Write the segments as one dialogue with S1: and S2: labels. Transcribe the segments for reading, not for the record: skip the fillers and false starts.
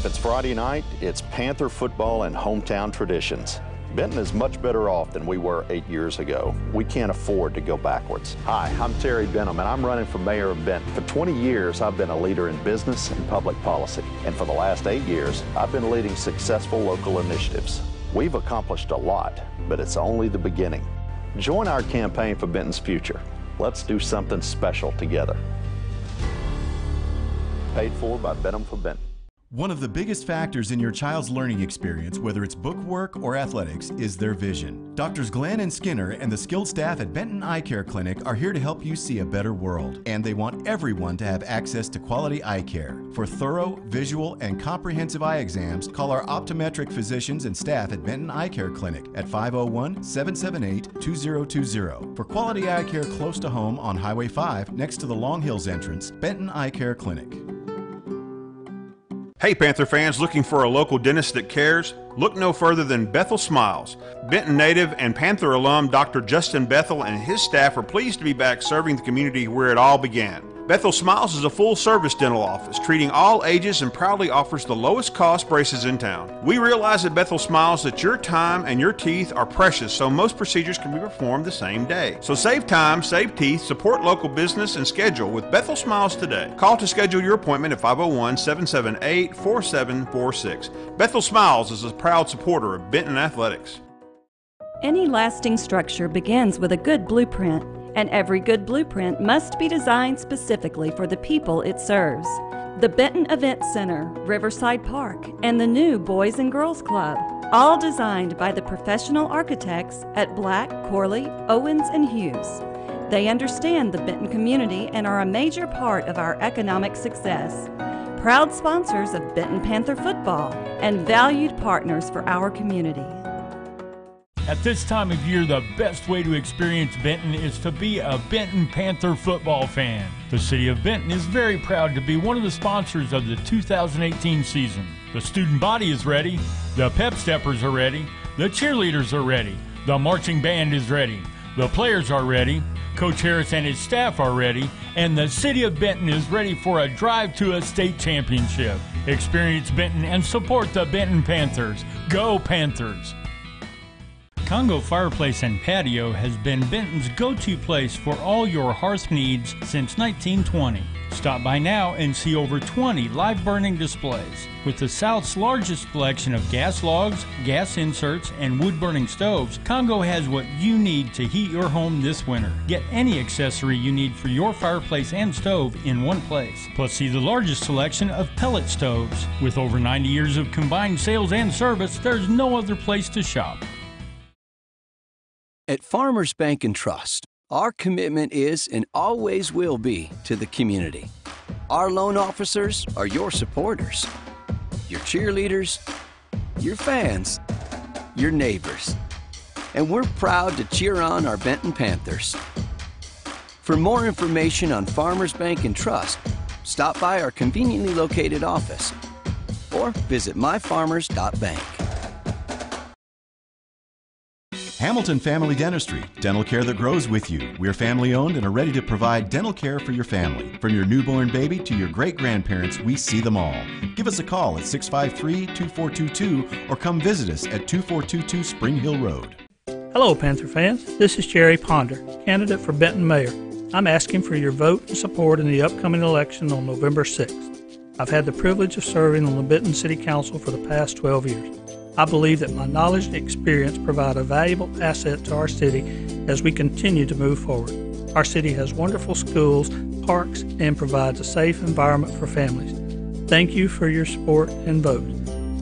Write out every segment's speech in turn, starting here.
S1: If it's Friday night, it's Panther football and hometown traditions. Benton is much better off than we were 8 years ago. We can't afford to go backwards. Hi, I'm Terry Benham, and I'm running for mayor of Benton. For 20 years, I've been a leader in business and public policy. And for the last 8 years, I've been leading successful local initiatives. We've accomplished a lot, but it's only the beginning. Join our campaign for Benton's future. Let's do something special together. Paid for by Benham for Benton.
S2: One of the biggest factors in your child's learning experience, whether it's book work or athletics, is their vision. Doctors Glenn and Skinner and the skilled staff at Benton Eye Care Clinic are here to help you see a better world. And they want everyone to have access to quality eye care. For thorough, visual, and comprehensive eye exams, call our optometric physicians and staff at Benton Eye Care Clinic at 501-778-2020. For quality eye care close to home on Highway 5 next to the Long Hills entrance, Benton Eye Care Clinic.
S3: Hey Panther fans, looking for a local dentist that cares? Look no further than Bethel Smiles. Benton native and Panther alum Dr. Justin Bethel and his staff are pleased to be back serving the community where it all began. Bethel Smiles is a full-service dental office, treating all ages and proudly offers the lowest cost braces in town. We realize at Bethel Smiles that your time and your teeth are precious, so most procedures can be performed the same day. So save time, save teeth, support local business, and schedule with Bethel Smiles today. Call to schedule your appointment at 501-778-4746. Bethel Smiles is a proud supporter of Benton Athletics.
S4: Any lasting structure begins with a good blueprint. And every good blueprint must be designed specifically for the people it serves. The Benton Event Center, Riverside Park, and the new Boys and Girls Club, all designed by the professional architects at Black, Corley, Owens, and Hughes. They understand the Benton community and are a major part of our economic success. Proud sponsors of Benton Panther football and valued partners for our community.
S5: At this time of year, the best way to experience Benton is to be a Benton Panther football fan. The City of Benton is very proud to be one of the sponsors of the 2018 season. The student body is ready, the pep steppers are ready, the cheerleaders are ready, the marching band is ready, the players are ready, Coach Harris and his staff are ready, and the City of Benton is ready for a drive to a state championship. Experience Benton and support the Benton Panthers. Go Panthers! Congo Fireplace and Patio has been Benton's go-to place for all your hearth needs since 1920. Stop by now and see over 20 live burning displays. With the South's largest selection of gas logs, gas inserts, and wood-burning stoves, Congo has what you need to heat your home this winter. Get any accessory you need for your fireplace and stove in one place. Plus, see the largest selection of pellet stoves. With over 90 years of combined sales and service, there's no other place to shop.
S6: At Farmers Bank and Trust, our commitment is and always will be to the community. Our loan officers are your supporters, your cheerleaders, your fans, your neighbors. And we're proud to cheer on our Benton Panthers. For more information on Farmers Bank and Trust, stop by our conveniently located office or visit myfarmers.bank.
S2: Hamilton Family Dentistry, dental care that grows with you. We're family owned and are ready to provide dental care for your family. From your newborn baby to your great-grandparents, we see them all. Give us a call at 653-2422 or come visit us at 2422 Spring Hill Road.
S7: Hello Panther fans, this is Jerry Ponder, candidate for Benton Mayor. I'm asking for your vote and support in the upcoming election on November 6th. I've had the privilege of serving on the Benton City Council for the past 12 years. I believe that my knowledge and experience provide a valuable asset to our city as we continue to move forward. Our city has wonderful schools, parks, and provides a safe environment for families. Thank you for your support and vote.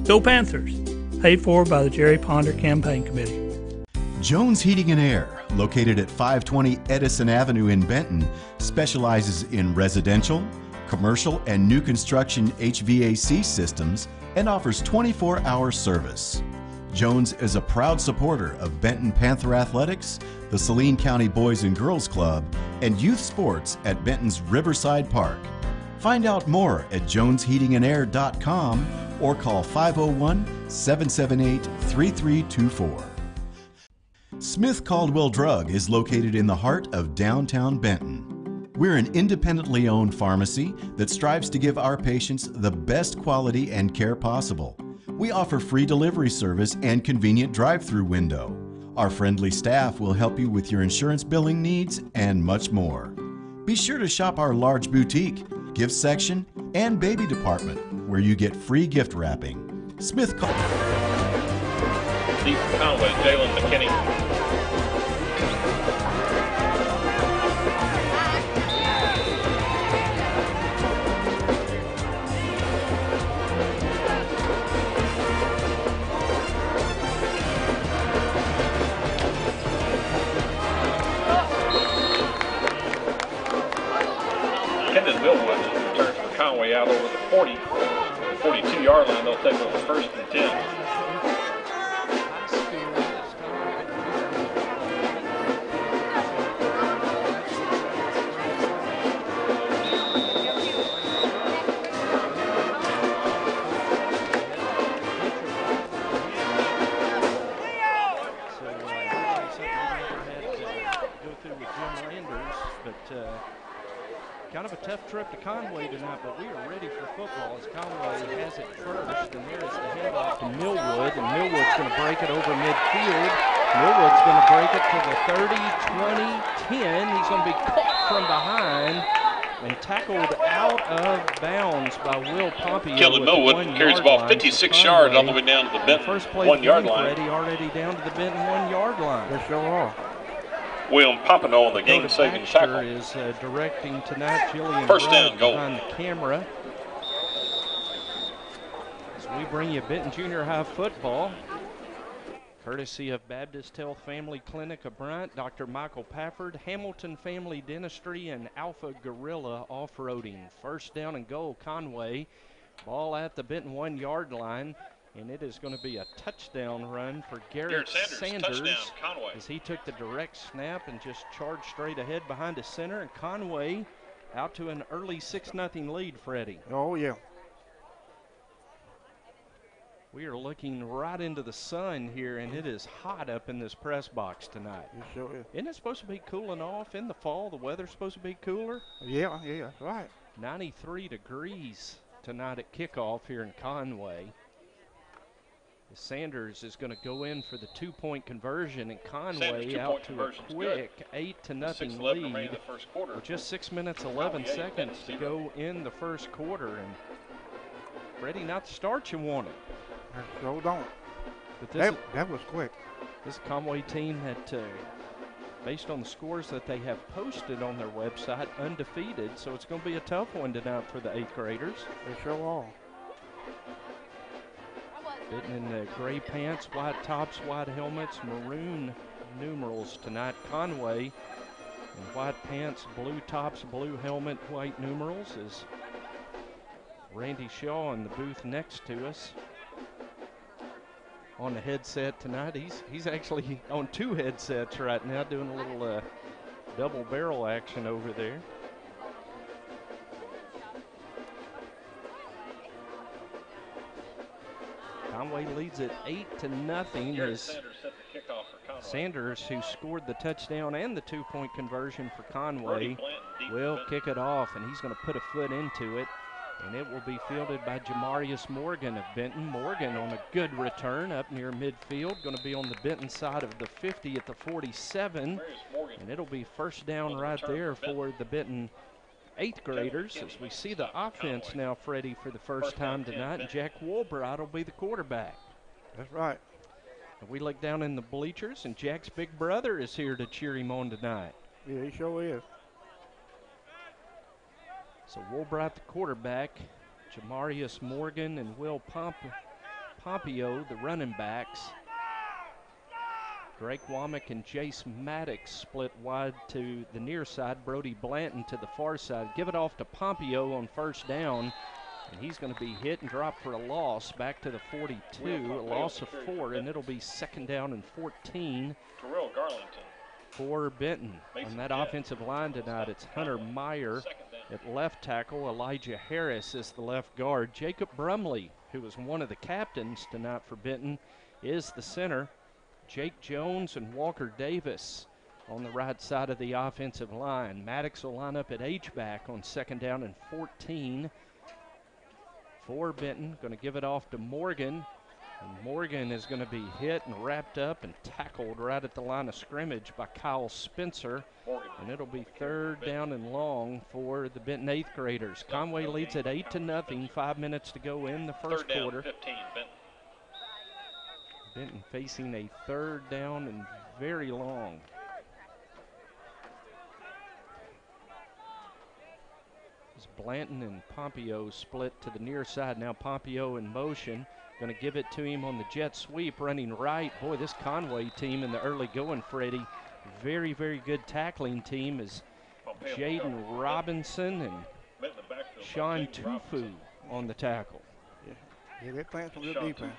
S7: Go Panthers! Paid for by the Jerry Ponder Campaign Committee.
S2: Jones Heating and Air, located at 520 Edison Avenue in Benton, specializes in residential, commercial, and new construction HVAC systems and offers 24-hour service. Jones is a proud supporter of Benton Panther Athletics, the Saline County Boys and Girls Club, and youth sports at Benton's Riverside Park. Find out more at jonesheatingandair.com or call 501-778-3324. Smith Caldwell Drug is located in the heart of downtown Benton. We're an independently owned pharmacy that strives to give our patients the best quality and care possible. We offer free delivery service and convenient drive-through window. Our friendly staff will help you with your insurance billing needs and much more. Be sure to shop our large boutique, gift section, and baby department, where you get free gift wrapping. Smith
S8: Deep from Conway, Jalen McKinney. Conway out over the 40, 42-yard line. They'll take over first and 10.
S9: Kind of a tough trip to Conway tonight, but we are ready for football as Conway has it first, and there is the handoff to Millwood, and Millwood's going to break it over midfield. Millwood's going to break it to the 30, 20, 10. He's going to be caught from behind and tackled out of bounds by Will Pompeo.
S8: Kelly Millwood carries the ball 56 yards all the way down to the Benton 1-yard line.
S9: Already down to the Benton 1-yard line.
S7: They sure are.
S8: William Pompano on the game-saving tackle.
S9: Is directing tonight. Jillian
S8: First down, goal.
S9: Behind the camera. As we bring you Benton Junior High football, courtesy of Baptist Health Family Clinic of Bryant, Dr. Michael Pafford, Hamilton Family Dentistry, and Alpha Gorilla Off-Roading. First down and goal, Conway. Ball at the Benton 1-yard line. And it is going to be a touchdown run for Garrett Sanders
S8: touchdown, Conway.
S9: as he took the direct snap and just charged straight ahead behind his center. And Conway out to an early 6-0 lead, Freddie.
S7: Oh, yeah.
S9: We are looking right into the sun here, and it is hot up in this press box tonight.
S7: It sure is.
S9: Isn't it supposed to be cooling off in the fall? The weather's supposed to be cooler?
S7: Yeah, that's right.
S9: 93 degrees tonight at kickoff here in Conway. Sanders is going to go in for the 2-point conversion, and Conway out to a quick 8-0 lead with just 6 minutes 11 seconds to go in the first quarter. And Freddie, not the start you wanted.
S7: So don't.
S9: But
S7: that was quick.
S9: This Conway team that, based on the scores that they have posted on their website, undefeated. So it's going to be a tough one tonight for the 8th graders.
S7: They sure are.
S9: Fitting in the gray pants, white tops, white helmets, maroon numerals tonight. Conway in white pants, blue tops, blue helmet, white numerals is Randy Shaw in the booth next to us. On the headset tonight, he's actually on 2 headsets right now, doing a little double barrel action over there. Conway leads it 8-0 as Sanders, who scored the touchdown and the 2-point conversion for Conway, will kick it off, and he's going to put a foot into it, and it will be fielded by Jamarius Morgan of Benton. Morgan on a good return up near midfield, going to be on the Benton side of the 50 at the 47, and it'll be first down right there for the Benton 8th graders as we see the offense now, Freddie, for the first time tonight, and Jack Woolbright will be the quarterback.
S7: That's right.
S9: And we look down in the bleachers, and Jack's big brother is here to cheer him on tonight.
S7: Yeah, he sure is.
S9: So Woolbright the quarterback, Jamarius Morgan and Will Pompeo the running backs. Drake Womack and Jace Maddox split wide to the near side. Brody Blanton to the far side. Give it off to Pompeo on first down, and he's going to be hit and drop for a loss back to the 42, a loss of 4, and it'll be second down and 14 for Benton. On that offensive line tonight, it's Hunter Meyer at left tackle. Elijah Harris is the left guard. Jacob Brumley, who was one of the captains tonight for Benton, is the center. Jake Jones and Walker Davis on the right side of the offensive line. Maddox will line up at H-back on 2nd down and 14 for Benton. Going to give it off to Morgan. And Morgan is going to be hit and wrapped up and tackled right at the line of scrimmage by Kyle Spencer. And it'll be 3rd down and long for the Benton 8th graders. Conway leads at 8-0, 5 minutes to go in the first quarter.
S8: 15,
S9: Benton facing a 3rd down and very long. As Blanton and Pompeo split to the near side. Now Pompeo in motion. Going to give it to him on the jet sweep, running right. Boy, this Conway team in the early going, Freddie. Very, very good tackling team is Jaden Robinson and Sean Tufu on the tackle.
S10: Yeah, they're playing some good defense.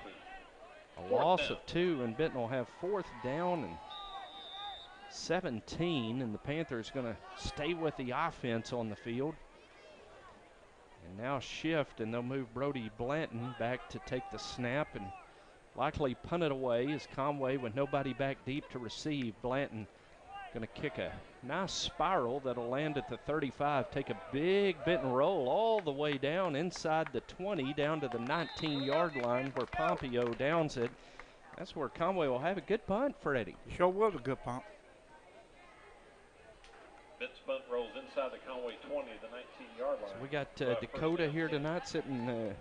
S9: A loss of 2, and Benton will have 4th down and 17, and the Panthers going to stay with the offense on the field. And now shift, and they'll move Brody Blanton back to take the snap and likely punt it away as Conway with nobody back deep to receive. Blanton going to kick a nice spiral that'll land at the 35, take a big Benton roll all the way down inside the 20, down to the 19-yard line where Pompeo downs it. That's where Conway will have a good punt, Freddie.
S10: Sure was a good punt.
S8: Benton's punt rolls inside the Conway 20, the 19-yard line.
S9: So we got Dakota here tonight sitting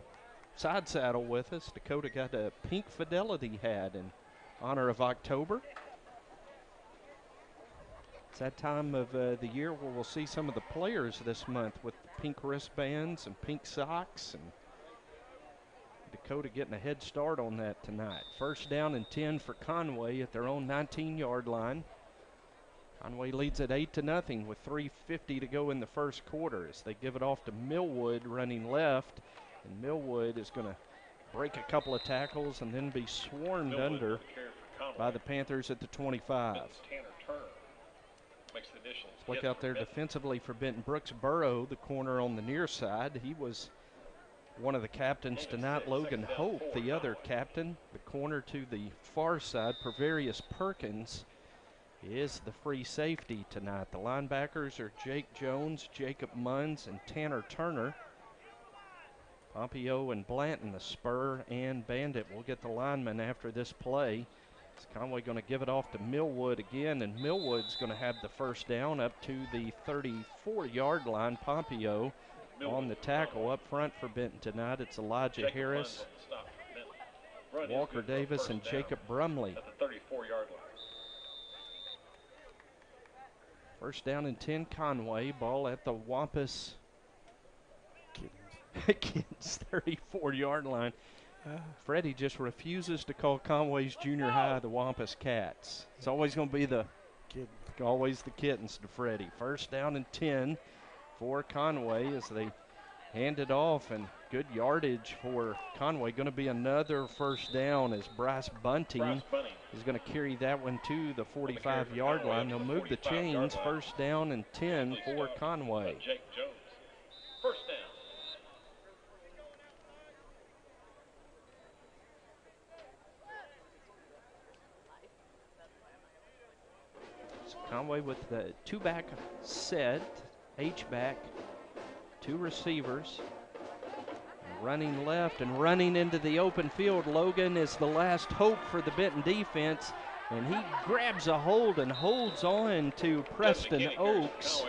S9: side saddle with us. Dakota got a pink Fidelity hat in honor of October. It's that time of the year where we'll see some of the players this month with pink wristbands and pink socks, and Dakota getting a head start on that tonight. 1st down and 10 for Conway at their own 19-yard line. Conway leads at 8-0 with 3:50 to go in the first quarter as they give it off to Millwood running left, and Millwood is going to break a couple of tackles and then be swarmed under by the Panthers at the 25. Let's look out there defensively for Benton. Brooks Burrow, the corner on the near side. He was one of the captains tonight. Logan Hope, the other captain. The corner to the far side, Pervarius Perkins, is the free safety tonight. The linebackers are Jake Jones, Jacob Munns, and Tanner Turner. Pompeo and Blanton, the spur and bandit, will get the lineman after this play. Is Conway going to give it off to Millwood again, and Millwood's going to have the 1st down up to the 34-yard line. Pompeo on the tackle up front for Benton tonight. It's Elijah Harris, Walker Davis, and Jacob Brumley.
S8: At the 34-yard line.
S9: 1st down and 10 Conway. Ball at the Wampus Kids 34-yard line. Freddie just refuses to call Conway's junior high the Wampus Cats. It's always going to be the kittens to Freddie. 1st down and 10 for Conway as they hand it off, and good yardage for Conway. Going to be another 1st down as Bryce Bunting is going to carry that one to the 45-yard line. They'll move the chains. 1st down and 10 for Conway.
S8: Jake Jones. 1st down.
S9: Conway with the 2-back set, H-back, 2 receivers. Running left and running into the open field. Logan is the last hope for the Benton defense, and he grabs a hold and holds on to Preston Oaks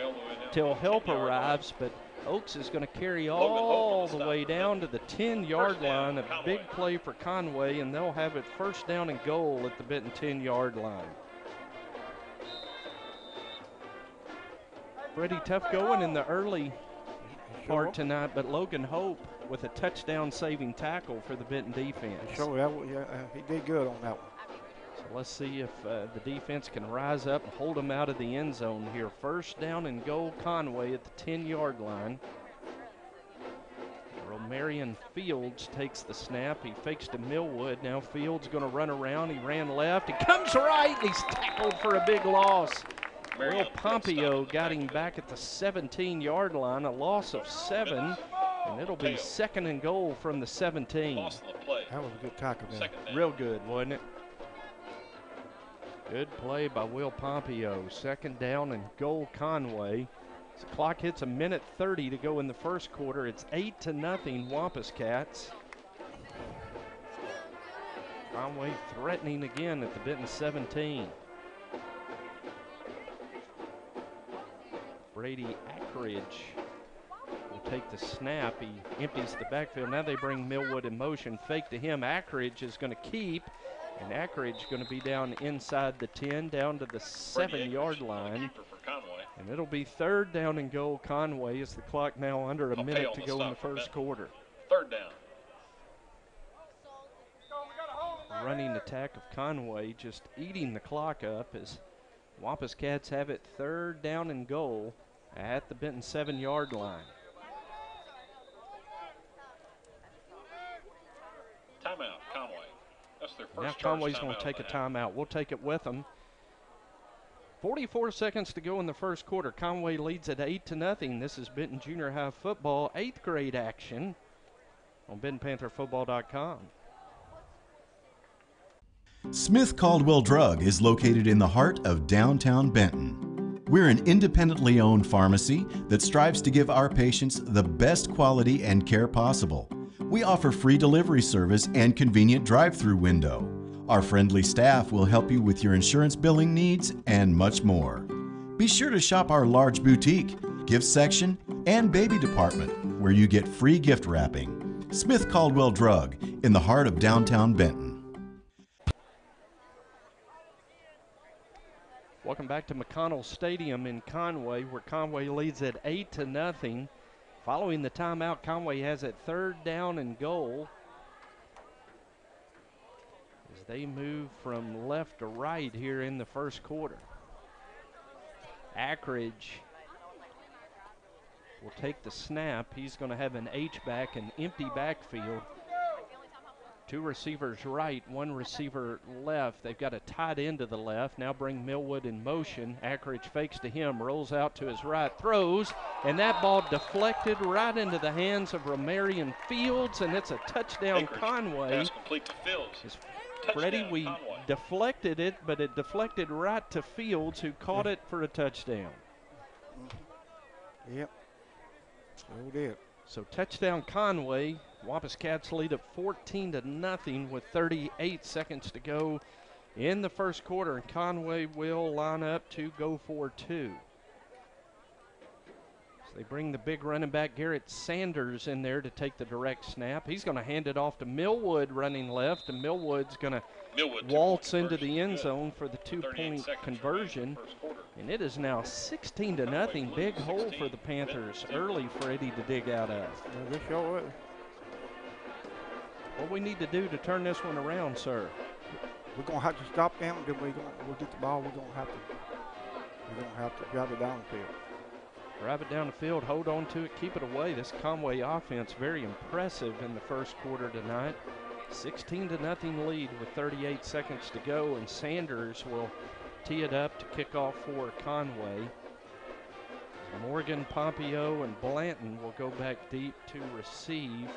S9: till help arrives, but Oaks is going to carry all the way down to the 10-yard line. A big play for Conway, and they'll have it 1st down and goal at the Benton 10-yard line. Freddie, tough going in the early part tonight, but Logan Hope with a touchdown-saving tackle for the Benton defense.
S10: Sure, he did good on that one.
S9: So let's see if the defense can rise up and hold them out of the end zone here. 1st down and goal, Conway at the 10-yard line. Romarian Fields takes the snap. He fakes to Millwood. Now Fields going to run around. He ran left. He comes right, and he's tackled for a big loss. Will Pompeo got him back at the 17-yard line, a loss of 7, and it'll be 2nd and goal from the 17.
S10: That was a good tackle there.
S9: Real good, wasn't it? Good play by Will Pompeo. Second down and goal Conway. As the clock hits a minute 30 to go in the first quarter, it's 8-0 Wampus Cats. Conway threatening again at the Benton 17. Brady Ackridge will take the snap. He empties the backfield. Now they bring Millwood in motion. Fake to him. Ackridge is going to keep. And Ackridge going to be down inside the 10, down to the 7-yard line. And it'll be third down and goal Conway as the clock now under a minute to go in the first quarter.
S8: Third down.
S9: Running attack of Conway just eating the clock up as Wampus Cats have it third down and goal at the Benton 7-yard line.
S8: Timeout, Conway. That's their first
S9: Now Conway's going to take a timeout. We'll take it with them. 44 seconds to go in the first quarter. Conway leads at 8-0. This is Benton Junior High football, 8th grade action on BentonPantherFootball.com.
S2: Smith Caldwell Drug is located in the heart of downtown Benton. We're an independently owned pharmacy that strives to give our patients the best quality and care possible. We offer free delivery service and convenient drive-through window. Our friendly staff will help you with your insurance billing needs and much more. Be sure to shop our large boutique, gift section, and baby department where you get free gift wrapping. Smith Caldwell Drug in the heart of downtown Benton.
S9: Welcome back to McConnell Stadium in Conway, where Conway leads at 8-0. Following the timeout, Conway has it third down and goal as they move from left to right here in the first quarter. Ackridge will take the snap. He's going to have an H-back, an empty backfield. Two receivers right, one receiver left. They've got a tight end to the left. Now bring Millwood in motion. Ackridge fakes to him, rolls out to his right, throws, and that ball deflected right into the hands of Romarian Fields, and it's a touchdown Conway.
S8: Pass complete to Fields.
S9: Freddie, we deflected it, but it deflected right to Fields, who caught it for a touchdown.
S10: Yep. So did.
S9: So touchdown Conway. Wampus Cats lead at 14-0 with 38 seconds to go in the first quarter, and Conway will line up to go for two. So they bring the big running back Garrett Sanders in there to take the direct snap. He's going to hand it off to Millwood running left, and Millwood's going to waltz into the end zone for the two-point conversion. And it is now 16-0. Big hole for the Panthers early for Eddie to dig out of.
S10: They sure is.
S9: What we need to do to turn this one around, sir?
S10: We're gonna have to stop them. Then we'll get the ball. We're gonna have to drive it down the field.
S9: Drive it down the field, hold on to it, keep it away. This Conway offense very impressive in the first quarter tonight. 16-0 lead with 38 seconds to go, and Sanders will tee it up to kick off for Conway. Morgan, Pompeo, and Blanton will go back deep to receive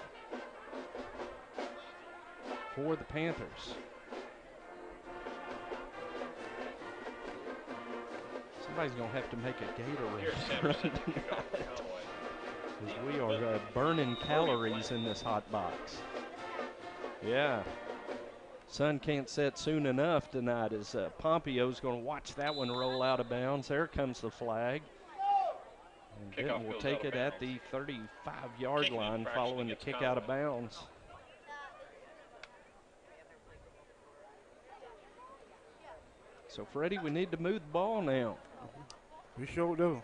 S9: for the Panthers. Somebody's going to have to make a Gatorade run tonight, because we are burning calories in this hot box. Yeah. Sun can't set soon enough tonight as Pompeo's going to watch that one roll out of bounds. There comes the flag. And Benton will take it at the 35-yard line following the kick out of bounds. So, Freddie, we need to move the ball now.
S10: We sure do.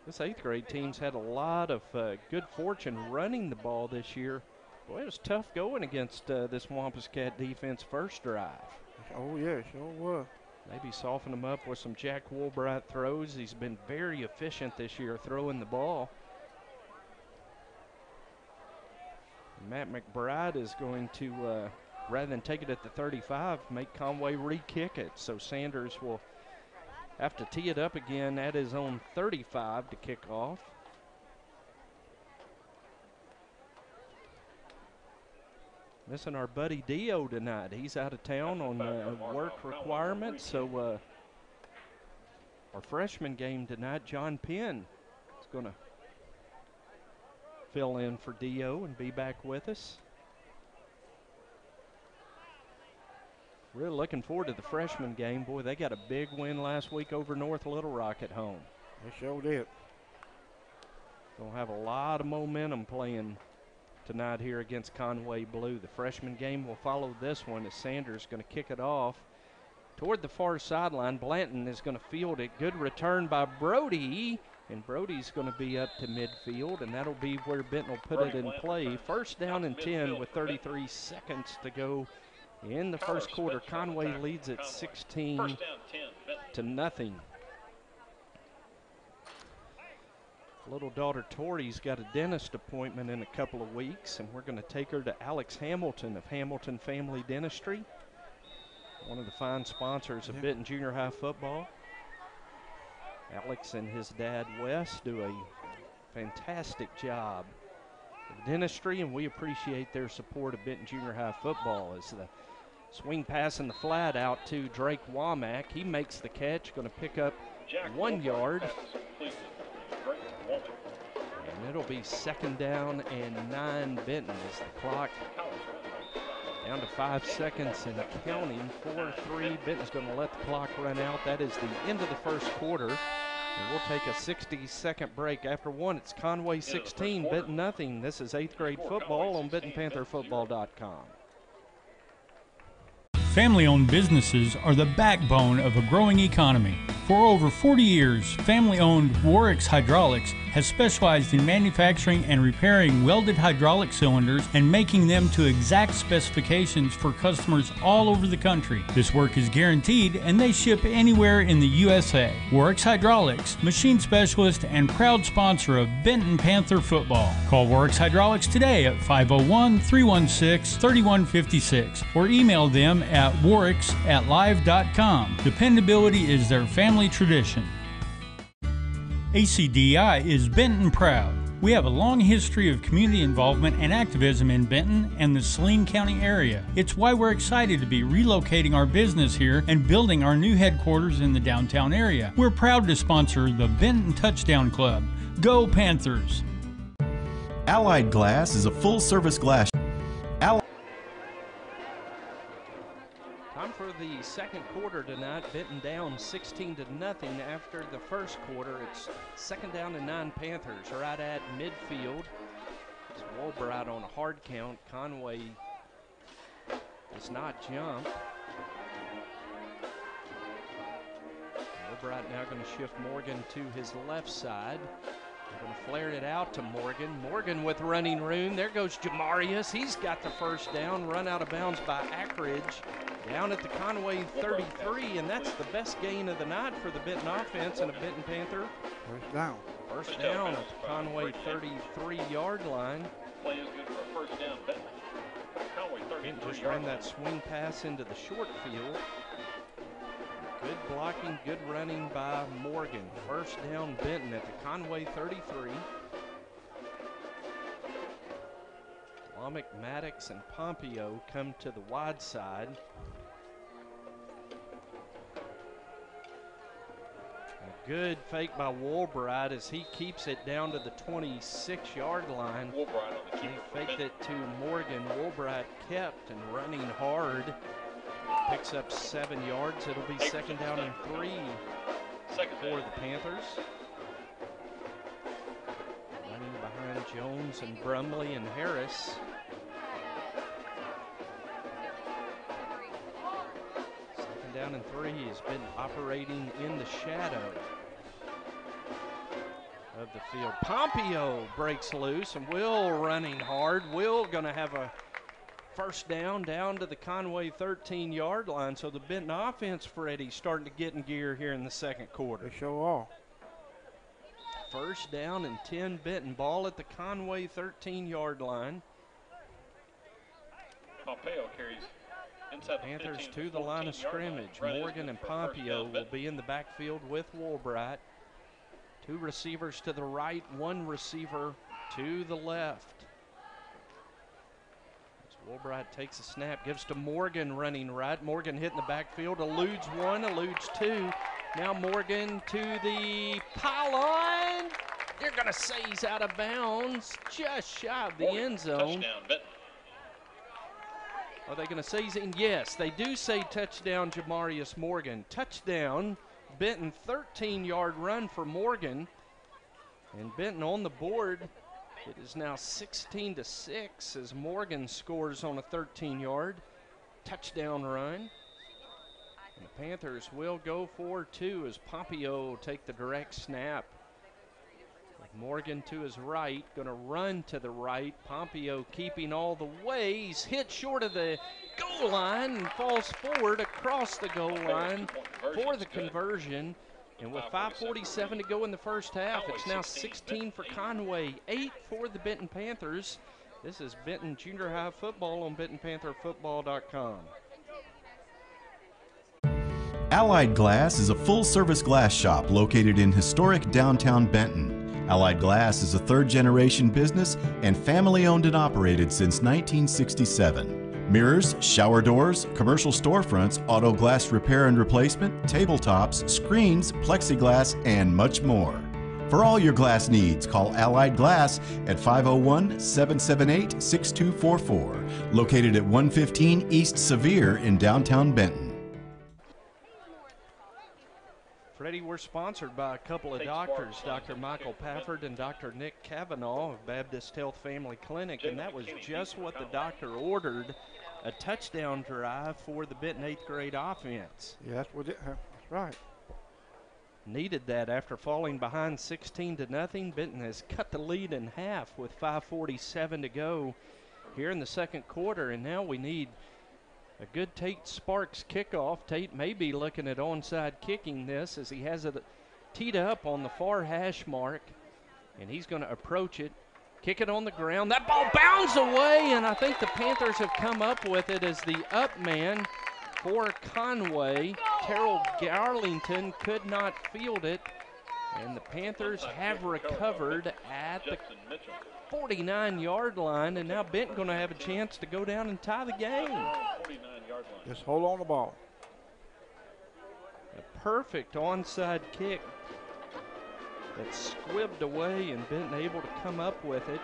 S9: This 8th grade team's had a lot of good fortune running the ball this year. Boy, it was tough going against this Wampus Cat defense first drive.
S10: Oh, yeah, sure was.
S9: Maybe soften him up with some Jack Woolbright throws. He's been very efficient this year throwing the ball. Matt McBride is going to, rather than take it at the 35, make Conway re-kick it. So Sanders will have to tee it up again at his own 35 to kick off. Missing our buddy Dio tonight. He's out of town on work requirements. So our freshman game tonight, John Penn is going to fill in for Dio and be back with us. Really looking forward to the freshman game. Boy, they got a big win last week over North Little Rock at home.
S10: They sure did.
S9: Going to have a lot of momentum playing tonight here against Conway Blue. The freshman game will follow this one as Sanders going to kick it off toward the far sideline. Blanton is going to field it. Good return by Brody, and Brody's going to be up to midfield, and that'll be where Benton will put it in play. First down and 10 with 33 seconds to go in the first quarter. Conway leads at 16 to nothing. Little daughter Tori's got a dentist appointment in a couple of weeks, and we're going to take her to Alex Hamilton of Hamilton Family Dentistry, one of the fine sponsors of Benton Junior High football. Alex and his dad Wes do a fantastic job of dentistry, and we appreciate their support of Benton Junior High football. As the swing pass in the flat out to Drake Womack, he makes the catch, going to pick up 1 yard. And it'll be second down and 9 Benton as the clock down to 5 seconds and counting. 4-3. Benton's going to let the clock run out. That is the end of the first quarter. And we'll take a 60-second break. After one, it's Conway 16, Benton nothing. This is 8th grade football on BentonPantherFootball.com.
S5: Family-owned businesses are the backbone of a growing economy. For over 40 years, family-owned Warwick's Hydraulics has specialized in manufacturing and repairing welded hydraulic cylinders and making them to exact specifications for customers all over the country. This work is guaranteed and they ship anywhere in the USA. Warwick's Hydraulics, machine specialist and proud sponsor of Benton Panther football. Call Warwick's Hydraulics today at 501-316-3156 or email them at warwicks@live.com. Dependability is their family tradition. ACDI is Benton proud. We have a long history of community involvement and activism in Benton and the Saline County area. It's why we're excited to be relocating our business here and building our new headquarters in the downtown area. We're proud to sponsor the Benton Touchdown Club. Go Panthers!
S2: Allied Glass is a full-service glass.
S9: Time for the second quarter tonight. Benton down 16 to nothing after the first quarter. It's second down and 9 Panthers right at midfield. It's Woolbright on a hard count. Conway does not jump. Woolbright now going to shift Morgan to his left side. They're going to flare it out to Morgan. Morgan with running room. There goes Jamarius. He's got the first down. Run out of bounds by Ackridge. Down at the Conway 33, and that's the best gain of the night for the Benton offense and a Benton Panther.
S10: First down.
S9: First down at the Conway 33-yard line.
S8: Play is good for a first down. Conway 33.
S9: Benton just ran that swing pass into the short field. Good blocking, good running by Morgan. First down Benton at the Conway 33. Womack, Maddox, and Pompeo come to the wide side. A good fake by Woolbright as he keeps it down to the 26-yard line. He faked it to Morgan. Woolbright kept and running hard. Picks up 7 yards. It'll be second down and 3 for the Panthers. Running behind Jones and Brumley and Harris. Second down and 3 has been operating in the shadow of the field. Pompeo breaks loose and Will running hard. Will gonna have a first down to the Conway 13-yard line. So the Benton offense, Freddie, starting to get in gear here in the second quarter.
S10: They sure are.
S9: First down and 10 Benton. Ball at the Conway 13-yard line.
S8: Pompeo carries inside
S9: Panthers to the line of scrimmage. Morgan and Pompeo will be in the backfield with Woolbright. 2 receivers to the right, 1 receiver to the left. Woolbright takes a snap, gives to Morgan running right. Morgan hitting the backfield, eludes one, eludes two. Now Morgan to the pylon. They're going to say he's out of bounds, just shy of the end zone.
S8: Touchdown, Benton.
S9: Are they going to say he's in? Yes, they do say touchdown, Jamarius Morgan. Touchdown, Benton, 13-yard run for Morgan. And Benton on the board. It is now 16-6 as Morgan scores on a 13-yard touchdown run. And the Panthers will go for two as Pompeo take the direct snap. Morgan to his right, going to run to the right. Pompeo keeping all the way. He's hit short of the goal line and falls forward across the goal line for the conversion. And with 5:47 to go in the first half, it's now 16 for Conway, 8 for the Benton Panthers. This is Benton Junior High Football on BentonPantherFootball.com.
S2: Allied Glass is a full-service glass shop located in historic downtown Benton. Allied Glass is a third-generation business and family-owned and operated since 1967. Mirrors, shower doors, commercial storefronts, auto glass repair and replacement, tabletops, screens, plexiglass, and much more. For all your glass needs, call Allied Glass at 501-778-6244, located at 115 East Sevier in downtown Benton.
S9: Freddie, we're sponsored by a couple of doctors, Dr. Michael Pafford and Dr. Nick Cavanaugh of Baptist Health Family Clinic, and that was just what the doctor ordered, a touchdown drive for the Benton 8th grade offense.
S10: Yeah, that's right.
S9: Needed that after falling behind 16-0. Benton has cut the lead in half with 5:47 to go here in the second quarter, and now we need a good Tate Sparks kickoff. Tate may be looking at onside kicking this as he has it teed up on the far hash mark, and he's going to approach it, kick it on the ground. That ball bounds away, and I think the Panthers have come up with it as the up man for Conway. Terrell Garlington could not field it, and the Panthers have recovered at the 49-yard line, and now Benton going to have a chance to go down and tie the game.
S10: Just hold on the ball.
S9: A perfect onside kick that squibbed away, and Benton able to come up with it.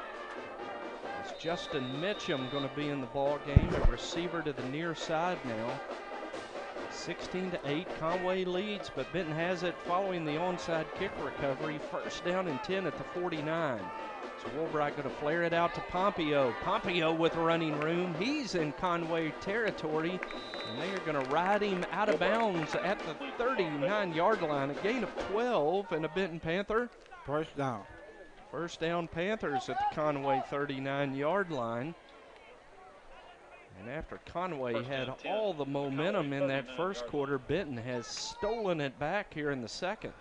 S9: It's Justin Mitchum going to be in the ball game, a receiver to the near side now. 16-8, Conway leads, but Benton has it following the onside kick recovery. First down and 10 at the 49. So Woolbright going to flare it out to Pompeo. Pompeo with running room. He's in Conway territory, and they are going to ride him out of bounds at the 39-yard line. A gain of 12 and a Benton Panther.
S10: First down.
S9: First down Panthers at the Conway 39-yard line. And after Conway had all the momentum in that first quarter, Benton has stolen it back here in the second.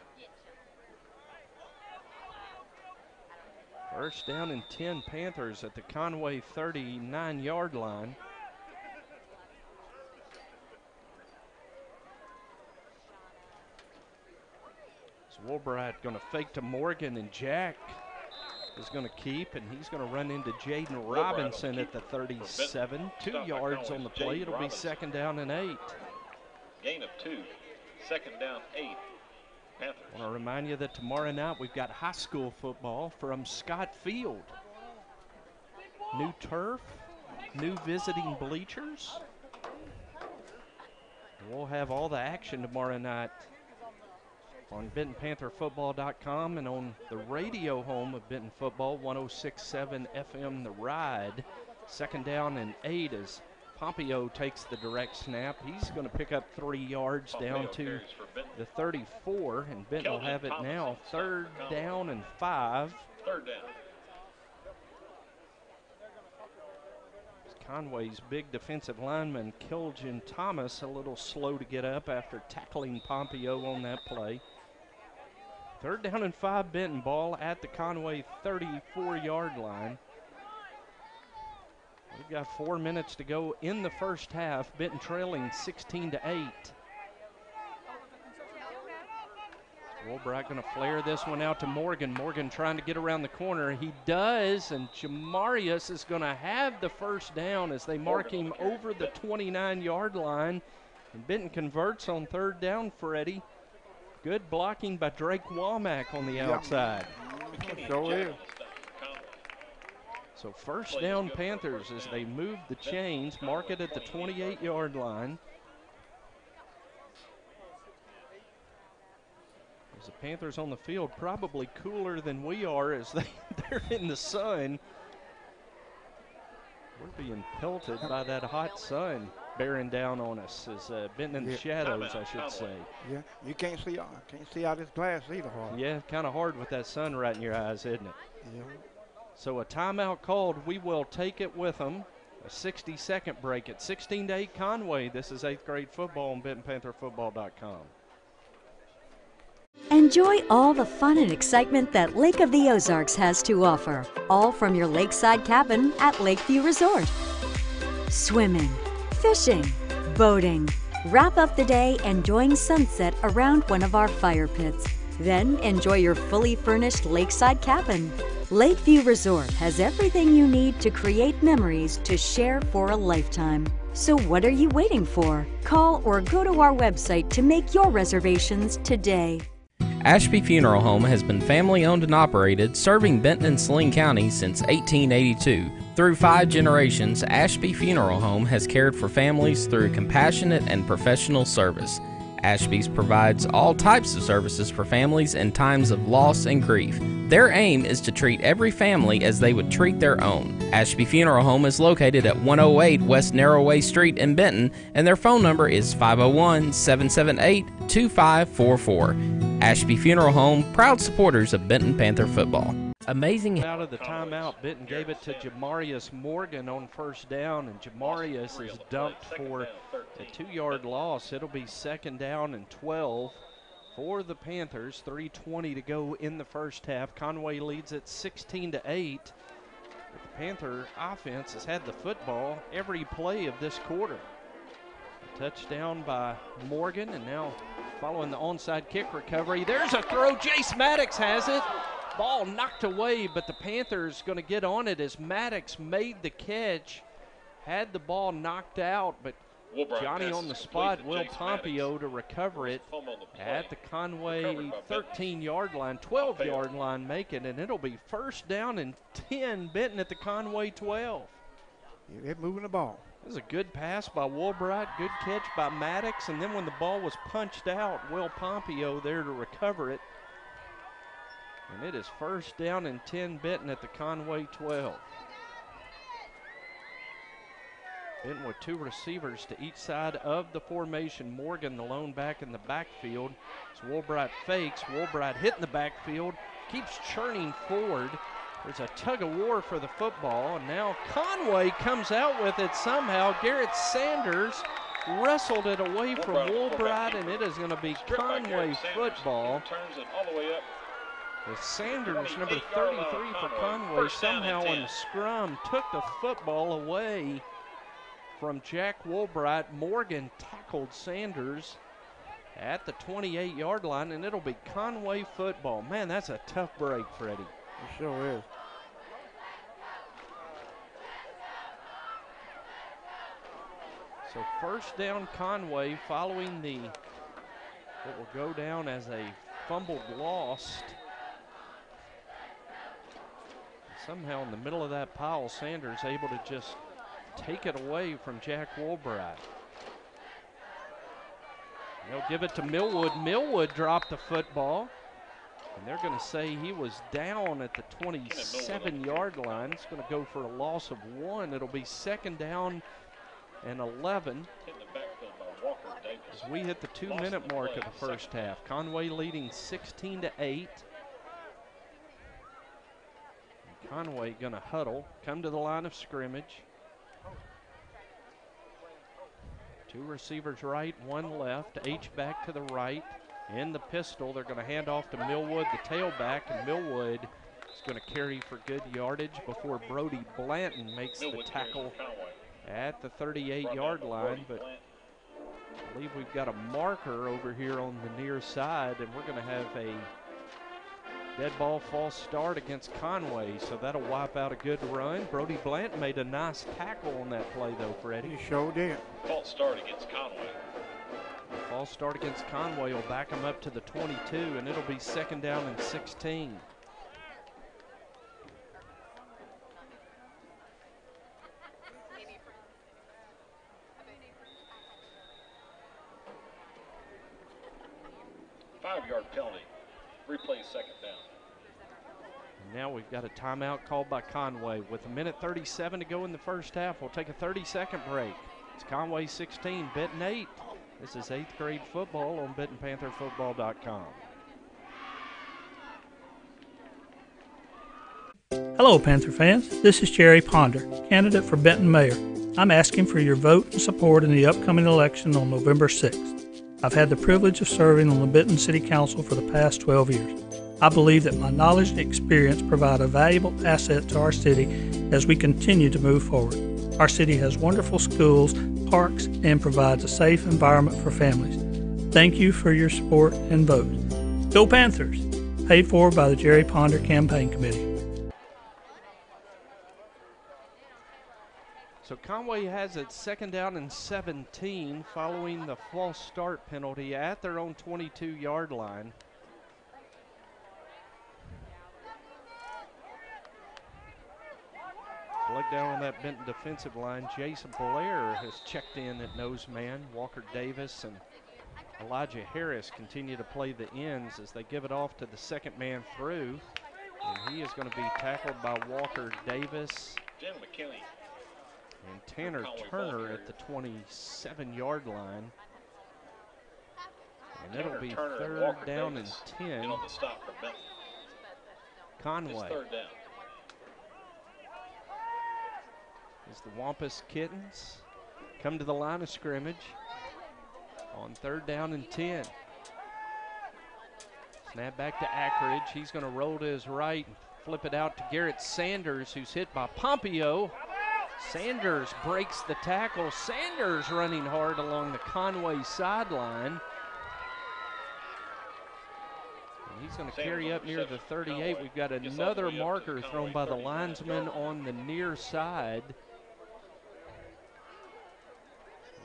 S9: First down and 10 Panthers at the Conway 39-yard line. So Woolbright going to fake to Morgan, and Jack is going to keep, and he's going to run into Jaden Robinson at the 37. 2 yards on the play. It'll be second down and 8.
S8: Gain of 2. Second down, 8. Panthers.
S9: I want to remind you that tomorrow night we've got high school football from Scott Field. New turf, new visiting bleachers. We'll have all the action tomorrow night on BentonPantherFootball.com and on the radio home of Benton Football, 106.7 FM The Ride. Second down and 8 as Pompeo takes the direct snap. He's going to pick up 3 yards down to the 34, and Benton will have it now. Third down and 5.
S8: Third down.
S9: Conway's big defensive lineman, Kiljan Thomas, a little slow to get up after tackling Pompeo on that play. Third down and 5, Benton, ball at the Conway 34-yard line. We've got 4 minutes to go in the first half. Benton trailing 16-8. Woolbright going to flare this one out to Morgan. Morgan trying to get around the corner. He does, and Jamarius is going to have the first down as they mark him over the 29-yard line. And Benton converts on third down, Freddie. Good blocking by Drake Womack on the outside. So first down Panthers as they move the chains, mark it at the 28-yard line. As the Panthers on the field, probably cooler than we are as they're in the sun. We're being pelted by that hot sun bearing down on us as Benton in the shadows, I should say.
S10: Yeah, you can't see out this glass either. Hard.
S9: Yeah, kind of hard with that sun right in your eyes, isn't it?
S10: Yeah.
S9: So a timeout called. We will take it with them. A 60-second break at 16-8 Conway. This is 8th grade football on BentonPantherFootball.com.
S11: Enjoy all the fun and excitement that Lake of the Ozarks has to offer, all from your lakeside cabin at Lakeview Resort. Swimming, fishing, boating. Wrap up the day enjoying sunset around one of our fire pits. Then enjoy your fully furnished lakeside cabin. Lakeview Resort has everything you need to create memories to share for a lifetime. So what are you waiting for? Call or go to our website to make your reservations today.
S12: Ashby Funeral Home has been family owned and operated, serving Benton and Saline County since 1882. Through 5 generations, Ashby Funeral Home has cared for families through compassionate and professional service. Ashby's provides all types of services for families in times of loss and grief. Their aim is to treat every family as they would treat their own. Ashby Funeral Home is located at 108 West Narrowway Street in Benton, and their phone number is 501-778-2544. Ashby Funeral Home, proud supporters of Benton Panther football. Amazing.
S9: Out of the timeout, Benton gave it to Jamarius Morgan on first down, and Jamarius is dumped for a 2-yard loss. It'll be second down and 12 for the Panthers. 3:20 to go in the first half. Conway leads it 16-8. But the Panther offense has had the football every play of this quarter. A touchdown by Morgan, and now following the onside kick recovery, there's a throw. Jace Maddox has it. Ball knocked away, but the Panthers going to get on it as Maddox made the catch. Had the ball knocked out, but Johnny on the spot, Will Pompeo to recover it at the Conway 13-yard line, 12-yard line make it, and it'll be first down and 10, Benton at the Conway 12.
S10: Yeah, they're moving the ball.
S9: This is a good pass by Woolbright, good catch by Maddox, and then when the ball was punched out, Will Pompeo there to recover it. And it is first down and 10, Benton at the Conway 12. Benton with 2 receivers to each side of the formation. Morgan, the lone back in the backfield. As Woolbright fakes, Woolbright hitting the backfield, keeps churning forward. There's a tug of war for the football, and now Conway comes out with it somehow. Garrett Sanders wrestled it away from Woolbright, and it is going to be Conway football.
S8: Turns it all the way up.
S9: As Sanders, number 33 for Conway, somehow on the scrum took the football away from Jack Woolbright. Morgan tackled Sanders at the 28-yard line, and it'll be Conway football. Man, that's a tough break, Freddie.
S10: It sure is.
S9: So first down Conway following what will go down as a fumbled loss. Somehow in the middle of that pile, Sanders able to just take it away from Jack Woolbright. They'll give it to Millwood. Millwood dropped the football, and they're going to say he was down at the 27-yard line. It's going to go for a loss of 1. It'll be second down and 11 as we hit the 2-minute mark of the first half. Conway leading 16-8. Conway going to huddle, come to the line of scrimmage. 2 receivers right, 1 left. H-back to the right. In the pistol, they're going to hand off to Millwood, the tailback, and Millwood is going to carry for good yardage before Brody Blanton makes the tackle at the 38-yard line. But I believe we've got a marker over here on the near side, and we're going to have a dead ball false start against Conway, so that'll wipe out a good run. Brody Blanton made a nice tackle on that play, though, Freddie.
S10: He sure did.
S8: False start against Conway.
S9: False start against Conway will back him up to the 22, and it'll be 2nd down and 16.
S8: Five-yard penalty. Replay 2nd down.
S9: And now we've got a timeout called by Conway. With 1:37 to go in the first half, we'll take a 30-second break. It's Conway 16, Benton 8. This is 8th grade football on BentonPantherFootball.com.
S7: Hello, Panther fans. This is Jerry Ponder, candidate for Benton Mayor. I'm asking for your vote and support in the upcoming election on November 6th. I've had the privilege of serving on the Benton City Council for the past 12 years. I believe that my knowledge and experience provide a valuable asset to our city as we continue to move forward. Our city has wonderful schools, parks, and provides a safe environment for families. Thank you for your support and vote. Go Panthers! Paid for by the Jerry Ponder Campaign Committee.
S9: So Conway has it 2nd down and 17 following the false start penalty at their own 22-yard line. Look down on that Benton defensive line. Jason Blair has checked in at nose man. Walker Davis and Elijah Harris continue to play the ends as they give it off to the second man through. And he is going to be tackled by Walker Davis.
S8: Jim McKinney.
S9: And Tanner Turner at the 27-yard line. And it'll be
S8: Turner
S9: 3rd down and 10.
S8: In on the stop for Benton.
S9: Conway.
S8: It's 3rd down.
S9: As the Wampus Kittens come to the line of scrimmage on 3rd down and 10. Snap back to Ackridge. He's going to roll to his right and flip it out to Garrett Sanders, who's hit by Pompeo. Sanders breaks the tackle. Sanders running hard along the Conway sideline. And he's going to carry up near the 38. We've got another marker thrown by the linesman on the near side.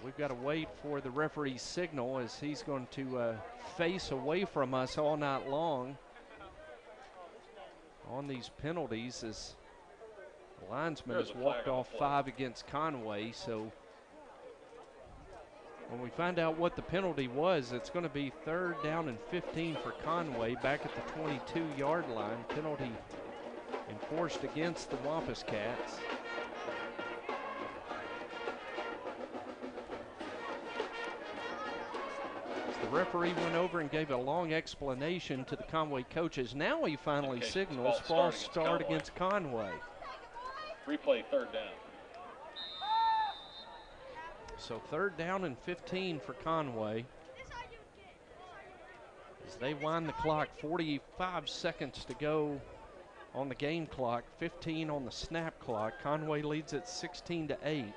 S9: We've got to wait for the referee's signal as he's going to face away from us all night long on these penalties, as the linesman has walked off 5 against Conway. So when we find out what the penalty was, it's going to be 3rd down and 15 for Conway back at the 22-yard line. Penalty enforced against the Wampus Cats. The referee went over and gave a long explanation to the Conway coaches. Now he finally signals false start against Conway.
S8: Replay 3rd down.
S9: So 3rd down and 15 for Conway. As they wind the clock, 45 seconds to go on the game clock, 15 on the snap clock. Conway leads it 16-8, and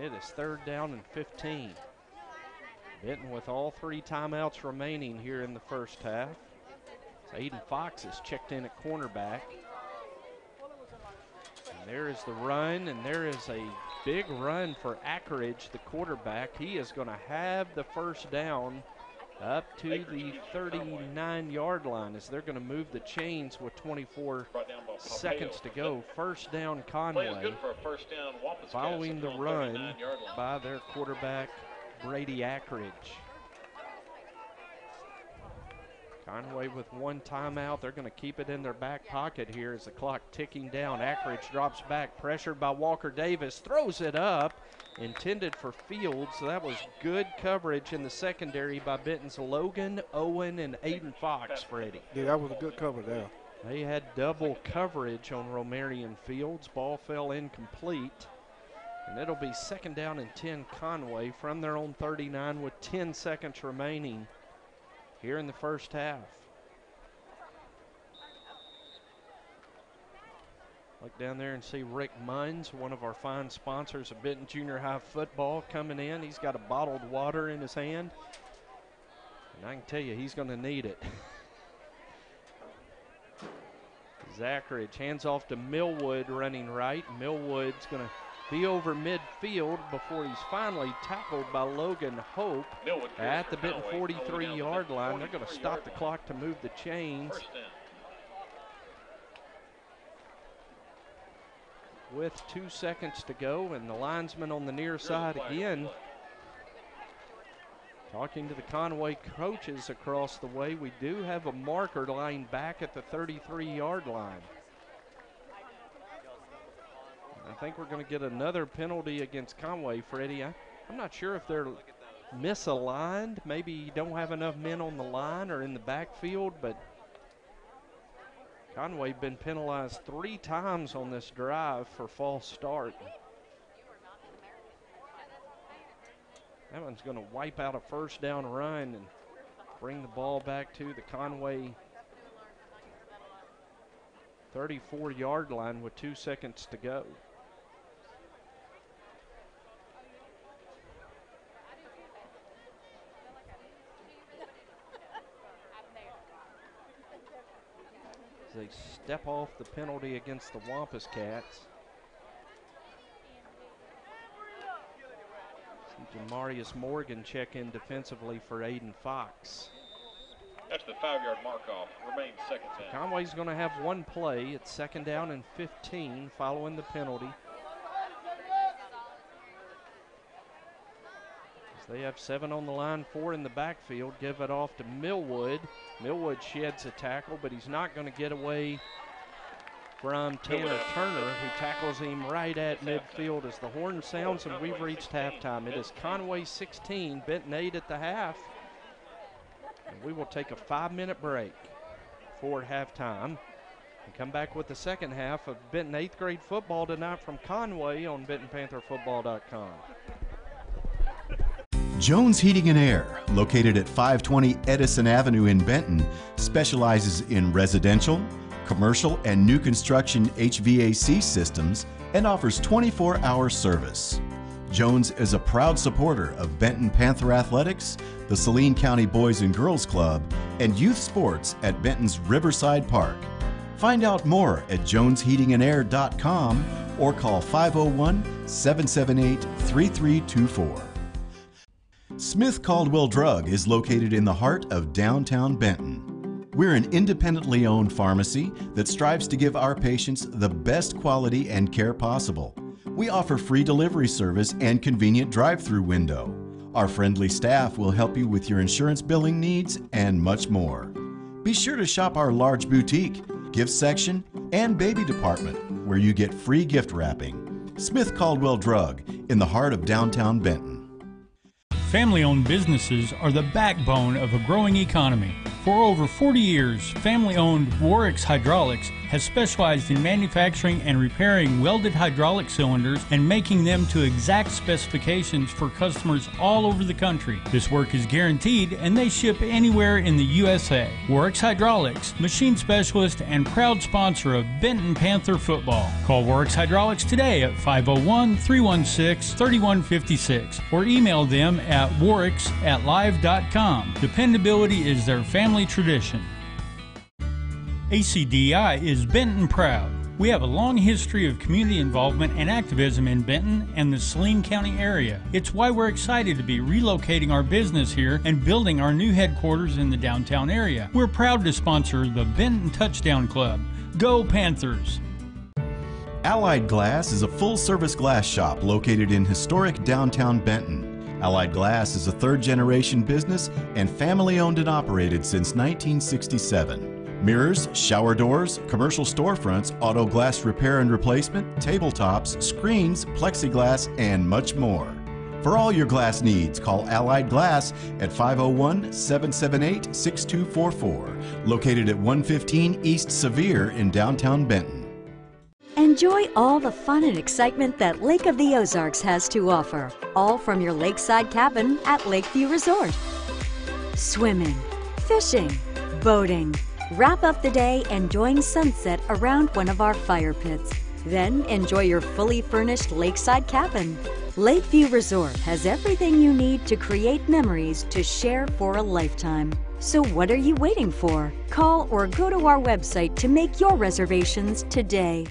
S9: it is 3rd down and 15. Benton with all 3 timeouts remaining here in the first half. So Aiden Fox is checked in at cornerback. And there is the run, and there is a big run for Ackridge, the quarterback. He is going to have the first down up to the 39-yard line as they're going to move the chains with 24 seconds to go. First down Conway, following the run by their quarterback, Brady Ackridge. Conway with 1 timeout. They're going to keep it in their back pocket here as the clock ticking down. Ackridge drops back, pressured by Walker Davis, throws it up, intended for Fields. So that was good coverage in the secondary by Benton's Logan, Owen, and Aiden Fox, Freddie.
S10: Yeah, that was a good cover there.
S9: They had double coverage on Romarian Fields. Ball fell incomplete. And it'll be 2nd down and 10 Conway from their own 39 with 10 seconds remaining here in the first half. Look down there and see Rick Munns, one of our fine sponsors of Benton Junior High football, coming in. He's got a bottled water in his hand. And I can tell you, he's going to need it. Zachridge hands off to Millwood running right. Millwood's going to be over midfield before he's finally tackled by Logan Hope at the Benton 43-yard line. They're going to stop the clock to move the chains. With 2 seconds to go, and the linesman on the near side again. Talking to the Conway coaches across the way, we do have a marker lying back at the 33-yard line. I think we're going to get another penalty against Conway, Freddie. I'm not sure if they're misaligned. Maybe you don't have enough men on the line or in the backfield, but Conway been penalized 3 times on this drive for false start. That one's going to wipe out a first down run and bring the ball back to the Conway 34-yard line with 2 seconds to go. They step off the penalty against the Wampus Cats. See Jamarius Morgan check in defensively for Aiden Fox.
S8: That's the 5-yard mark off. Remains second down.
S9: Conway's going to have one play. It's second down and 15 following the penalty. They have 7 on the line, 4 in the backfield. Give it off to Millwood. Millwood sheds a tackle, but he's not going to get away from Tanner Turner, who tackles him right at midfield as the horn sounds, and we've reached halftime. It is Conway 16, Benton 8 at the half. And we will take a 5-minute break for halftime and come back with the second half of Benton 8th grade football tonight from Conway on BentonPantherFootball.com.
S2: Jones Heating and Air, located at 520 Edison Avenue in Benton, specializes in residential, commercial, and new construction HVAC systems and offers 24-hour service. Jones is a proud supporter of Benton Panther Athletics, the Saline County Boys and Girls Club, and youth sports at Benton's Riverside Park. Find out more at jonesheatingandair.com or call 501-778-3324. Smith Caldwell Drug is located in the heart of downtown Benton. We're an independently owned pharmacy that strives to give our patients the best quality and care possible. We offer free delivery service and convenient drive-through window. Our friendly staff will help you with your insurance billing needs and much more. Be sure to shop our large boutique, gift section, and baby department where you get free gift wrapping. Smith Caldwell Drug in the heart of downtown Benton.
S5: Family-owned businesses are the backbone of a growing economy. For over 40 years, family-owned Warwick's Hydraulics has specialized in manufacturing and repairing welded hydraulic cylinders and making them to exact specifications for customers all over the country. This work is guaranteed and they ship anywhere in the USA. Warwick's Hydraulics, machine specialist and proud sponsor of Benton Panther football. Call Warwick's Hydraulics today at 501-316-3156 or email them at warwicks@live.com. Dependability is their family tradition. ACDI is Benton proud. We have a long history of community involvement and activism in Benton and the Saline County area. It's why we're excited to be relocating our business here and building our new headquarters in the downtown area. We're proud to sponsor the Benton Touchdown Club. Go Panthers!
S2: Allied Glass is a full-service glass shop located in historic downtown Benton. Allied Glass is a third-generation business and family-owned and operated since 1967. Mirrors, shower doors, commercial storefronts, auto glass repair and replacement, tabletops, screens, plexiglass, and much more. For all your glass needs, call Allied Glass at 501-778-6244, located at 115 East Sevier in downtown Benton.
S11: Enjoy all the fun and excitement that Lake of the Ozarks has to offer, all from your lakeside cabin at Lakeview Resort. Swimming, fishing, boating. Wrap up the day enjoying sunset around one of our fire pits. Then enjoy your fully furnished lakeside cabin. Lakeview Resort has everything you need to create memories to share for a lifetime. So what are you waiting for? Call or go to our website to make your reservations today.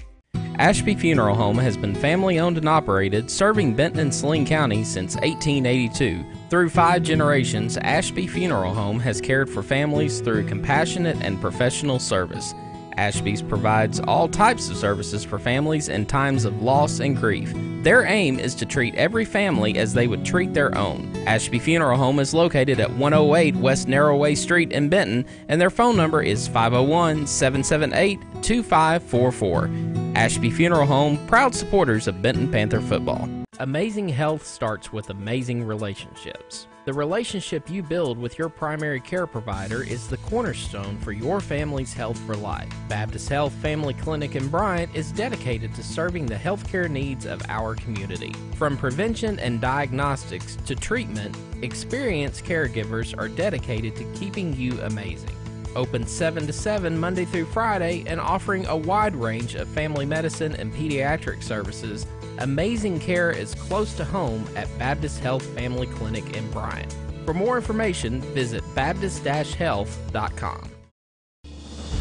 S12: Ashby Funeral Home has been family owned and operated, serving Benton and Saline County since 1882. Through 5 generations, Ashby Funeral Home has cared for families through compassionate and professional service. Ashby's provides all types of services for families in times of loss and grief. Their aim is to treat every family as they would treat their own. Ashby Funeral Home is located at 108 West Narrowway Street in Benton, and their phone number is 501-778-2544. Ashby Funeral Home, proud supporters of Benton Panther football. Amazing health starts with amazing relationships. The relationship you build with your primary care provider is the cornerstone for your family's health for life. Baptist Health Family Clinic in Bryant is dedicated to serving the healthcare needs of our community. From prevention and diagnostics to treatment, experienced caregivers are dedicated to keeping you amazing. Open 7 to 7 Monday through Friday and offering a wide range of family medicine and pediatric services, amazing care is close to home at Baptist Health Family Clinic in Bryant. For more information, visit baptist-health.com.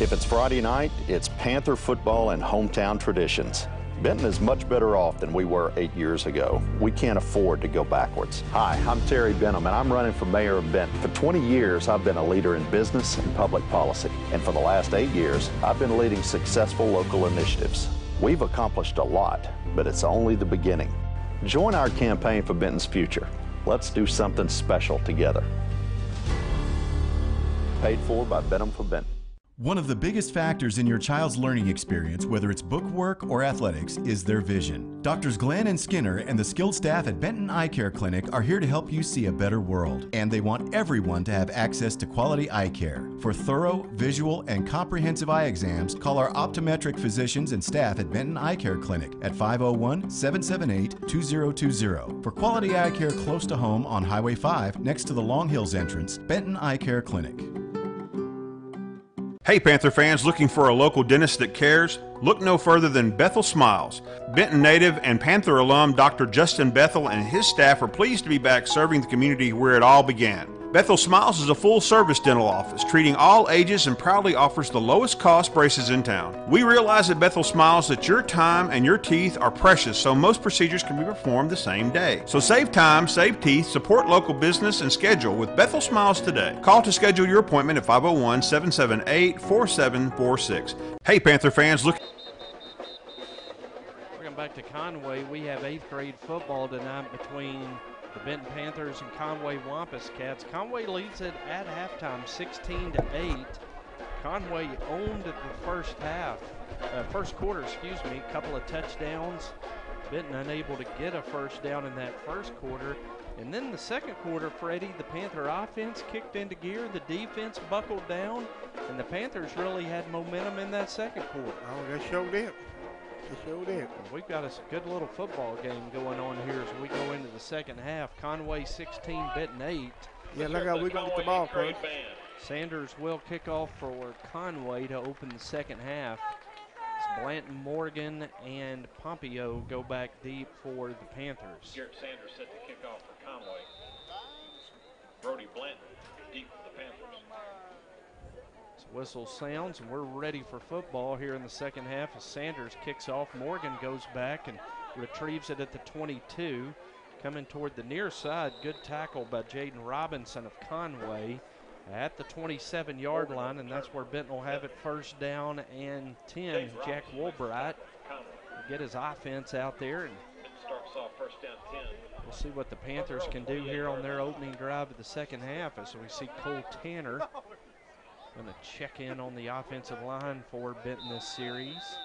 S1: If it's Friday night, it's Panther football and hometown traditions. Benton is much better off than we were 8 years ago. We can't afford to go backwards. Hi, I'm Terry Benton, and I'm running for mayor of Benton. For 20 years, I've been a leader in business and public policy. And for the last 8 years, I've been leading successful local initiatives. We've accomplished a lot, but it's only the beginning. Join our campaign for Benton's future. Let's do something special together. Paid for by Benham for Benton.
S2: One of the biggest factors in your child's learning experience, whether it's book work or athletics, is their vision. Doctors Glenn and Skinner and the skilled staff at Benton Eye Care Clinic are here to help you see a better world. And they want everyone to have access to quality eye care. For thorough, visual, and comprehensive eye exams, call our optometric physicians and staff at Benton Eye Care Clinic at 501-778-2020. For quality eye care close to home on Highway 5 next to the Long Hills entrance, Benton Eye Care Clinic.
S3: Hey Panther fans, looking for a local dentist that cares? Look no further than Bethel Smiles. Benton native and Panther alum Dr. Justin Bethel and his staff are pleased to be back serving the community where it all began. Bethel Smiles is a full-service dental office, treating all ages and proudly offers the lowest cost braces in town. We realize at Bethel Smiles that your time and your teeth are precious, so most procedures can be performed the same day. So save time, save teeth, support local business, and schedule with Bethel Smiles today. Call to schedule your appointment at 501-778-4746. Hey Panther fans, look.
S9: Welcome back to Conway. We have 8th grade football tonight between the Benton Panthers and Conway Wampus Cats. Conway leads it at halftime, 16-8. Conway owned the first quarter, a couple of touchdowns. Benton unable to get a first down in that first quarter. And then the second quarter, Freddie, the Panther offense kicked into gear, the defense buckled down, and the Panthers really had momentum in that second quarter.
S10: Oh, they showed it.
S9: We've got a good little football game going on here as we go into the second half. Conway 16, Benton 8.
S10: Yeah, look how we're going to get the ball, Chris.
S9: Sanders will kick off for Conway to open the second half. It's Blanton, Morgan, and Pompeo go back deep for the Panthers.
S8: Garrett Sanders set to kick off for Conway. Brody Blanton deep for the Panthers.
S9: Whistle sounds, and we're ready for football here in the second half as Sanders kicks off. Morgan goes back and retrieves it at the 22. Coming toward the near side, good tackle by Jaden Robinson of Conway at the 27-yard line, and that's where Benton will have it first down and 10. Jack Woolbright will get his offense out there, and
S8: starts off first down 10.
S9: We'll see what the Panthers can do here on their opening drive of the second half as we see Cole Tanner going to check in on the offensive line for Benton this series.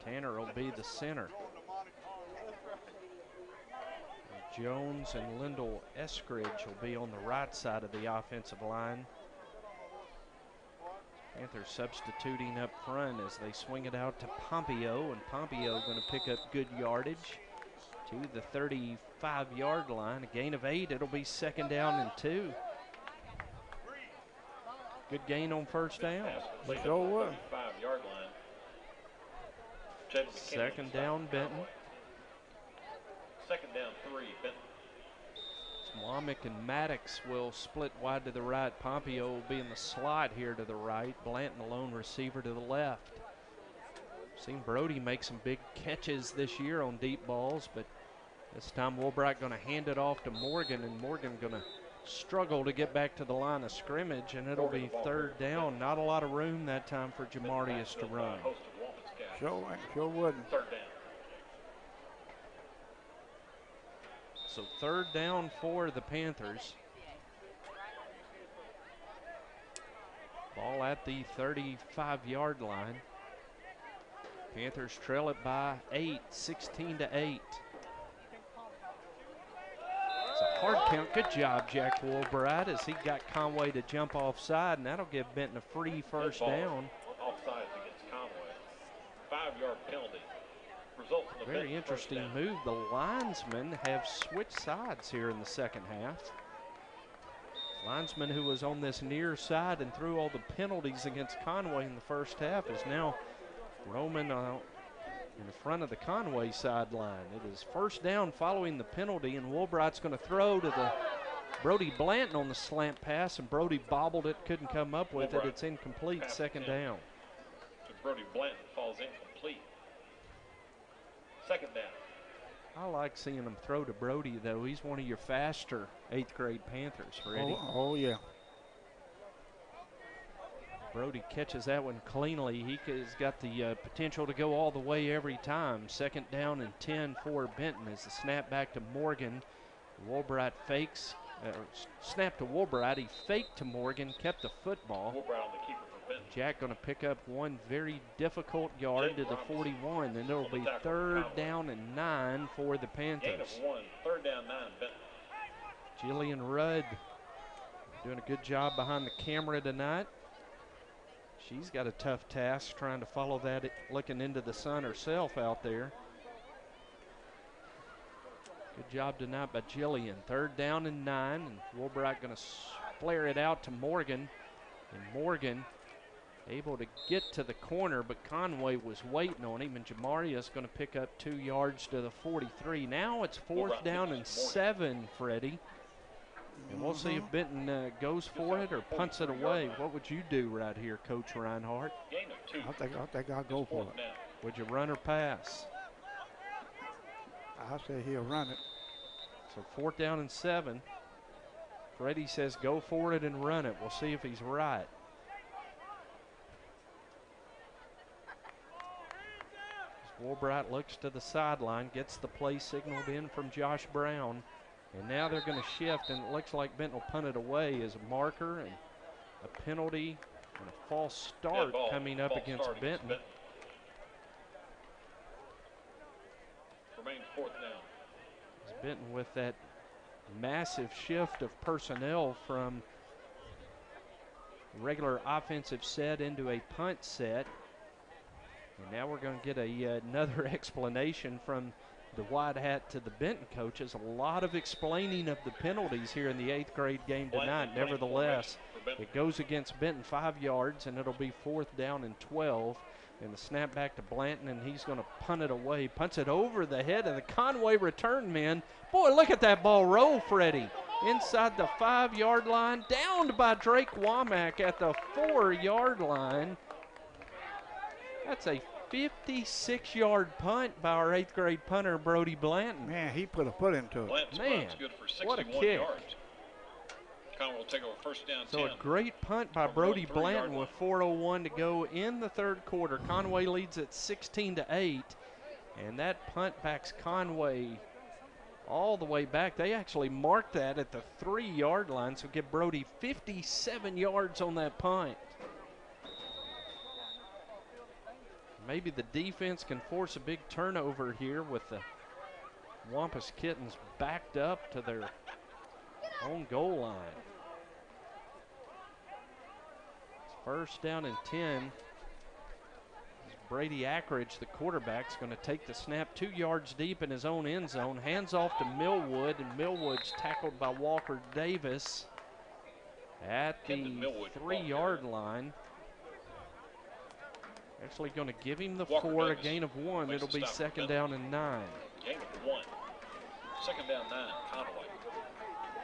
S9: Tanner will be the center. Jones and Lyndall Eskridge will be on the right side of the offensive line. Panthers substituting up front as they swing it out to Pompeo, and Pompeo going to pick up good yardage to the 35-yard line. A gain of 8. It'll be second down and 2. Good gain on first down.
S10: But so what?
S8: 5-yard line.
S9: Second down, Benton.
S8: Second down, 3, Benton.
S9: Womack and Maddox will split wide to the right. Pompeo will be in the slot here to the right. Blanton, a lone receiver, to the left. Seen Brody make some big catches this year on deep balls, but this time Woolbright going to hand it off to Morgan, and Morgan going to struggle to get back to the line of scrimmage, and it'll be third down. Not a lot of room that time for Jamarius to run.
S10: Sure wouldn't.
S8: Third down.
S9: So third down for the Panthers. Ball at the 35-yard line. Panthers trail it by 8, 16-8. It's a hard count. Good job, Jack Woolbright, as he got Conway to jump offside, and that'll give Benton a free first down.
S8: Offside against Conway. 5-yard penalty. Results in the
S9: Very interesting move. The linesmen have switched sides here in the second half. Linesman who was on this near side and threw all the penalties against Conway in the first half is now roaming in the front of the Conway sideline. It is first down following the penalty, and Woolbright's going to throw to the Brody Blanton on the slant pass, and Brody bobbled it, couldn't come up with it. It's incomplete, second down.
S8: To Brody Blanton, falls incomplete. Second down.
S9: I like seeing him throw to Brody, though. He's one of your faster 8th grade Panthers, Freddie.
S10: Oh yeah.
S9: Brody catches that one cleanly. He has got the potential to go all the way every time. Second down and 10 for Benton as the snap back to Morgan. Woolbright fakes. Snap to Woolbright. He faked to Morgan, kept the football.
S8: Woolbright on the keeper for Benton.
S9: Jack going to pick up one very difficult yard to the 41. Then it'll be third down and 9 for the Panthers.
S8: Gain of 1, third down 9, Benton.
S9: Jillian Rudd doing a good job behind the camera tonight. She's got a tough task trying to follow that, looking into the sun herself out there. Good job tonight by Jillian. Third down and 9, and Woolbright going to flare it out to Morgan. And Morgan able to get to the corner, but Conway was waiting on him, and Jamarius going to pick up 2 yards to the 43. Now it's fourth down and 7, Freddie. And we'll see if Benton goes for it or punts it away. What would you do right here, Coach Reinhardt?
S8: Gain of 2.
S10: I think I'll go for it.
S9: Would you run or pass?
S10: I say he'll run it.
S9: So fourth down and 7. Freddie says go for it and run it. We'll see if he's right. Woolbright looks to the sideline, gets the play signaled in from Josh Brown. And now they're going to shift, and it looks like Benton will punt it away as a marker and a penalty and a false start coming up against Benton.
S8: Remains fourth down.
S9: It's Benton with that massive shift of personnel from regular offensive set into a punt set. And now we're going to get another explanation from the wide hat to the Benton coaches. A lot of explaining of the penalties here in the 8th grade game tonight. Nevertheless, it goes against Benton 5 yards, and it'll be fourth down and 12. And the snap back to Blanton, and he's going to punt it away. Punts it over the head of the Conway return men. Boy, look at that ball roll, Freddie. Inside the 5-yard line, downed by Drake Womack at the 4-yard line. That's a 56-yard punt by our 8th grade punter, Brody Blanton.
S10: Man, he put a foot into it.
S8: Blanton's
S9: Man,
S8: good for
S9: what a
S8: 61
S9: kick.
S8: yards. Conway will take over first down 10.
S9: So a great punt by Brody Blanton with 4:01 to go in the third quarter. Conway leads at 16-8, and that punt backs Conway all the way back. They actually marked that at the 3-yard line, so give Brody 57 yards on that punt. Maybe the defense can force a big turnover here with the Wampus Kittens backed up to their own goal line. It's first down and 10. Brady Ackridge, the quarterback, is going to take the snap 2 yards deep in his own end zone. Hands off to Millwood, and Millwood's tackled by Walker Davis. at the 3-yard line. Actually going to give him the 4, a gain of 1. It'll be 2nd down and 9.
S8: Gain of 1. 2nd down 9, Conway.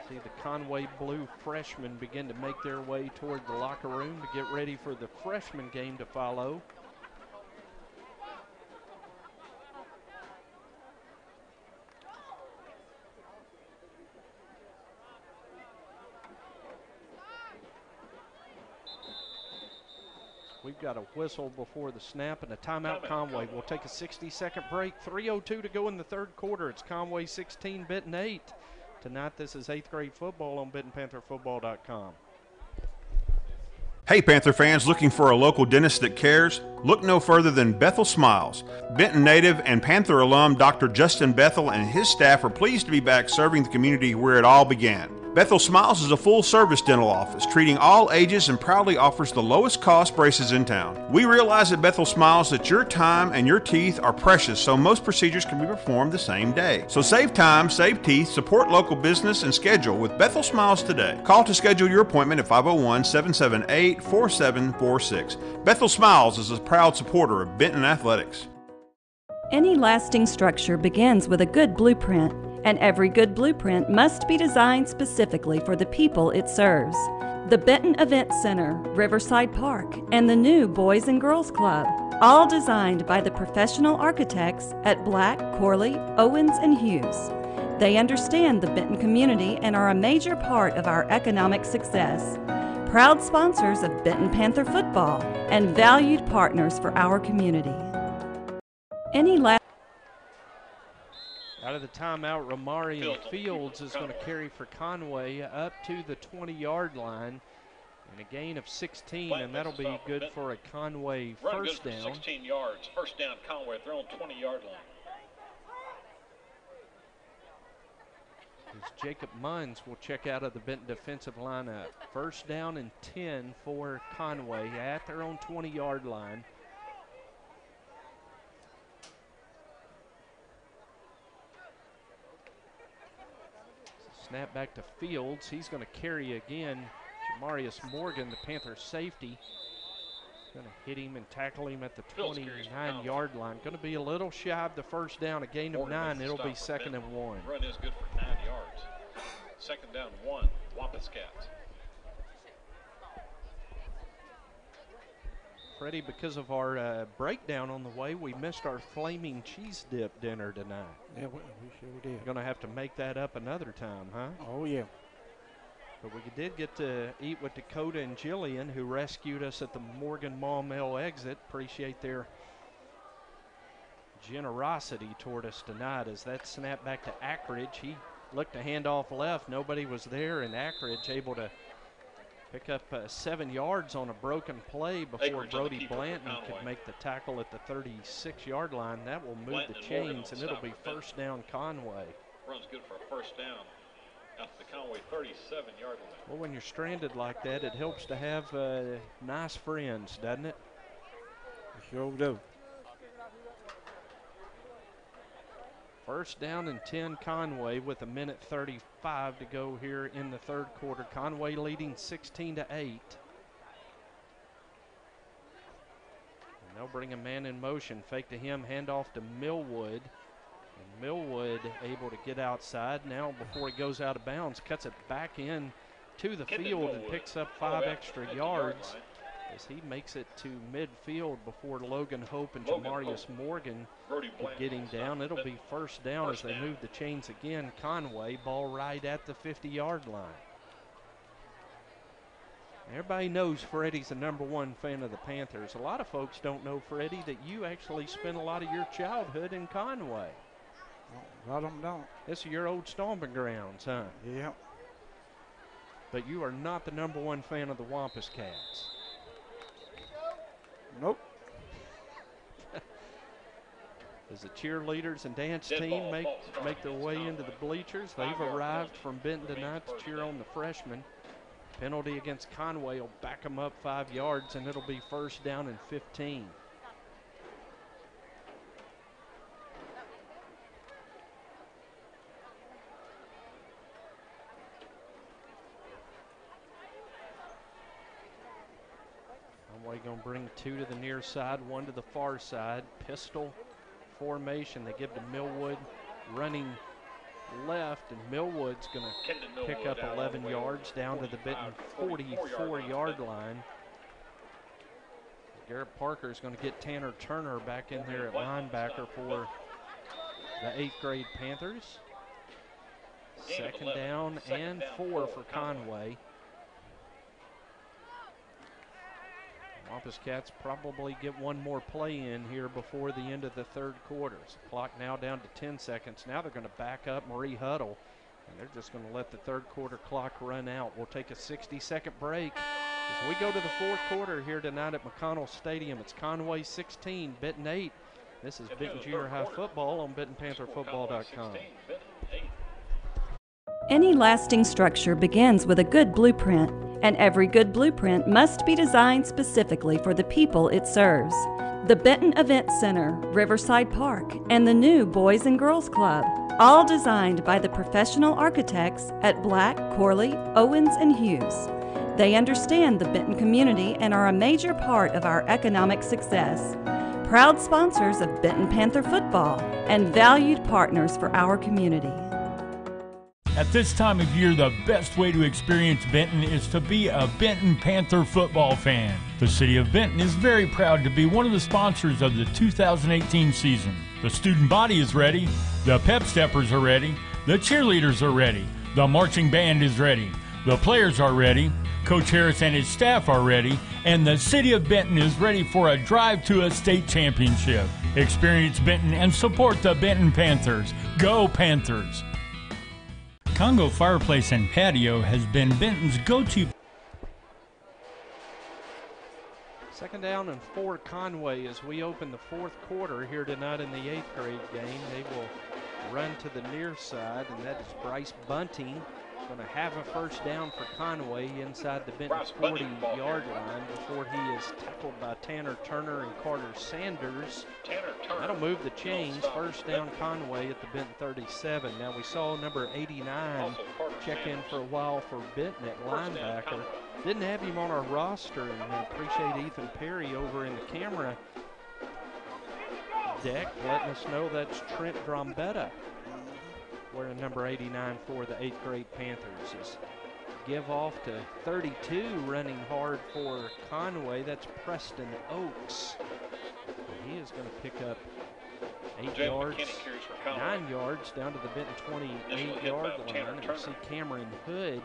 S9: See the Conway Blue freshmen begin to make their way toward the locker room to get ready for the freshman game to follow. We've got a whistle before the snap and a timeout. Conway will take a 60-second break. 3:02 to go in the 3rd quarter. It's Conway 16, Benton 8. Tonight, this is 8th grade football on BentonPantherFootball.com.
S3: Hey Panther fans, looking for a local dentist that cares? Look no further than Bethel Smiles. Benton native and Panther alum Dr. Justin Bethel and his staff are pleased to be back serving the community where it all began. Bethel Smiles is a full-service dental office, treating all ages and proudly offers the lowest cost braces in town. We realize at Bethel Smiles that your time and your teeth are precious, so most procedures can be performed the same day. So save time, save teeth, support local business, and schedule with Bethel Smiles today. Call to schedule your appointment at 501-778-4746. Bethel Smiles is a proud supporter of Benton Athletics.
S4: Any lasting structure begins with a good blueprint, and every good blueprint must be designed specifically for the people it serves. The Benton Event Center, Riverside Park, and the new Boys and Girls Club, all designed by the professional architects at Black, Corley, Owens, and Hughes. They understand the Benton community and are a major part of our economic success. Proud sponsors of Benton Panther football and valued partners for our community.
S9: Out of the timeout, Romarian Fields is going to carry for Conway up to the 20-yard line. And a gain of 16, and that'll be good for a Conway first down.
S8: 16 yards, first down Conway, they're on 20-yard line.
S9: As Jacob Munns will check out of the Benton defensive lineup. First down and 10 for Conway at their own 20-yard line. Snap back to Fields. He's going to carry again. Jamarius Morgan, the Panthers safety, going to hit him and tackle him at the 29-yard line. Going to be a little shy of the first down, a gain of 9. It'll be 2nd and 1.
S8: Run is good for 9 yards. 2nd down 1, Wampus Cats.
S9: Freddie, because of our breakdown on the way, we missed our flaming cheese dip dinner tonight.
S10: Yeah, we sure did.
S9: We're going to have to make that up another time, huh?
S10: Oh, yeah.
S9: But we did get to eat with Dakota and Jillian, who rescued us at the Morgan Maumelle exit. Appreciate their generosity toward us tonight as that snap back to Ackridge. He looked to hand off left. Nobody was there, and Ackridge able to pick up 7 yards on a broken play before Brody Blanton could make the tackle at the 36-yard line. That will move the chains, and it'll be first down Conway.
S8: Runs good for a first down out to the Conway 37-yard line.
S9: Well, when you're stranded like that, it helps to have nice friends, doesn't it?
S10: Sure do.
S9: First down and 10 Conway with 1:35 to go here in the 3rd quarter. Conway leading 16-8. And they'll bring a man in motion. Fake to him, handoff to Millwood. And Millwood able to get outside. Now before he goes out of bounds, cuts it back in to the field and picks up 5 extra yards as he makes it to midfield before Logan Hope and Jamarius Morgan could get him down. It'll be first down as they move the chains again. Conway, ball right at the 50-yard line. Everybody knows Freddie's the #1 fan of the Panthers. A lot of folks don't know, Freddie, that you actually spent a lot of your childhood in Conway.
S10: A lot of them don't.
S9: This is your old stomping grounds, huh?
S10: Yeah.
S9: But you are not the #1 fan of the Wampus Cats.
S10: Nope.
S9: As the cheerleaders and dance team make their way into the bleachers, they've arrived from Benton tonight to cheer on the freshmen. Penalty against Conway will back them up 5 yards, and it'll be first down and 15. Conway going to bring 2 to the near side, 1 to the far side. Pistol formation. They give to Millwood running left, and Millwood's going to pick up 11 yards down to the Benton 44-yard line. Garrett Parker is going to get Tanner Turner back in there at linebacker for the 8th grade Panthers. Second down and 4 for Conway. Wampus Cats probably get one more play in here before the end of the third quarter. So clock now down to 10 seconds. Now they're going to back up Marie Huddle, and they're just going to let the third quarter clock run out. We'll take a 60-second break as we go to the fourth quarter here tonight at McConnell Stadium. It's Conway 16, Benton 8. This is Benton Junior High Football on BentonPantherFootball.com.
S4: Any lasting structure begins with a good blueprint, and every good blueprint must be designed specifically for the people it serves. The Benton Event Center, Riverside Park, and the new Boys and Girls Club, all designed by the professional architects at Black, Corley, Owens, and Hughes. They understand the Benton community and are a major part of our economic success. Proud sponsors of Benton Panther football and valued partners for our community.
S5: At this time of year, the best way to experience Benton is to be a Benton Panther football fan. The City of Benton is very proud to be one of the sponsors of the 2018 season. The student body is ready, the pep steppers are ready, the cheerleaders are ready, the marching band is ready, the players are ready, Coach Harris and his staff are ready, and the City of Benton is ready for a drive to a state championship. Experience Benton and support the Benton Panthers. Go Panthers! Congo Fireplace and Patio has been Benton's go-to.
S9: Second down and 4 Conway as we open the fourth quarter here tonight in the 8th grade game. They will run to the near side, and that is Bryce Bunting. Going to have a first down for Conway inside the Benton 40-yard line before he is tackled by Tanner Turner and Carter Sanders. That'll move the chains. First down Conway at the Benton 37. Now we saw number 89 check in for a while for Benton at linebacker. Didn't have him on our roster, and I appreciate Ethan Perry over in the camera deck letting us know that's Trent Drombetta wearing number 89 for the 8th grade Panthers. Is give off to 32 running hard for Conway. That's Preston Oakes. And he is going to pick up 8 yards, 9 yards down to the Benton 28-yard line. And we see Cameron Hood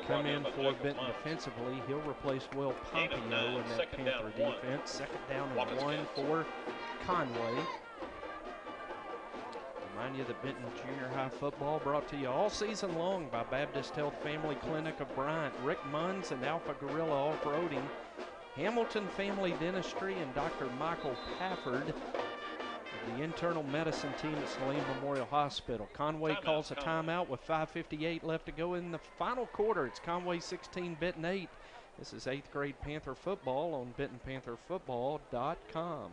S9: come in for Benton defensively. He'll replace Will Pompeo in that Panther defense. Second down and 1 for Conway. Remind you that Benton Junior High Football brought to you all season long by Baptist Health Family Clinic of Bryant, Rick Munns and Alpha Gorilla Off-Roading, Hamilton Family Dentistry, and Dr. Michael Pafford, the internal medicine team at Saline Memorial Hospital. Conway calls a timeout with 5:58 left to go in the final quarter. It's Conway 16, Benton 8. This is 8th grade Panther football on BentonPantherFootball.com.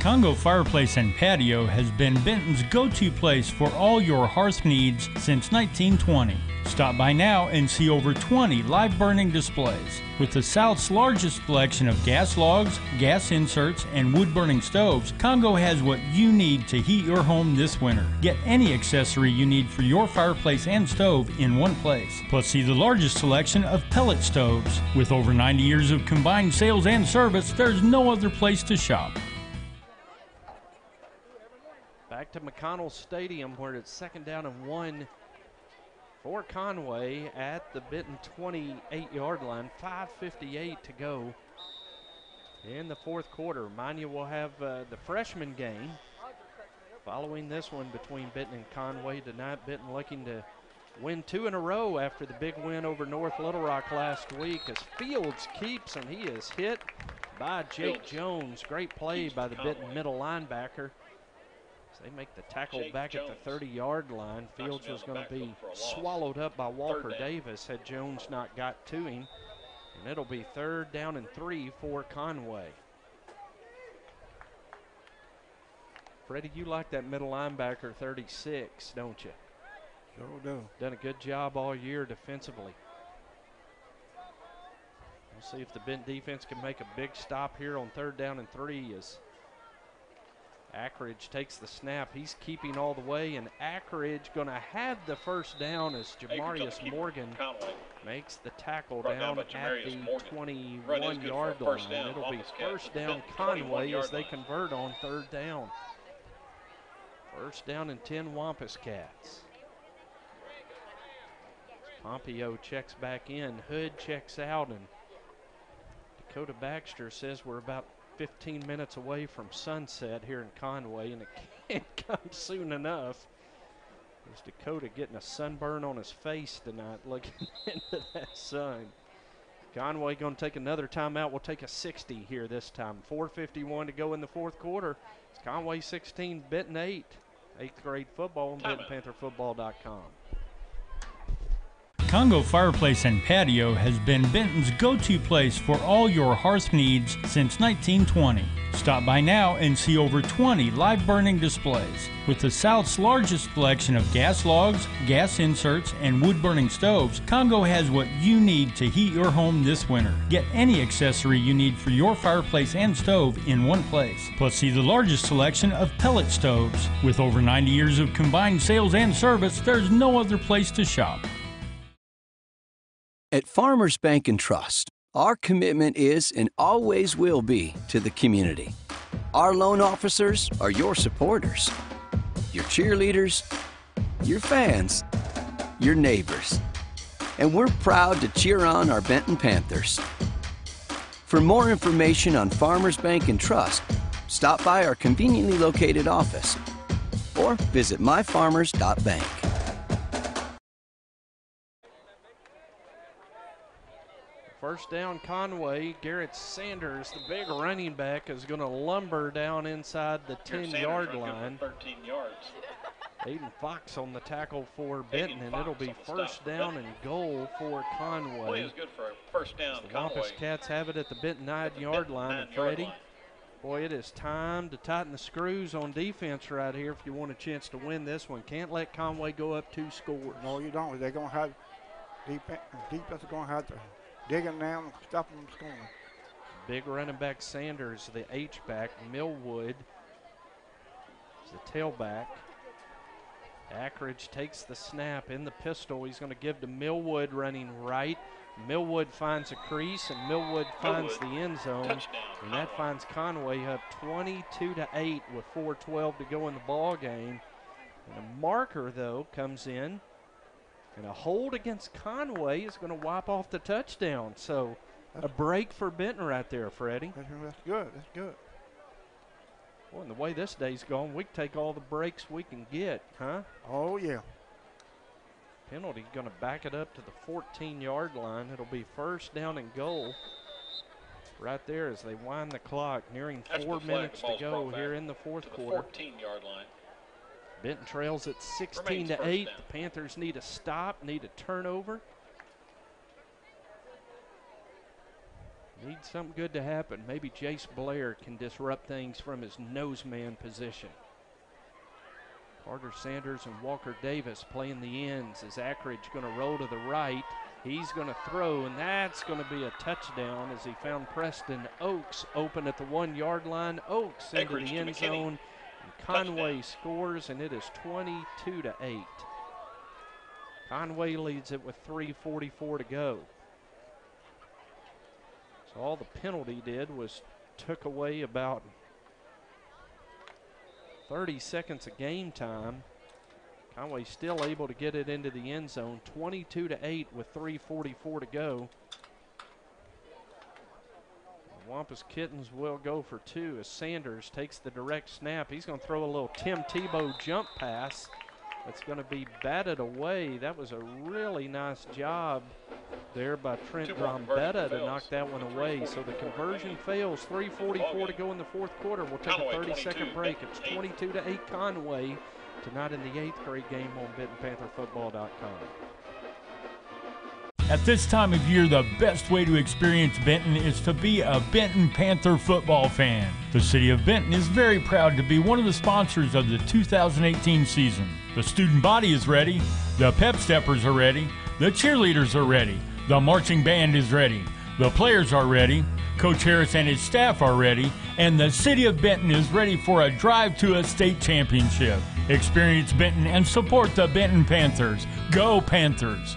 S5: Congo Fireplace and Patio has been Benton's go-to place for all your hearth needs since 1920. Stop by now and see over 20 live burning displays. With the South's largest selection of gas logs, gas inserts, and wood-burning stoves, Congo has what you need to heat your home this winter. Get any accessory you need for your fireplace and stove in one place. Plus, see the largest selection of pellet stoves. With over 90 years of combined sales and service, there's no other place to shop.
S9: Back to McConnell Stadium where it's second down and 1 for Conway at the Benton 28-yard line. 5:58 to go in the fourth quarter. Remind you, we'll have the freshman game following this one between Benton and Conway tonight. Benton looking to win 2 in a row after the big win over North Little Rock last week as Fields keeps, and he is hit by Jake Jones. Great play by the Benton middle linebacker. They make the tackle back at the 30-yard line. Fields was going to be swallowed up by Walker Davis had Jones not got to him. And it'll be 3rd down and 3 for Conway. Freddie, you like that middle linebacker 36, don't you?
S10: Sure do.
S9: Done a good job all year defensively. We'll see if the Benton defense can make a big stop here on 3rd down and 3 as Ackridge takes the snap. He's keeping all the way, and Ackridge going to have the first down as Jamarius Morgan makes the tackle down at the 21-yard line. It'll be first down Conway as they convert on 3rd down. First down and 10 Wampus Cats. Pompeo checks back in, Hood checks out, and Dakota Baxter says we're about 15 minutes away from sunset here in Conway, and it can't come soon enough. There's Dakota getting a sunburn on his face tonight looking into that sun. Conway going to take another timeout. We'll take a 60 here this time. 4:51 to go in the 4th quarter. It's Conway 16, Benton 8. 8th grade football on BentonPantherFootball.com.
S5: Congo Fireplace and Patio has been Benton's go-to place for all your hearth needs since 1920. Stop by now and see over 20 live burning displays. With the South's largest selection of gas logs, gas inserts, and wood-burning stoves, Congo has what you need to heat your home this winter. Get any accessory you need for your fireplace and stove in one place. Plus, see the largest selection of pellet stoves. With over 90 years of combined sales and service, there's no other place to shop.
S6: At Farmers Bank and Trust, our commitment is and always will be to the community. Our loan officers are your supporters, your cheerleaders, your fans, your neighbors. And we're proud to cheer on our Benton Panthers. For more information on Farmers Bank and Trust, stop by our conveniently located office or visit myfarmers.bank.
S9: First down Conway. Garrett Sanders, the big running back, is going to lumber down inside the 10-yard line.
S8: 13 yards.
S9: Aiden Fox on the tackle for Benton, and it'll be first down and goal for Conway.
S8: Play is good for a first down.
S9: The Wampus Cats have it at the Benton 9-yard line. And Freddie, boy, it is time to tighten the screws on defense right here if you want a chance to win this one. Can't let Conway go up 2 scores.
S10: No, you don't. They're going to have defense is going to have to dig them down and stop them scoring.
S9: Big running back Sanders, the H-back. Millwood is the tailback. Ackridge takes the snap in the pistol. He's going to give to Millwood running right. Millwood finds a crease, and Millwood finds the end zone.
S8: Touchdown,
S9: and that finds Conway up 22-8 with 4:12 to go in the ball game. And a marker, though, comes in. And a hold against Conway is going to wipe off the touchdown. So a break for Benton right there, Freddie.
S10: That's good. That's good.
S9: Well, and the way this day's gone, we can take all the breaks we can get, huh?
S10: Oh, yeah.
S9: Penalty going to back it up to the 14-yard line. It'll be first down and goal right there as they wind the clock, nearing 4 minutes to go here in the 4th quarter.
S8: 14-yard line.
S9: Benton trails at 16-8. The Panthers need a stop, need a turnover. Need something good to happen. Maybe Jace Blair can disrupt things from his noseman position. Carter Sanders and Walker Davis playing the ends as Ackridge going to roll to the right. He's going to throw, and that's going to be a touchdown as he found Preston Oaks open at the 1-yard line. Oaks into the end zone. Conway scores, and it is 22-8. Conway leads it with 3:44 to go. So all the penalty did was took away about 30 seconds of game time. Conway still able to get it into the end zone, 22-8 with 3:44 to go. Wampus Kittens will go for 2 as Sanders takes the direct snap. He's going to throw a little Tim Tebow jump pass that's going to be batted away. That was a really nice job there by Trent Drombetta to knock that one away. So the conversion fails. 3:44 to go in the 4th quarter. We'll take a 30-second break. It's 22-8 Conway tonight in the 8th grade game on BentonPantherFootball.com.
S5: At this time of year, the best way to experience Benton is to be a Benton Panther football fan. The City of Benton is very proud to be one of the sponsors of the 2018 season. The student body is ready, the pep steppers are ready, the cheerleaders are ready, the marching band is ready, The players are ready, Coach Harris and his staff are ready, and the city of Benton is ready for a drive to a state championship. Experience Benton and support the Benton Panthers. Go Panthers!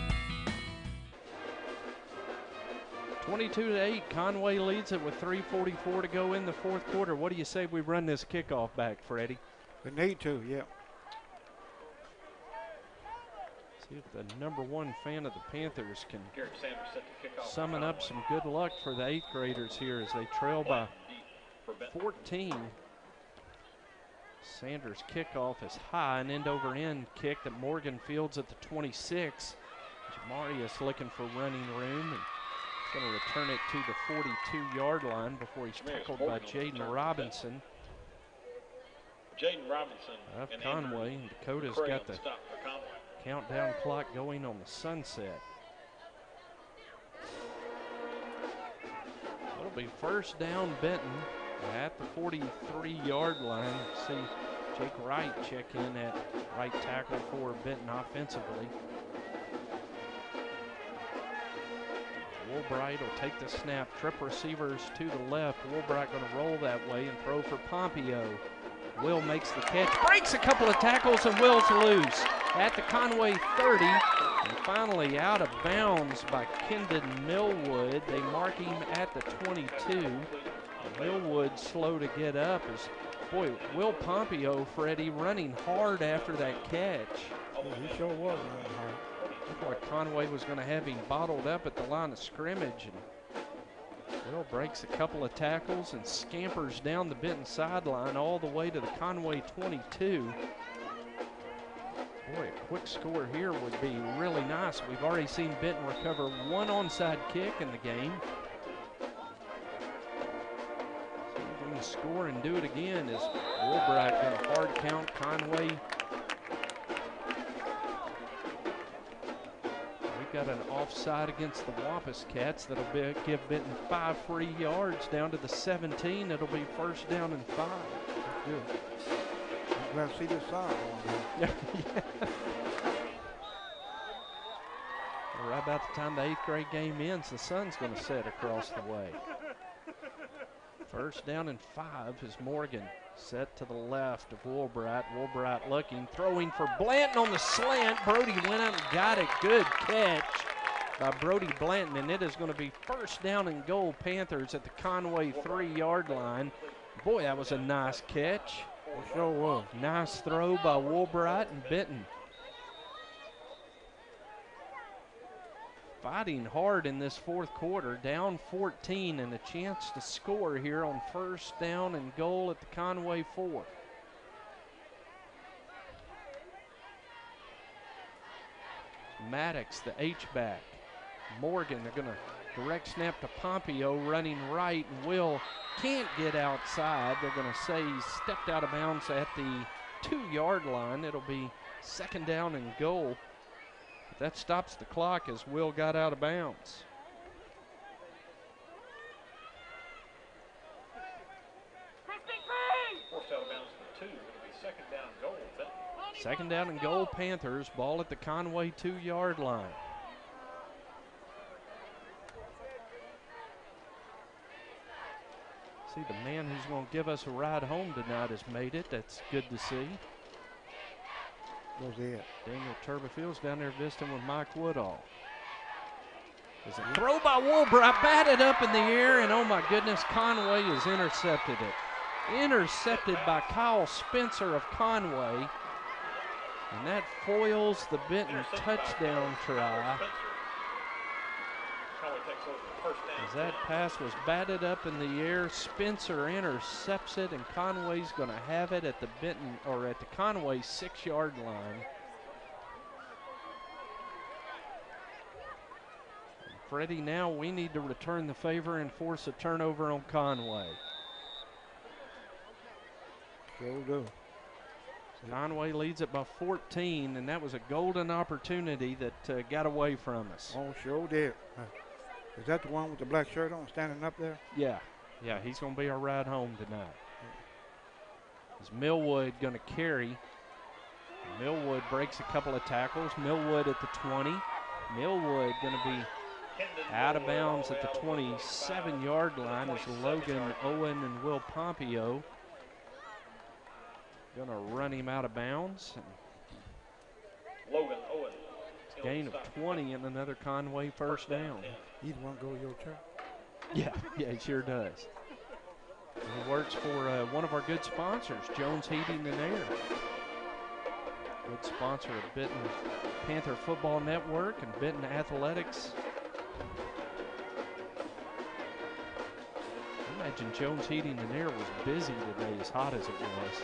S9: 22-8, Conway leads it with 3:44 to go in the fourth quarter. What do you say we run this kickoff back, Freddie?
S10: We need to, yeah.
S9: See if the number one fan of the Panthers can summon up some good luck for the 8th graders here as they trail by 14. Sanders' kickoff is high, an end-over-end kick that Morgan fields at the 26. Jamarius looking for running room. And he's going to return it to the 42-yard line before he's tackled by Jaden Robinson.
S8: Jaden Robinson
S9: of Conway. And Dakota's got the countdown clock going on the sunset. It'll be first down Benton at the 43-yard line. See Jake Wright check in at right tackle for Benton offensively. Woolbright will take the snap. Trip receivers to the left. Woolbright going to roll that way and throw for Pompeo. Will makes the catch, breaks a couple of tackles, and Will's loose at the Conway 30. And finally out of bounds by Kendon Millwood. They mark him at the 22. Millwood slow to get up as, boy, Will Pompeo, Freddie, running hard after that catch.
S10: He sure was running hard.
S9: Looked like Conway was going to have him bottled up at the line of scrimmage. And Will breaks a couple of tackles and scampers down the Benton sideline all the way to the Conway 22. Boy, a quick score here would be really nice. We've already seen Benton recover one onside kick in the game. See if we can score and do it again as Woolbright going to hard count Conway. Got an offside against the Wampus Cats that'll give Benton 5 free yards down to the 17. It'll be first down and 5.
S10: Good. I'm glad to see this sign going on.
S9: Well, right about the time the 8th grade game ends, the sun's going to set across the way. First down and 5 is Morgan. Set to the left of Woolbright. Woolbright looking, throwing for Blanton on the slant. Brody went up and got it. Good catch by Brody Blanton, and it is going to be first down and goal Panthers at the Conway 3-yard line. Boy, that was a nice catch.
S10: It sure was.
S9: Nice throw by Woolbright and Benton. Fighting hard in this fourth quarter, down 14 and a chance to score here on first down and goal at the Conway 4. Maddox, the H-back. Morgan, they're going to direct snap to Pompeo, running right, and Will can't get outside. They're going to say he stepped out of bounds at the 2-yard line. It'll be second down and goal. That stops the clock as Will got out of bounds.
S8: Forced out of bounds for 2. It'll be second down and goal.
S9: Second down and goal Panthers. Ball at the Conway 2-yard line. See, the man who's going to give us a ride home tonight has made it. That's good to see.
S10: Was it?
S9: Daniel Turbofield's down there visiting with Mike Woodall. There's a throw by Woolbright, batted up in the air, and oh my goodness, Conway has intercepted it. Intercepted by Kyle Spencer of Conway. And that foils the Benton touchdown try. As that pass was batted up in the air, Spencer intercepts it, and Conway's going to have it at the Benton, or at the Conway 6-yard line. And Freddie, now we need to return the favor and force a turnover on Conway.
S10: Sure do.
S9: Conway leads it by 14, and that was a golden opportunity that got away from us.
S10: Oh, sure did. Is that the one with the black shirt on standing up there?
S9: Yeah, he's going to be our ride home tonight. Is Millwood going to carry? Millwood breaks a couple of tackles. Millwood at the 20. Millwood going to be Out of bounds at the 27-yard line is Logan Owen and Will Pompeo. Going to run him out of bounds.
S8: Logan Owen.
S9: Gain of 20 and another Conway first down.
S10: He's one go to your church.
S9: Yeah, he sure does. And he works for one of our good sponsors, Jones Heating and Air. Good sponsor of Benton Panther Football Network and Benton Athletics. I imagine Jones Heating and Air was busy today, as hot as it was.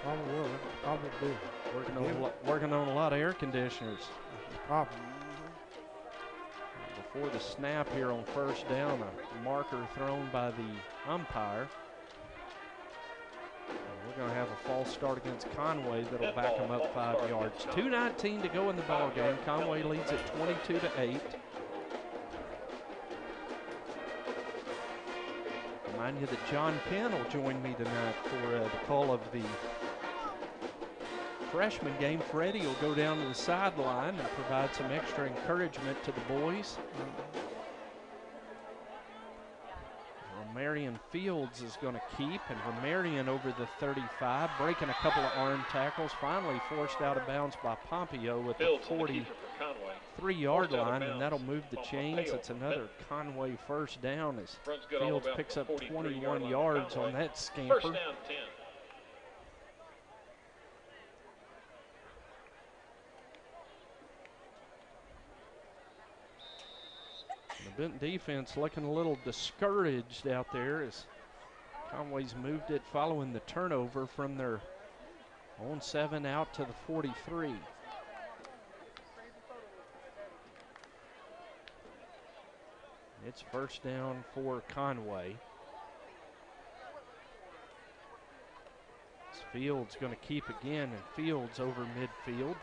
S10: Probably will. Probably do.
S9: Working on a lot of air conditioners.
S10: Probably.
S9: Before the snap here on first down, a marker thrown by the umpire. And we're going to have a false start against Conway that'll back them up 5 yards. 2:19 to go in the ball game. Conway leads at 22-8. Remind you that John Penn will join me tonight for the call of the freshman game. Freddie will go down to the sideline and provide some extra encouragement to the boys. Romarian Fields is going to keep, and Romarian over the 35, breaking a couple of arm tackles, finally forced out of bounds by Pompeo at the 43-yard line, and that'll move the chains. It's another Conway first down as Fields picks up 21 yards on that scamper.
S8: First down 10.
S9: The Benton defense looking a little discouraged out there as Conway's moved it following the turnover from their own 7 out to the 43. It's first down for Conway. Fields going to keep again, and Fields over midfield.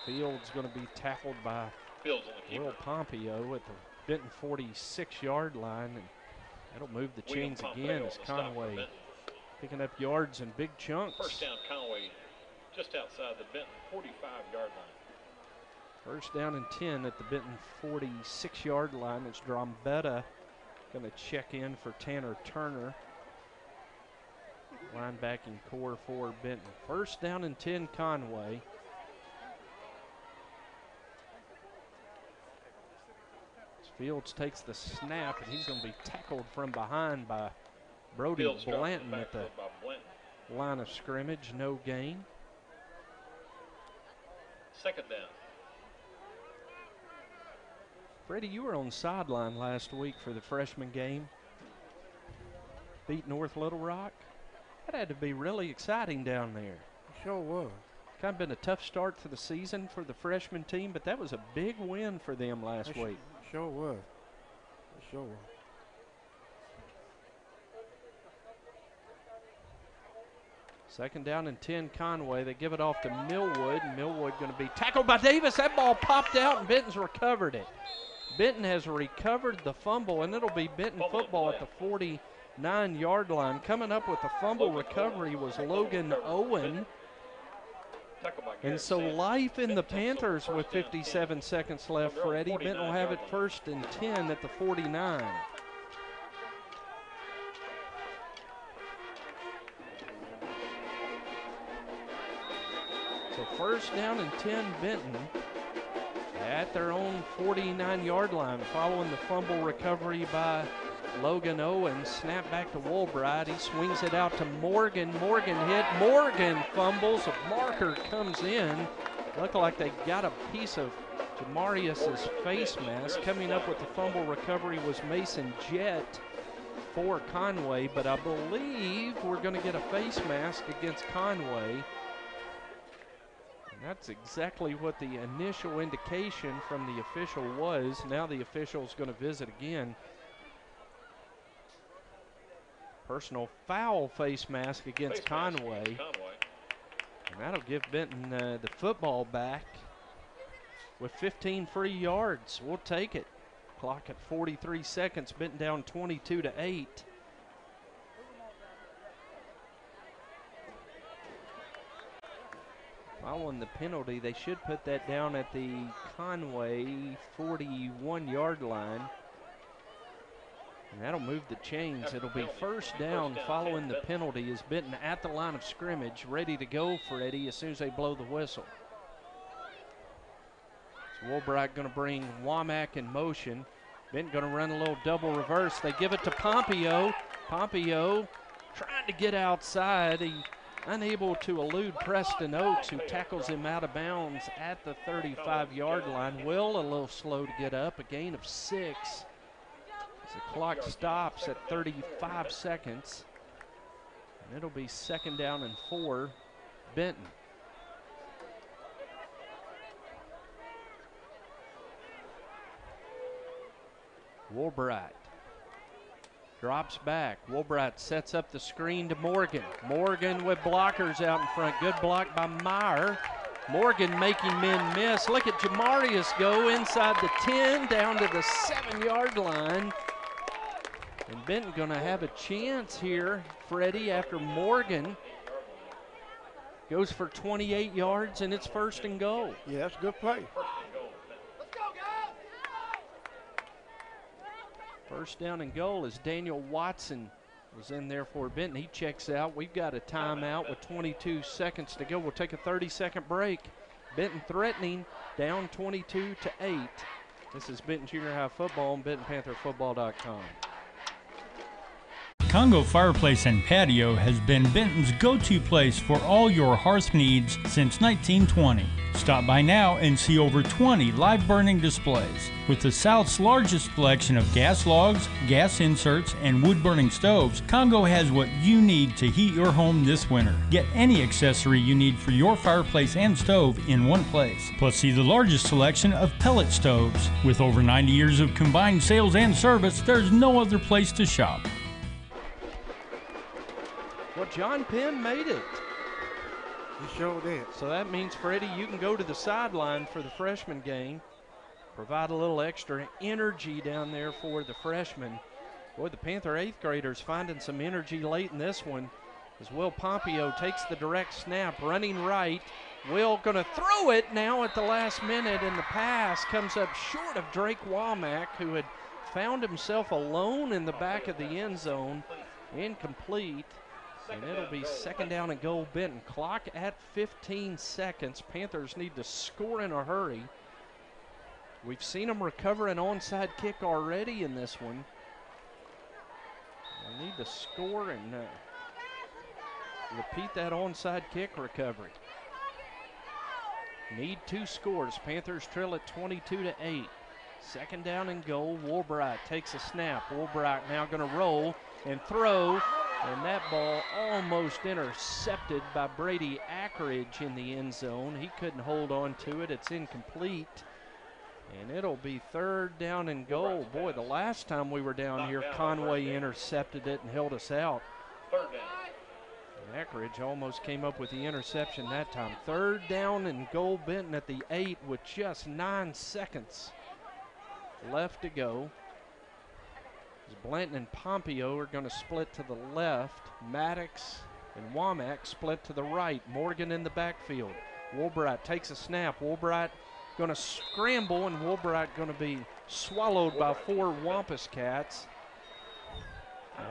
S9: Fields going to be tackled by Will Pompeo at the Benton 46-yard line, and that'll move the chains again as Conway picking up yards in big chunks.
S8: First down Conway just outside the Benton 45-yard line.
S9: First down and 10 at the Benton 46-yard line. It's Drombetta going to check in for Tanner Turner. Linebacking core for Benton. First down and 10 Conway. Fields takes the snap, and he's going to be tackled from behind by Brody Blanton at the line of scrimmage. No gain.
S8: Second down.
S9: Freddie, you were on the sideline last week for the freshman game. Beat North Little Rock. That had to be really exciting down there.
S10: It sure was.
S9: Kind of been a tough start to the season for the freshman team, but that was a big win for them last week.
S10: Sure was. It sure was.
S9: Second down and 10 Conway. They give it off to Millwood. Millwood going to be tackled by Davis. That ball popped out and Benton's recovered it. Benton has recovered the fumble, and it'll be Benton football at the 49-yard line. Coming up with the fumble recovery was Logan Owen. And so life in the Panthers with 57 seconds left, Freddie. Benton will have it first and 10 at the 49. So first down and 10 Benton at their own 49-yard line following the fumble recovery by Logan Owens. Snap back to Woolbright. He swings it out to Morgan. Morgan hit. Morgan fumbles. A marker comes in. Looked like they got a piece of Jamarius's face mask. Coming up with the fumble recovery was Mason Jett for Conway, but I believe we're going to get a face mask against Conway. And that's exactly what the initial indication from the official was. Now the official is going to visit again. Personal foul face mask against Conway. And that'll give Benton the football back with 15 free yards. We'll take it. Clock at 43 seconds. Benton down 22-8. Following the penalty, they should put that down at the Conway 41-yard line. And that'll move the chains. It'll be first down following the penalty as Benton at the line of scrimmage, ready to go for Eddie as soon as they blow the whistle. So Woolbright going to bring Womack in motion. Benton going to run a little double reverse. They give it to Pompeo. Pompeo trying to get outside. He unable to elude Preston Oaks, who tackles him out of bounds at the 35-yard line. Will a little slow to get up, a gain of 6. As the clock stops at 35 seconds. And it'll be second down and 4, Benton. Woolbright drops back. Woolbright sets up the screen to Morgan. Morgan with blockers out in front. Good block by Meyer. Morgan making men miss. Look at Jamarius go inside the 10 down to the 7-yard line. And Benton going to have a chance here, Freddie, after Morgan goes for 28 yards and it's first and goal.
S10: Yeah, that's a good play.
S9: First down and goal as Daniel Watson was in there for Benton. He checks out. We've got a timeout with 22 seconds to go. We'll take a 30-second break. Benton threatening, down 22-8. This is Benton Junior High Football on BentonPantherFootball.com.
S5: Congo Fireplace and Patio has been Benton's go-to place for all your hearth needs since 1920. Stop by now and see over 20 live burning displays. With the South's largest selection of gas logs, gas inserts, and wood-burning stoves, Congo has what you need to heat your home this winter. Get any accessory you need for your fireplace and stove in one place. Plus, see the largest selection of pellet stoves. With over 90 years of combined sales and service, there's no other place to shop.
S9: Well, John Penn made it.
S10: He sure did.
S9: So that means, Freddie, you can go to the sideline for the freshman game. Provide a little extra energy down there for the freshmen. Boy, the Panther 8th graders finding some energy late in this one as Will Pompeo takes the direct snap, running right. Will going to throw it now at the last minute, and the pass comes up short of Drake Womack, who had found himself alone in the back of the end zone. Incomplete. And it'll be second down and goal, Benton. Clock at 15 seconds. Panthers need to score in a hurry. We've seen them recover an onside kick already in this one. They need to score and repeat that onside kick recovery. Need 2 scores. Panthers trail at 22-8. Second down and goal. Woolbright takes a snap. Woolbright now going to roll and throw. And that ball almost intercepted by Brady Ackridge in the end zone. He couldn't hold on to it. It's incomplete. And it'll be third down and goal. Boy, the last time we were down here, Conway intercepted it and held us out. And Ackridge almost came up with the interception that time. Third down and goal, Benton at the 8 with just 9 seconds left to go. Blanton and Pompeo are going to split to the left. Maddox and Womack split to the right. Morgan in the backfield. Woolbright takes a snap. Woolbright going to scramble, and Woolbright going to be swallowed by 4 Wampus Cats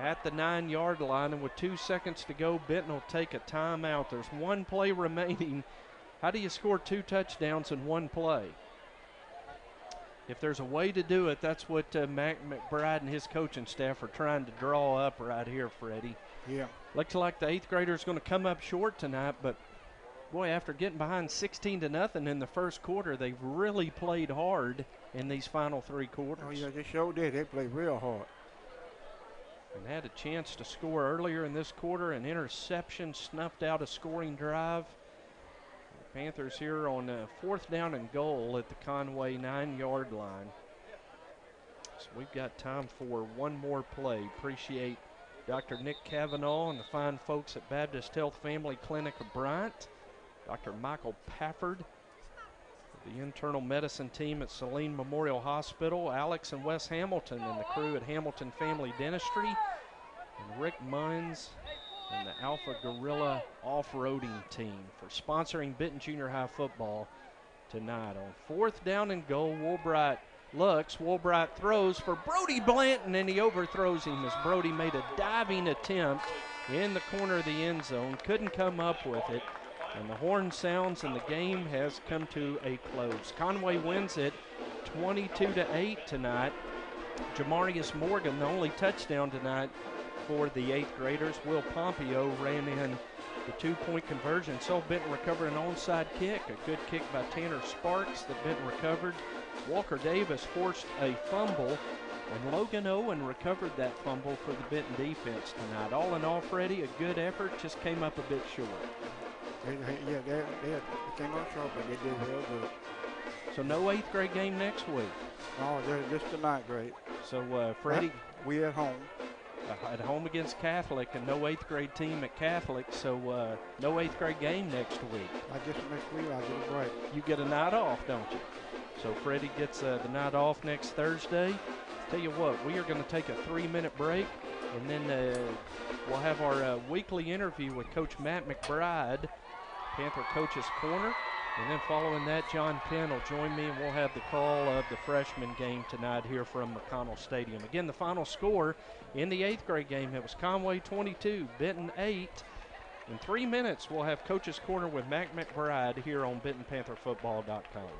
S9: at the 9-yard line. And with 2 seconds to go, Benton will take a timeout. There's 1 play remaining. How do you score 2 touchdowns in 1 play? If there's a way to do it, that's what Mac McBride and his coaching staff are trying to draw up right here, Freddie.
S10: Yeah.
S9: Looks like the 8th grader is going to come up short tonight, but boy, after getting behind 16-0 in the first quarter, they've really played hard in these final 3 quarters.
S10: Oh, yeah, they sure did. They played real hard.
S9: And had a chance to score earlier in this quarter. An interception snuffed out a scoring drive. Panthers here on 4th down and goal at the Conway 9-yard line. So we've got time for 1 more play. Appreciate Dr. Nick Cavanaugh and the fine folks at Baptist Health Family Clinic of Bryant. Dr. Michael Pafford, the internal medicine team at Saline Memorial Hospital. Alex and Wes Hamilton and the crew at Hamilton Family Dentistry. And Rick Munns and the Alpha Gorilla Off-Roading Team for sponsoring Benton Junior High football tonight. On 4th down and goal, Woolbright looks. Woolbright throws for Brody Blanton, and he overthrows him as Brody made a diving attempt in the corner of the end zone. Couldn't come up with it, and the horn sounds, and the game has come to a close. Conway wins it 22-8 tonight. Jamarius Morgan, the only touchdown tonight for the 8th graders. Will Pompeo ran in the 2-point conversion. So Benton recovered an onside kick, a good kick by Tanner Sparks that Benton recovered. Walker Davis forced a fumble, and Logan Owen recovered that fumble for the Benton defense tonight. All in all, Freddie, a good effort, just came up a bit short.
S10: Yeah, they came up short, but they did real good.
S9: So no 8th grade game next week?
S10: No, they're just the 9th grade.
S9: So Freddie,
S10: we at home.
S9: At home against Catholic, and no 8th grade team at Catholic, so no 8th grade game next week.
S10: I guess next week I'll get a break.
S9: You get a night off, don't you? So Freddie gets the night off next Thursday. Tell you what, we are going to take a 3-minute break, and then we'll have our weekly interview with Coach Matt McBride, Panther Coach's Corner. And then following that, John Penn will join me, and we'll have the call of the freshman game tonight here from McConnell Stadium. Again, the final score in the 8th grade game, it was Conway 22, Benton 8. In 3 minutes, we'll have Coach's Corner with Mac McBride here on BentonPantherFootball.com.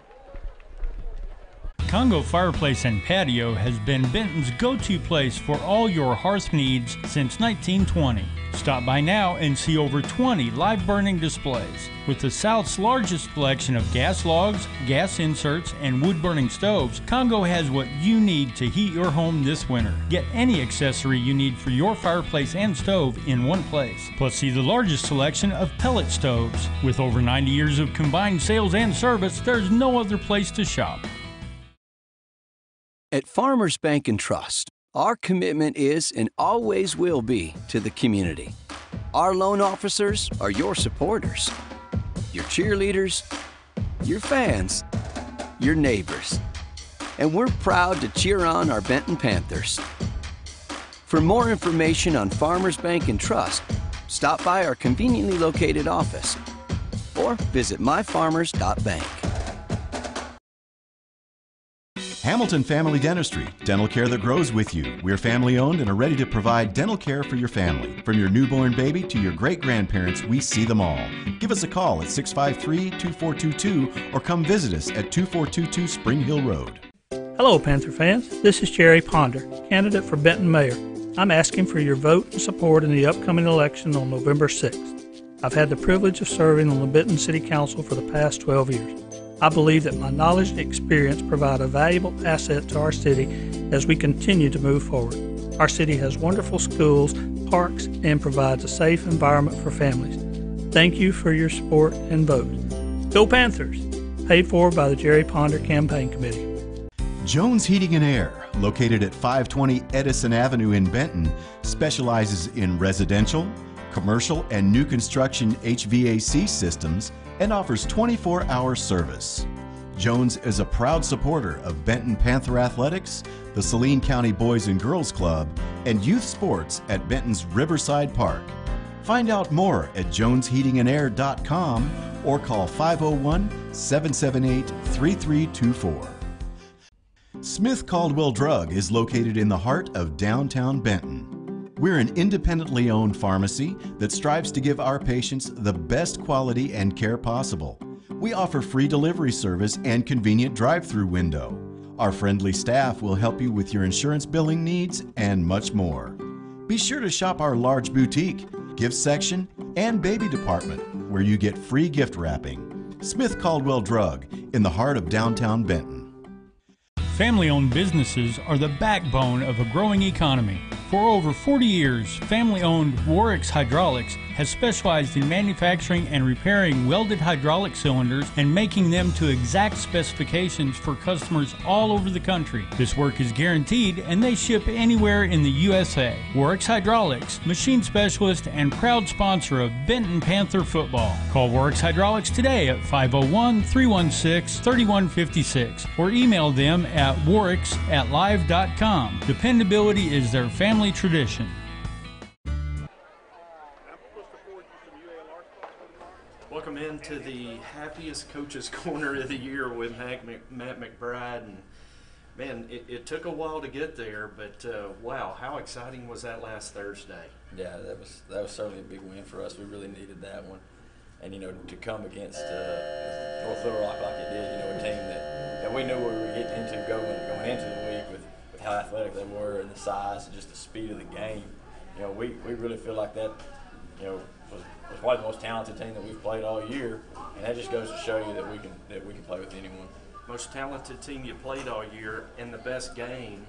S5: Congo Fireplace and Patio has been Benton's go-to place for all your hearth needs since 1920. Stop by now and see over 20 live burning displays. With the South's largest selection of gas logs, gas inserts, and wood-burning stoves, Congo has what you need to heat your home this winter. Get any accessory you need for your fireplace and stove in one place. Plus, see the largest selection of pellet stoves. With over 90 years of combined sales and service, there's no other place to shop.
S6: At Farmers Bank and Trust, our commitment is and always will be to the community. Our loan officers are your supporters, your cheerleaders, your fans, your neighbors. And we're proud to cheer on our Benton Panthers. For more information on Farmers Bank and Trust, stop by our conveniently located office or visit myfarmers.bank.
S2: Hamilton Family Dentistry, dental care that grows with you. We're family owned and are ready to provide dental care for your family. From your newborn baby to your great-grandparents, we see them all. Give us a call at 653-2422 or come visit us at 2422 Spring Hill Road.
S7: Hello, Panther fans. This is Jerry Ponder, candidate for Benton Mayor. I'm asking for your vote and support in the upcoming election on November 6th. I've had the privilege of serving on the Benton City Council for the past 12 years. I believe that my knowledge and experience provide a valuable asset to our city as we continue to move forward. Our city has wonderful schools, parks, and provides a safe environment for families. Thank you for your support and vote. Go Panthers! Paid for by the Jerry Ponder Campaign Committee.
S2: Jones Heating and Air, located at 520 Edison Avenue in Benton, specializes in residential, commercial, and new construction HVAC systems and offers 24-hour service. Jones is a proud supporter of Benton Panther Athletics, the Saline County Boys and Girls Club, and youth sports at Benton's Riverside Park. Find out more at jonesheatingandair.com or call 501-778-3324. Smith Caldwell Drug is located in the heart of downtown Benton. We're an independently owned pharmacy that strives to give our patients the best quality and care possible. We offer free delivery service and convenient drive-through window. Our friendly staff will help you with your insurance billing needs and much more. Be sure to shop our large boutique, gift section, and baby department where you get free gift wrapping. Smith Caldwell Drug in the heart of downtown Benton.
S5: Family-owned businesses are the backbone of a growing economy. For over 40 years, family-owned Warwick's Hydraulics has specialized in manufacturing and repairing welded hydraulic cylinders and making them to exact specifications for customers all over the country. This work is guaranteed and they ship anywhere in the USA. Warwick's Hydraulics, machine specialist and proud sponsor of Benton Panther football. Call Warwick's Hydraulics today at 501-316-3156 or email them at warwicks@live.com. Dependability is their family tradition.
S13: into the happiest coach's corner of the year with Matt McBride, and man, it took a while to get there, but wow, how exciting was that last Thursday?
S14: Yeah, that was certainly a big win for us. We really needed that one, and to come against North Little Rock like it did, a team that we knew what we were getting into going into the week with how athletic they were and the size and just the speed of the game. We really feel like that, was probably the most talented team that we've played all year, and that just goes to show you that we can play with anyone. Most talented team you played all year, and the best game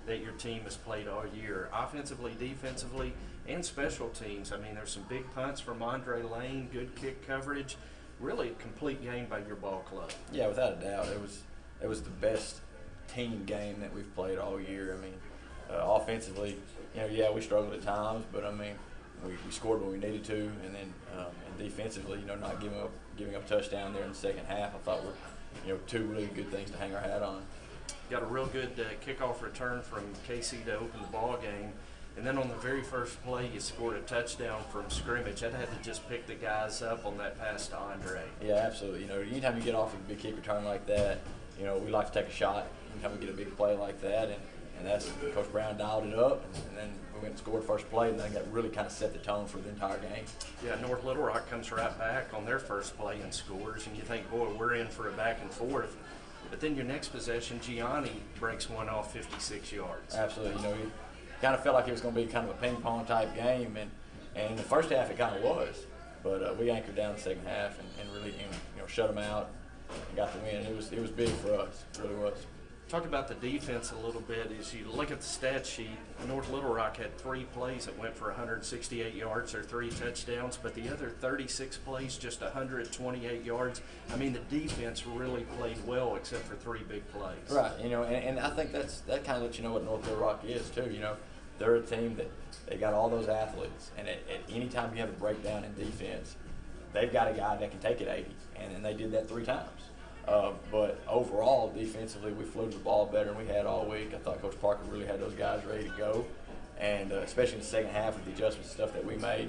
S14: that your team has played all year, offensively, defensively, and special teams. I mean, there's some big punts from Andre Lane, good kick coverage, really a complete game by your ball club. Yeah, without a doubt, it was the best team game that we've played all year. I mean, offensively, we struggled at times, but I mean, we scored when we needed to, and then and defensively, not giving up a touchdown there in the second half, I thought were two really good things to hang our hat on. Got a real good kickoff return from Casey to open the ball game, and then on the very first play, you scored a touchdown from scrimmage. That had to just pick the guys up on that pass to Andre. Yeah, absolutely. Anytime you get off of a big kick return like that, we like to take a shot. Anytime we get a big play like that, and that's Coach Brown dialed it up, and then we went and scored first play, and then that really kind of set the tone for the entire game. Yeah, North Little Rock comes right back on their first play and scores, and you think, boy, we're in for a back and forth. But then your next possession, Gianni breaks one off 56 yards. Absolutely. He kind of felt like it was going to be kind of a ping-pong type game, and in the first half it kind of was. But we anchored down the second half and really shut them out and got the win. It was big for us. It really was. Talk about the defense a little bit. As you look at the stat sheet, North Little Rock had 3 plays that went for 168 yards or 3 touchdowns, but the other 36 plays, just 128 yards. I mean, the defense really played well except for 3 big plays. Right, and I think that kind of lets you know what North Little Rock is too. They're a team that they got all those athletes, and at any time you have a breakdown in defense, they've got a guy that can take it 80, and they did that 3 times. But overall, defensively, we flew the ball better than we had all week. I thought Coach Parker really had those guys ready to go, and especially in the second half with the adjustments and stuff that we made.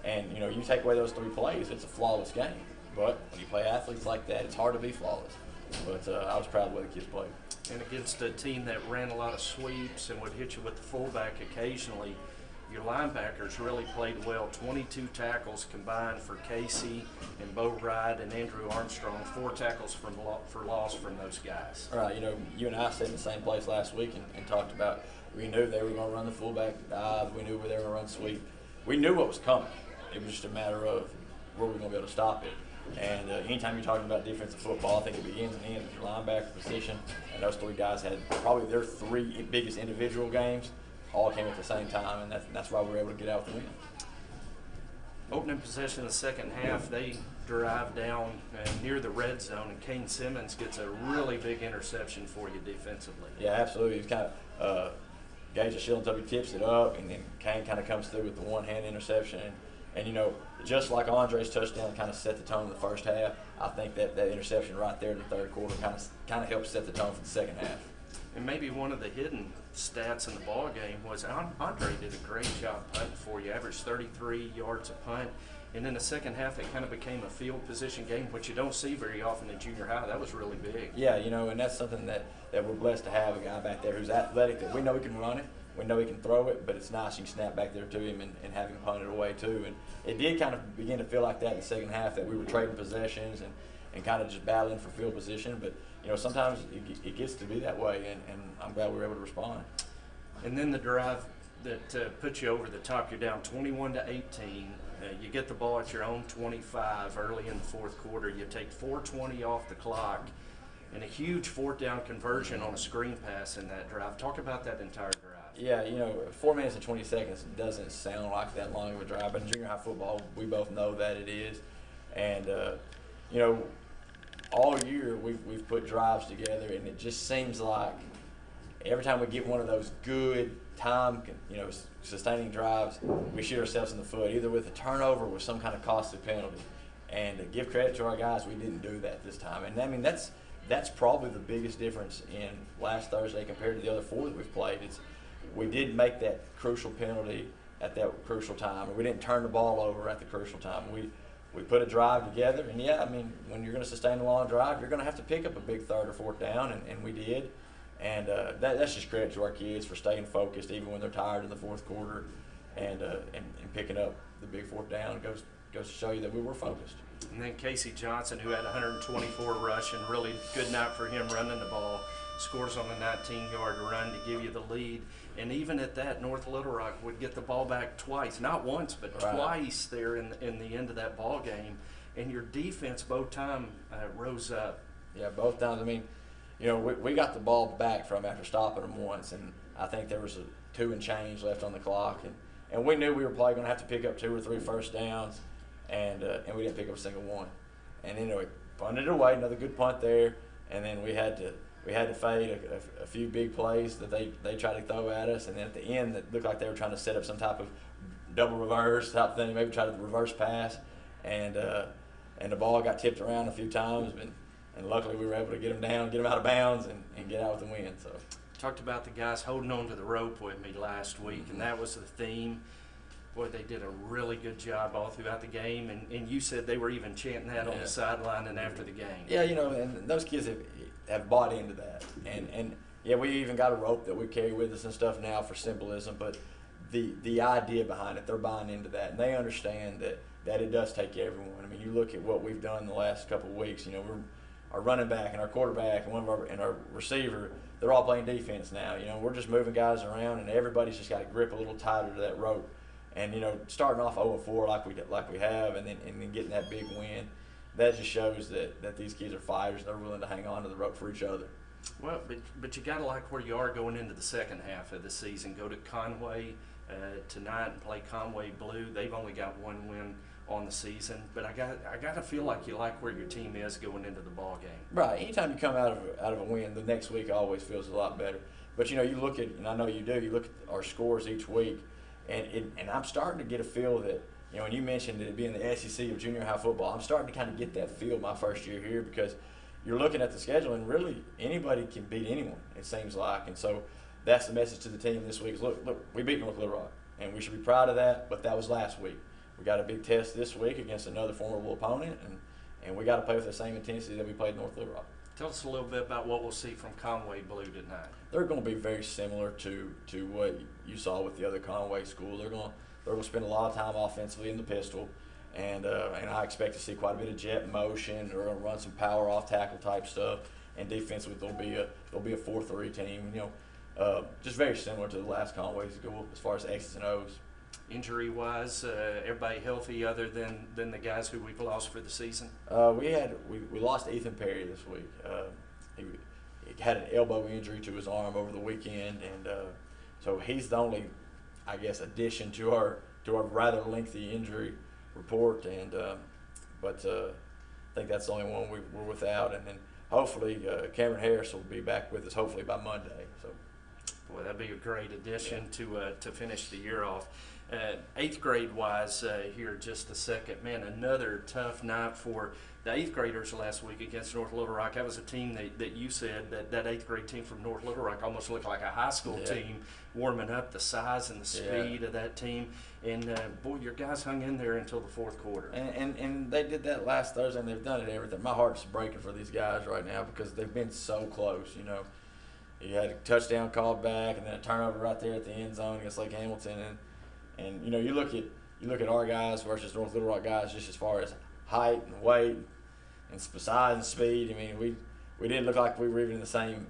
S14: And, you take away those 3 plays, it's a flawless game. But when you play athletes like that, it's hard to be flawless. But I was proud of the way the kids played. And against a team that ran a lot of sweeps and would hit you with the fullback occasionally, your linebackers really played well. 22 tackles combined for Casey and Bo Wright and Andrew Armstrong. 4 tackles for loss from those guys. Right. You and I sat in the same place last week and talked about, we knew they were going to run the fullback dive. We knew they were going to run sweep. We knew what was coming. It was just a matter of were we going to be able to stop it. And anytime you're talking about defensive football, I think it begins and ends with your linebacker position. And those 3 guys had probably their 3 biggest individual games. All came at the same time, and that's why we were able to get out with the win. Opening possession of the second half, they drive down near the red zone, and Kane Simmons gets a really big interception for you defensively. Yeah, absolutely. He's kind of Gage Shillentubby tips it up, and then Kane kind of comes through with the one-hand interception. And just like Andre's touchdown kind of set the tone in the first half, I think that interception right there in the third quarter kind of helped set the tone for the second half. And maybe one of the hidden stats in the ball game was Andre did a great job punting for you, averaged 33 yards a punt. And in the second half, it kind of became a field position game, which you don't see very often in junior high. That was really big. Yeah, and that's something that we're blessed to have, a guy back there who's athletic, that we know he can run it, we know he can throw it, but it's nice you can snap back there to him and have him punt it away too. And it did kind of begin to feel like that in the second half, that we were trading possessions and kind of just battling for field position. But sometimes it gets to be that way, and I'm glad we were able to respond. And then the drive that puts you over the top, you're down 21-18. You get the ball at your own 25 early in the fourth quarter. You take 4:20 off the clock, and a huge 4th down conversion on a screen pass in that drive. Talk about that entire drive. Yeah, 4 minutes and 20 seconds doesn't sound like that long of a drive, but in junior high football, we both know that it is. And, all year we've put drives together, and it just seems like every time we get one of those good time, sustaining drives, we shoot ourselves in the foot, either with a turnover or with some kind of costly penalty. And to give credit to our guys, we didn't do that this time. And I mean, that's probably the biggest difference in last Thursday compared to the other 4 that we've played. We did make that crucial penalty at that crucial time, or we didn't turn the ball over at the crucial time. we put a drive together, and yeah, I mean, when you're going to sustain a long drive, you're going to have to pick up a big third or fourth down, and we did. And that's just credit to our kids for staying focused even when they're tired in the fourth quarter, and picking up the big fourth down. It goes to show you that we were focused.
S9: And then Casey Johnson, who had 124 rushing, really good night for him running the ball, scores on a 19-yard run to give you the lead. And even at that, North Little Rock would get the ball back twice, not once, but twice there in the end of that ball game. And your defense both times rose up.
S14: Yeah, both times. I mean, you know, we got the ball back from after stopping them once, and I think there was a 2 and change left on the clock, and we knew we were probably going to have to pick up 2 or 3 first downs, and we didn't pick up a single one. And then we punted it away, another good punt there, and then we had to fade a few big plays that they tried to throw at us, and then at the end it looked like they were trying to set up some type of double reverse type thing, maybe try to reverse pass, and the ball got tipped around a few times, and luckily we were able to get them down, get them out of bounds, and get out with the win. So
S9: talked about the guys holding on to the rope with me last week, and that was the theme. Boy, they did a really good job all throughout the game, and you said they were even chanting that on the sideline and after the game.
S14: Yeah, you know, and those kids have bought into that, and yeah, we even got a rope that we carry with us and stuff now for symbolism, but the idea behind it, they're buying into that, and they understand that it does take everyone. I mean, you look at what we've done the last couple of weeks. You know, our running back and our quarterback and our receiver, they're all playing defense now. You know, we're just moving guys around, and everybody's just got to grip a little tighter to that rope. And you know, starting off 0-4 like we have, and then getting that big win, that just shows that these kids are fighters. And they're willing to hang on to the rope for each other.
S9: Well, but you got to like where you are going into the second half of the season. Go to Conway tonight and play Conway Blue. They've only got 1 win on the season, but I got to feel like you like where your team is going into the ball game.
S14: Right. Anytime you come out of a win, the next week always feels a lot better. But you know, you look at, and I know you do, you look at our scores each week, and I'm starting to get a feel that, you know, when you mentioned it being the SEC of junior high football, I'm starting to kind of get that feel my first year here, because you're looking at the schedule, and really anybody can beat anyone, it seems like. And so that's the message to the team this week is, look, we beat North Little Rock, and we should be proud of that, but that was last week. We got a big test this week against another formidable opponent, and we got to play with the same intensity that we played North Little Rock.
S9: Tell us a little bit about what we'll see from Conway Blue tonight.
S14: They're going to be very similar to what you saw with the other Conway school. They're going to spend a lot of time offensively in the pistol, and I expect to see quite a bit of jet motion. They're going to run some power off tackle type stuff, and defensively they'll be a 4-3 team. You know, just very similar to the last Conway school as far as X's and O's.
S9: Injury-wise, everybody healthy other than the guys who we've lost for the season?
S14: We lost Ethan Perry this week. He had an elbow injury to his arm over the weekend, and so he's the only, I guess, addition to our rather lengthy injury report. And but I think that's the only one we're without. And then hopefully Cameron Harris will be back with us hopefully by Monday. So.
S9: Boy, that'd be a great addition to finish the year off. 8th grade wise, here just a second, man, another tough night for the 8th graders last week against North Little Rock. That was a team that you said that 8th grade team from North Little Rock almost looked like a high school team, warming up, the size and the speed of that team. And boy, your guys hung in there until the fourth quarter.
S14: And they did that last Thursday, and they've done it everything. My heart's breaking for these guys right now because they've been so close. You know, you had a touchdown called back, and then a turnover right there at the end zone against Lake Hamilton, and you know, you look at our guys versus North Little Rock guys just as far as height and weight and size and speed. I mean, we didn't look like we were even in the same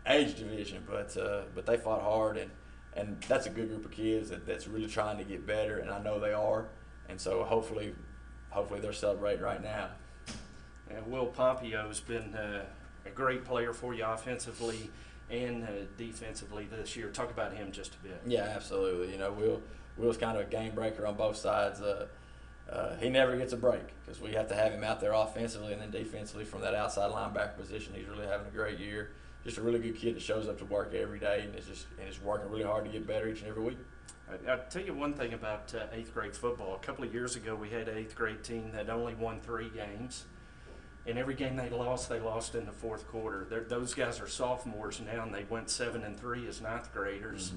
S14: age division, but they fought hard, and that's a good group of kids that's really trying to get better, and I know they are, and so hopefully they're celebrating right now.
S9: And Will Pompio's been a great player for you offensively and defensively this year. Talk about him just a bit.
S14: Yeah, absolutely. You know, Will's kind of a game breaker on both sides. He never gets a break because we have to have him out there offensively and then defensively from that outside linebacker position. He's really having a great year. Just a really good kid that shows up to work every day and is working really hard to get better each and every week.
S9: I'll tell you one thing about 8th grade football. A couple of years ago, we had an 8th grade team that only won 3 games. And every game they lost in the fourth quarter. Those guys are sophomores now, and they went 7-3 as 9th graders.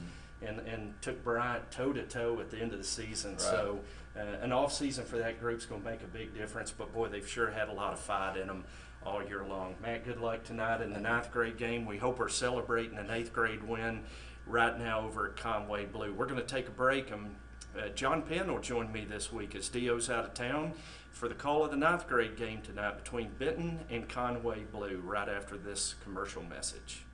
S13: and took Bryant toe-to-toe at the end of the season.
S14: Right.
S13: So an off season for that group's going to make a big difference, but boy, they've sure had a lot of fight in them all year long. Matt, good luck tonight in the 9th grade game. We hope we're celebrating an 8th grade win right now over at Conway Blue. We're going to take a break. John Penn will join me this week as Dio's out of town for the call of the 9th grade game tonight between Benton and Conway Blue right after this commercial message.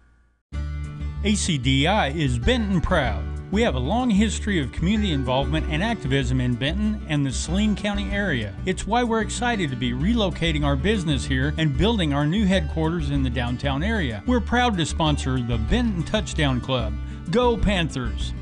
S5: ACDI is Benton proud. We have a long history of community involvement and activism in Benton and the Saline County area. It's why we're excited to be relocating our business here and building our new headquarters in the downtown area. We're proud to sponsor the Benton Touchdown Club. Go Panthers!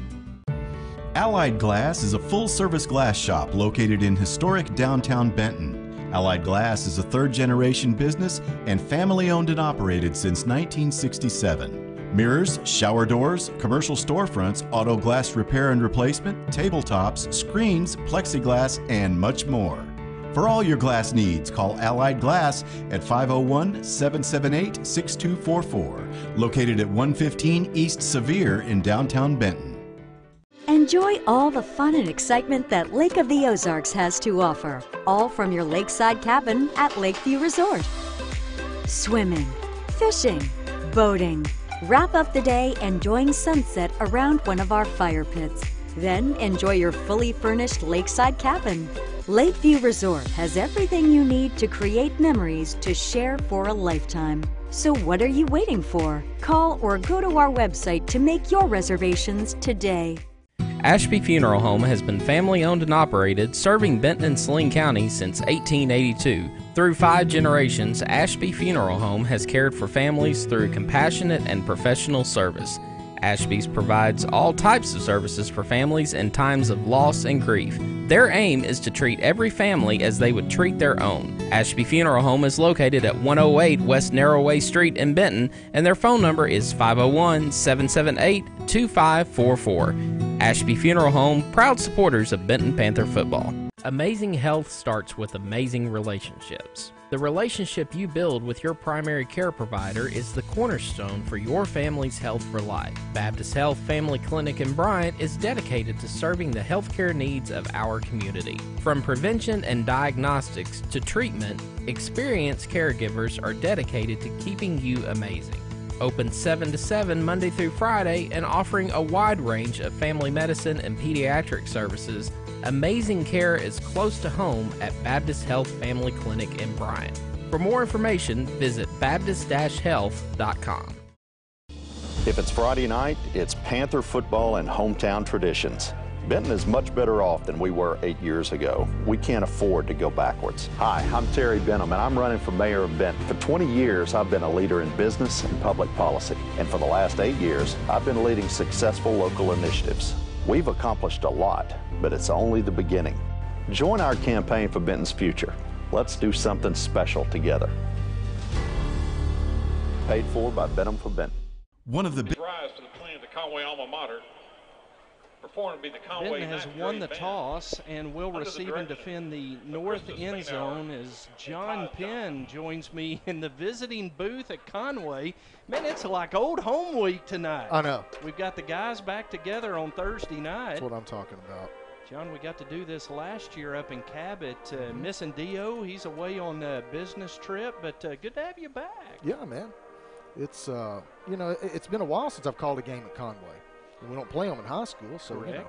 S2: Allied Glass is a full-service glass shop located in historic downtown Benton. Allied Glass is a third-generation business and family-owned and operated since 1967. Mirrors, shower doors, commercial storefronts, auto glass repair and replacement, tabletops, screens, plexiglass, and much more. For all your glass needs, call Allied Glass at 501-778-6244, located at 115 East Sevier in downtown Benton.
S11: Enjoy all the fun and excitement that Lake of the Ozarks has to offer, all from your lakeside cabin at Lakeview Resort. Swimming, fishing, boating. Wrap up the day enjoying sunset around one of our fire pits. Then enjoy your fully furnished lakeside cabin. Lakeview Resort has everything you need to create memories to share for a lifetime. So what are you waiting for? Call or go to our website to make your reservations today.
S12: Ashby Funeral Home has been family owned and operated, serving Benton and Saline County since 1882. Through 5 generations, Ashby Funeral Home has cared for families through compassionate and professional service. Ashby's provides all types of services for families in times of loss and grief. Their aim is to treat every family as they would treat their own. Ashby Funeral Home is located at 108 West Narrowway Street in Benton, and their phone number is 501-778-2544. Ashby Funeral Home, proud supporters of Benton Panther football. Amazing health starts with amazing relationships. The relationship you build with your primary care provider is the cornerstone for your family's health for life. Baptist Health Family Clinic in Bryant is dedicated to serving the healthcare needs of our community. From prevention and diagnostics to treatment, experienced caregivers are dedicated to keeping you amazing. Open 7 to 7 Monday through Friday and offering a wide range of family medicine and pediatric services, amazing care is close to home at Baptist Health Family Clinic in Bryant. For more information, visit baptist-health.com.
S1: If it's Friday night, it's Panther football and hometown traditions. Benton is much better off than we were 8 years ago. We can't afford to go backwards. Hi, I'm Terry Benton, and I'm running for mayor of Benton. For 20 years, I've been a leader in business and public policy. And for the last 8 years, I've been leading successful local initiatives. We've accomplished a lot, but it's only the beginning. Join our campaign for Benton's future. Let's do something special together. Paid for by Benham for Benton.
S2: One of the big
S8: rise to the plane of the Conway alma mater. Performed to be the Conway
S9: Benton has won the toss and will receive and defend the north end zone as John Penn joins me in the visiting booth at Conway. Man, it's like old home week tonight.
S15: I know.
S9: We've got the guys back together on Thursday night.
S15: That's what I'm talking about.
S9: John, we got to do this last year up in Cabot. Missing Dio, he's away on a business trip, but good to have you back.
S15: Yeah, man. It's, you know, it's been a while since I've called a game at Conway. We don't play them in high school, so,
S9: correct.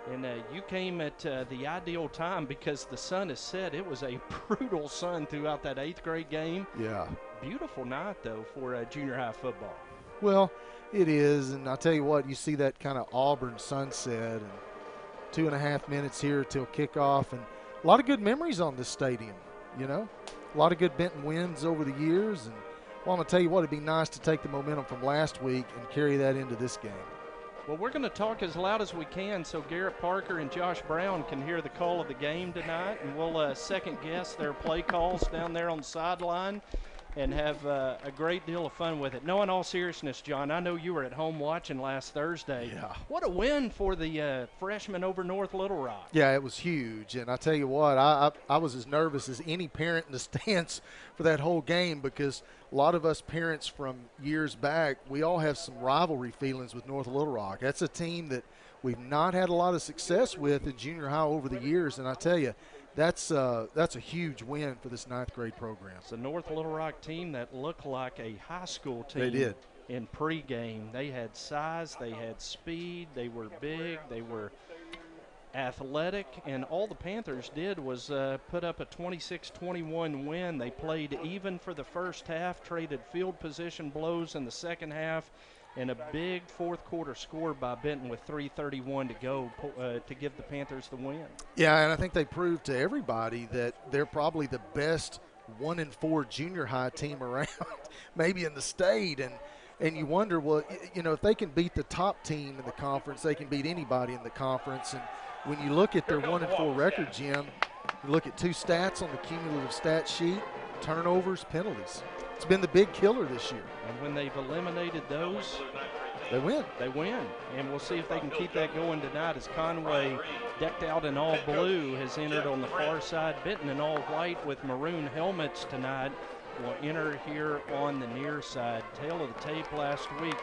S15: You know.
S9: And you came at the ideal time because the sun has set. It was a brutal sun throughout that 8th grade game.
S15: Yeah.
S9: Beautiful night, though, for junior high football.
S15: Well, it is, and I'll tell you what, you see that kind of Auburn sunset and 2.5 minutes here till kickoff, and a lot of good memories on this stadium, you know. A lot of good Benton wins over the years, and well, I'm going to tell you what, it'd be nice to take the momentum from last week and carry that into this game.
S9: Well, we're going to talk as loud as we can so Garrett Parker and Josh Brown can hear the call of the game tonight, and we'll second guess their play calls down there on the sideline. and have a great deal of fun with it. No, in all seriousness, John, I know you were at home watching last Thursday.
S15: Yeah.
S9: What a win for the freshmen over North Little Rock.
S15: Yeah, it was huge. And I tell you what, I was as nervous as any parent in the stands for that whole game, because a lot of us parents from years back, we all have some rivalry feelings with North Little Rock. That's a team that we've not had a lot of success with in junior high over the years. And I tell you, that's a huge win for this 9th grade program.
S9: It's a North Little Rock team that looked like a high school team.
S15: They did.
S9: In pregame. They had size, they had speed, they were big, they were athletic, and all the Panthers did was put up a 26-21 win. They played even for the first half, traded field position blows in the second half, and a big fourth quarter score by Benton with 3:31 to go to give the Panthers the win.
S15: Yeah, and I think they proved to everybody that they're probably the best 1-4 junior high team around, maybe in the state. And you wonder, well, you know, if they can beat the top team in the conference, they can beat anybody in the conference. And when you look at their 1-4 record, Jim, you look at 2 stats on the cumulative stat sheet: turnovers, penalties. It's been the big killer this year.
S9: And when they've eliminated those,
S15: they win.
S9: They win. And we'll see if they can keep that going tonight, as Conway, decked out in all blue, has entered on the far side. Benton in all white with maroon helmets tonight will enter here on the near side. Tail of the tape last week,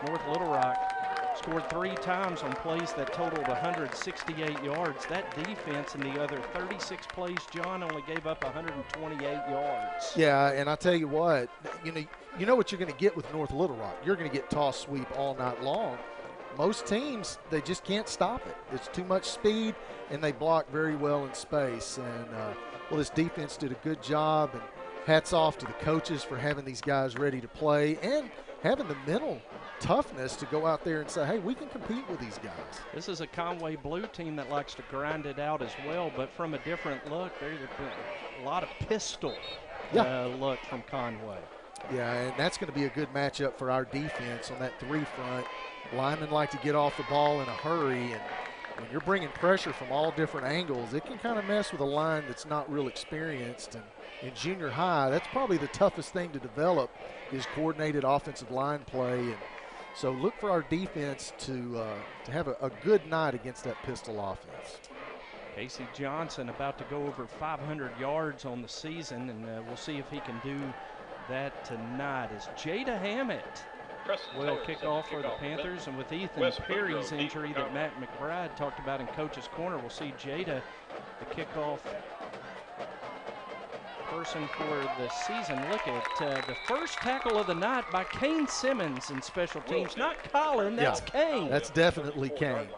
S9: North Little Rock scored 3 times on plays that totaled 168 yards. That defense in the other 36 plays, John, only gave up 128 yards.
S15: Yeah, and I tell you what, you know what you're going to get with North Little Rock. You're going to get toss sweep all night long. Most teams, they just can't stop it. It's too much speed, and they block very well in space. And, well, this defense did a good job, and hats off to the coaches for having these guys ready to play and having the mental toughness to go out there and say, hey, we can compete with these guys.
S9: This is a Conway Blue team that likes to grind it out as well, but from a different look. There's a lot of pistol look from Conway.
S15: Yeah, and that's going to be a good matchup for our defense on that 3 front. Linemen like to get off the ball in a hurry, and when you're bringing pressure from all different angles, it can kind of mess with a line that's not real experienced. And in junior high, that's probably the toughest thing to develop, is coordinated offensive line play. And so look for our defense to have a good night against that pistol offense.
S9: Casey Johnson about to go over 500 yards on the season, and we'll see if he can do that tonight. As Jada Hammett will kick off for the Panthers, and with Ethan Perry's injury that Matt McBride talked about in Coach's Corner, we'll see Jada, the kickoff person for the season. Look at the first tackle of the night by Kane Simmons in special teams. Not Colin, that's Kane.
S15: That's definitely Kane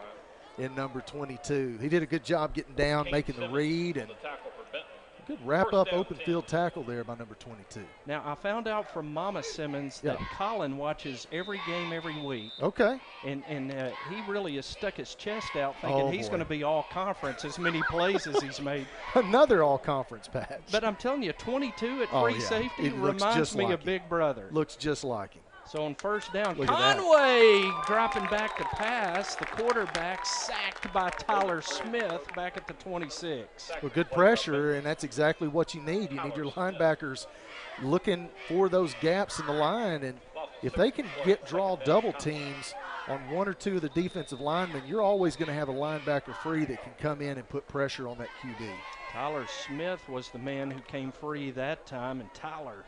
S15: in number 22. He did a good job getting down, making the read, and good wrap-up open field tackle there by number 22.
S9: Now, I found out from Mama Simmons that Colin watches every game every week.
S15: Okay.
S9: And he really has stuck his chest out thinking he's going to be all-conference, as many plays as he's made.
S15: Another all-conference patch.
S9: But I'm telling you, 22 at free safety reminds me of Big Brother.
S15: Looks just like him.
S9: So on first down, Conway dropping back to pass. The quarterback sacked by Tyler Smith back at the 26.
S15: Well, good pressure, and that's exactly what you need. You need your linebackers looking for those gaps in the line, and if they can draw double teams on 1 or 2 of the defensive linemen, you're always going to have a linebacker free that can come in and put pressure on that QB.
S9: Tyler Smith was the man who came free that time, and Tyler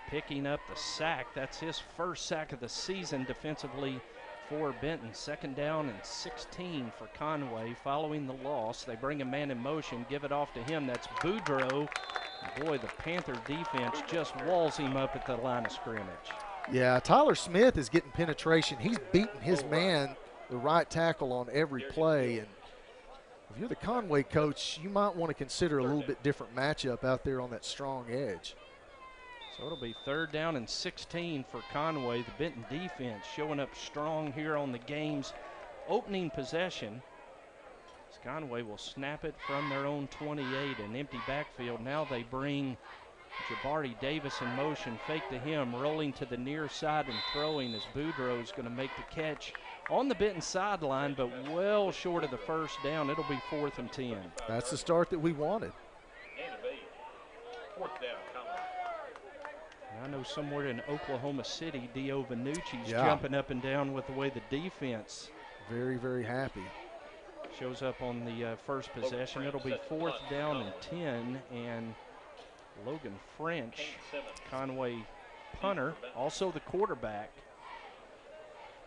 S9: picking up the sack. That's his first sack of the season defensively for Benton. Second down and 16 for Conway. Following the loss, they bring a man in motion, give it off to him. That's Boudreaux. Boy, the Panther defense just walls him up at the line of scrimmage.
S15: Yeah, Tyler Smith is getting penetration. He's beating his man, the right tackle, on every play. And if you're the Conway coach, you might want to consider a little bit different matchup out there on that strong edge.
S9: So it'll be third down and 16 for Conway. The Benton defense showing up strong here on the game's opening possession. As Conway will snap it from their own 28, an empty backfield. Now they bring Jabari Davis in motion, fake to him, rolling to the near side and throwing as Boudreaux is going to make the catch on the Benton sideline, but well short of the first down. It'll be 4th and 10.
S15: That's the start that we wanted.
S8: Fourth down,
S9: I know somewhere in Oklahoma City, Dio Vanucci's jumping up and down with the way the defense.
S15: Very, very happy.
S9: Shows up on the first possession. It'll be 4th down and 10, and Logan French, Conway punter, also the quarterback.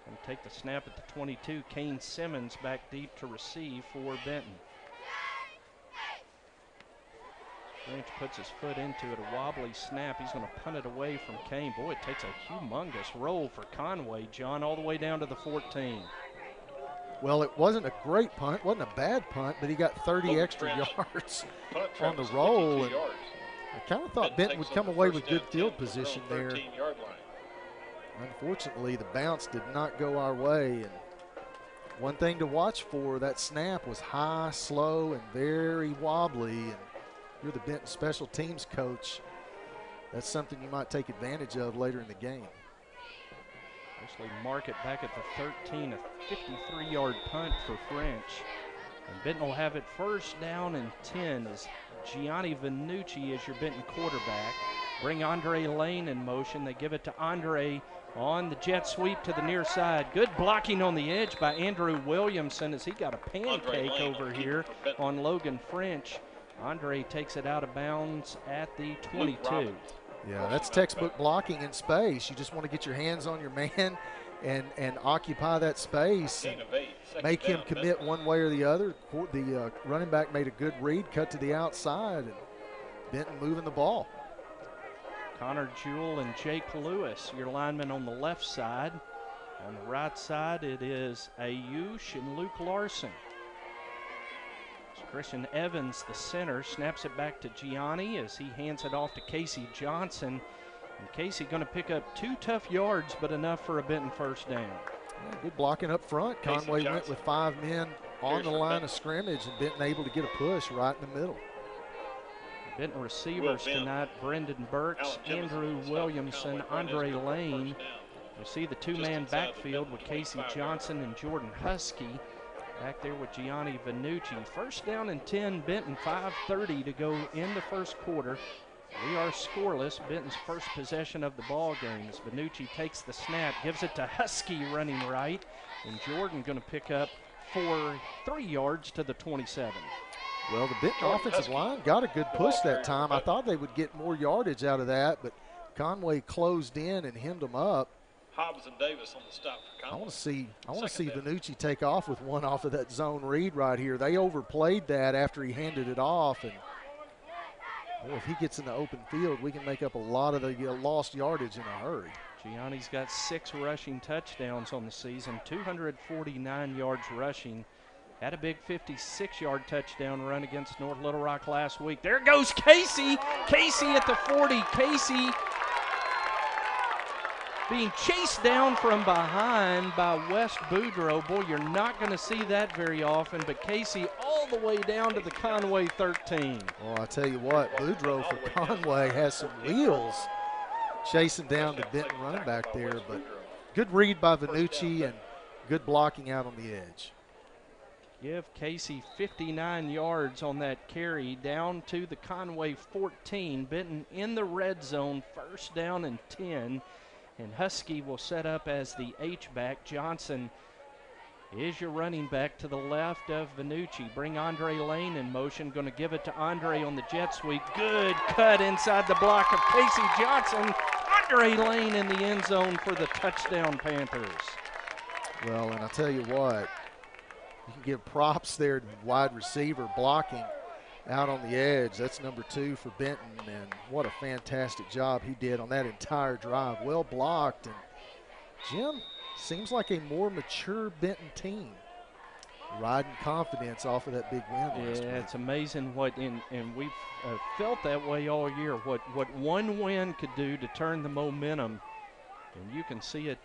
S9: And take the snap at the 22. Kane Simmons back deep to receive for Benton. French puts his foot into it, a wobbly snap. He's going to punt it away from Kane. Boy, it takes a humongous roll for Conway, John, all the way down to the 14.
S15: Well, it wasn't a great punt, wasn't a bad punt, but he got 30 extra yards on the roll. And I kind of thought Benton would come away with good field position there. Unfortunately, the bounce did not go our way. And one thing to watch for, that snap was high, slow, and very wobbly. And you're the Benton special teams coach. That's something you might take advantage of later in the game.
S9: Actually mark it back at the 13, a 53-yard punt for French. And Benton will have it 1st down and 10 as Gianni Vanucci is your Benton quarterback. Bring Andre Lane in motion. They give it to Andre on the jet sweep to the near side. Good blocking on the edge by Andrew Williamson as he got a pancake over here on Logan French. Andre takes it out of bounds at the 22.
S15: Yeah, that's textbook blocking in space. You just want to get your hands on your man and occupy that space and make him commit one way or the other. The running back made a good read, cut to the outside, and Benton moving the ball.
S9: Connor Jewell and Jake Lewis, your linemen on the left side. On the right side, it is Ayush and Luke Larson. Christian Evans, the center, snaps it back to Gianni as he hands it off to Casey Johnson. And Casey going to pick up 2 tough yards, but enough for a Benton 1st down.
S15: Good blocking up front. Conway went with 5 men on the line of scrimmage, and Benton able to get a push right in the middle.
S9: Benton receivers tonight, Brendan Burks, Andrew Williamson, Andre Lane. You see the 2-man backfield with Casey Johnson and Jordan Husky. Back there with Gianni Vanucci. 1st down and 10, Benton, 5:30 to go in the 1st quarter. We are scoreless. Benton's first possession of the ball game as Vanucci takes the snap, gives it to Husky running right, and Jordan going to pick up for 3 yards to the 27.
S15: Well, the Benton offensive line got a good push that time. I thought they would get more yardage out of that, but Conway closed in and hemmed them up.
S8: Hobbs and Davis on the stop for Conway.
S15: I want to see Vanucci take off with one off of that zone read right here. They overplayed that after he handed it off, and boy, if he gets in the open field, we can make up a lot of the lost yardage in a hurry.
S9: Gianni's got 6 rushing touchdowns on the season, 249 yards rushing. Had a big 56-yard touchdown run against North Little Rock last week. There goes Casey. Casey at the 40. Casey being chased down from behind by West Boudreaux. Boy, you're not going to see that very often, but Casey all the way down to the Conway 13.
S15: Well, I tell you what, Boudreaux for Conway has some wheels chasing down the Benton running back there, but good read by Vanucci and good blocking out on the edge.
S9: Give Casey 59 yards on that carry down to the Conway 14. Benton in the red zone, 1st down and 10. And Husky will set up as the H-back. Johnson is your running back to the left of Vanucci. Bring Andre Lane in motion. Going to give it to Andre on the jet sweep. Good cut inside the block of Casey Johnson. Andre Lane in the end zone for the touchdown Panthers.
S15: Well, and I tell you what, you can give props there to wide receiver blocking out on the edge. That's number 2 for Benton, and what a fantastic job he did on that entire drive. Well blocked, and Jim, seems like a more mature Benton team, riding confidence off of that big win last week.
S9: It's amazing what, and we've felt that way all year, what one win could do to turn the momentum, and you can see it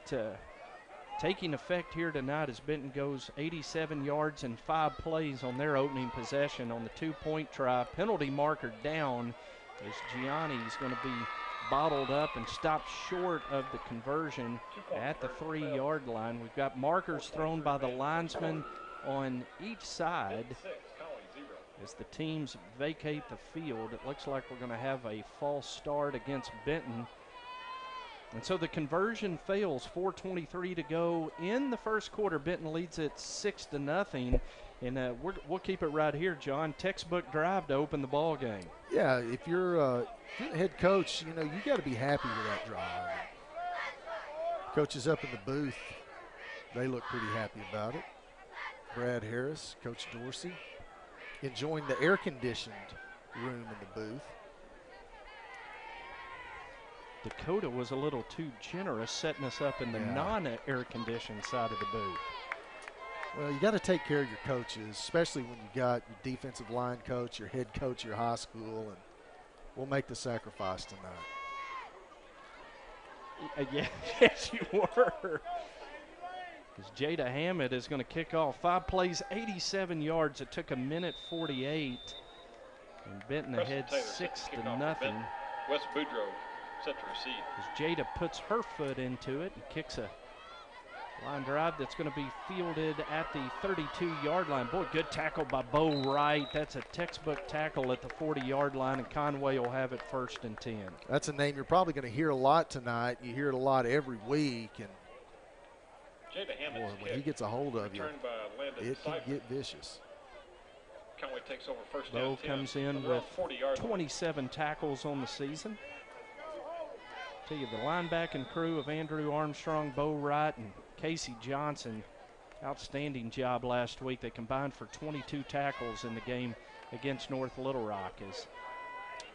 S9: taking effect here tonight as Benton goes 87 yards and 5 plays on their opening possession on the 2-point try. Penalty marker down as Gianni's going to be bottled up and stopped short of the conversion at the 3-yard line. We've got markers thrown by the linesmen on each side as the teams vacate the field. It looks like we're going to have a false start against Benton. And so the conversion fails. 4:23 to go in the first quarter. Benton leads it 6-0. And we'll keep it right here, John. Textbook drive to open the ball game.
S15: Yeah, if you're the head coach, you got to be happy with that drive. Coaches up in the booth, they look pretty happy about it. Brad Harris, Coach Dorsey, enjoying the air-conditioned room in the booth.
S9: Dakota was a little too generous setting us up in the non-air-conditioned side of the booth.
S15: Well, you got to take care of your coaches, especially when you got your defensive line coach, your head coach, your high school, and we'll make the sacrifice tonight.
S9: Yes, you were. Because Jada Hammett is going to kick off. 5 plays, 87 yards. It took 1:48. And Benton ahead 6-0.
S8: Wes Boudreaux set to receive.
S9: As Jada puts her foot into it and kicks a line drive that's going to be fielded at the 32-yard line. Boy, good tackle by Bo Wright. That's a textbook tackle at the 40-yard line, and Conway will have it 1st and 10.
S15: That's a name you're probably going to hear a lot tonight. You hear it a lot every week, and boy, when he gets a hold of you, it can get vicious.
S8: Conway takes over first
S9: Bo
S8: down 10.
S9: comes in with 27 tackles on the season. Tell you, the linebacking crew of Andrew Armstrong, Bo Wright, and Casey Johnson, outstanding job last week. They combined for 22 tackles in the game against North Little Rock.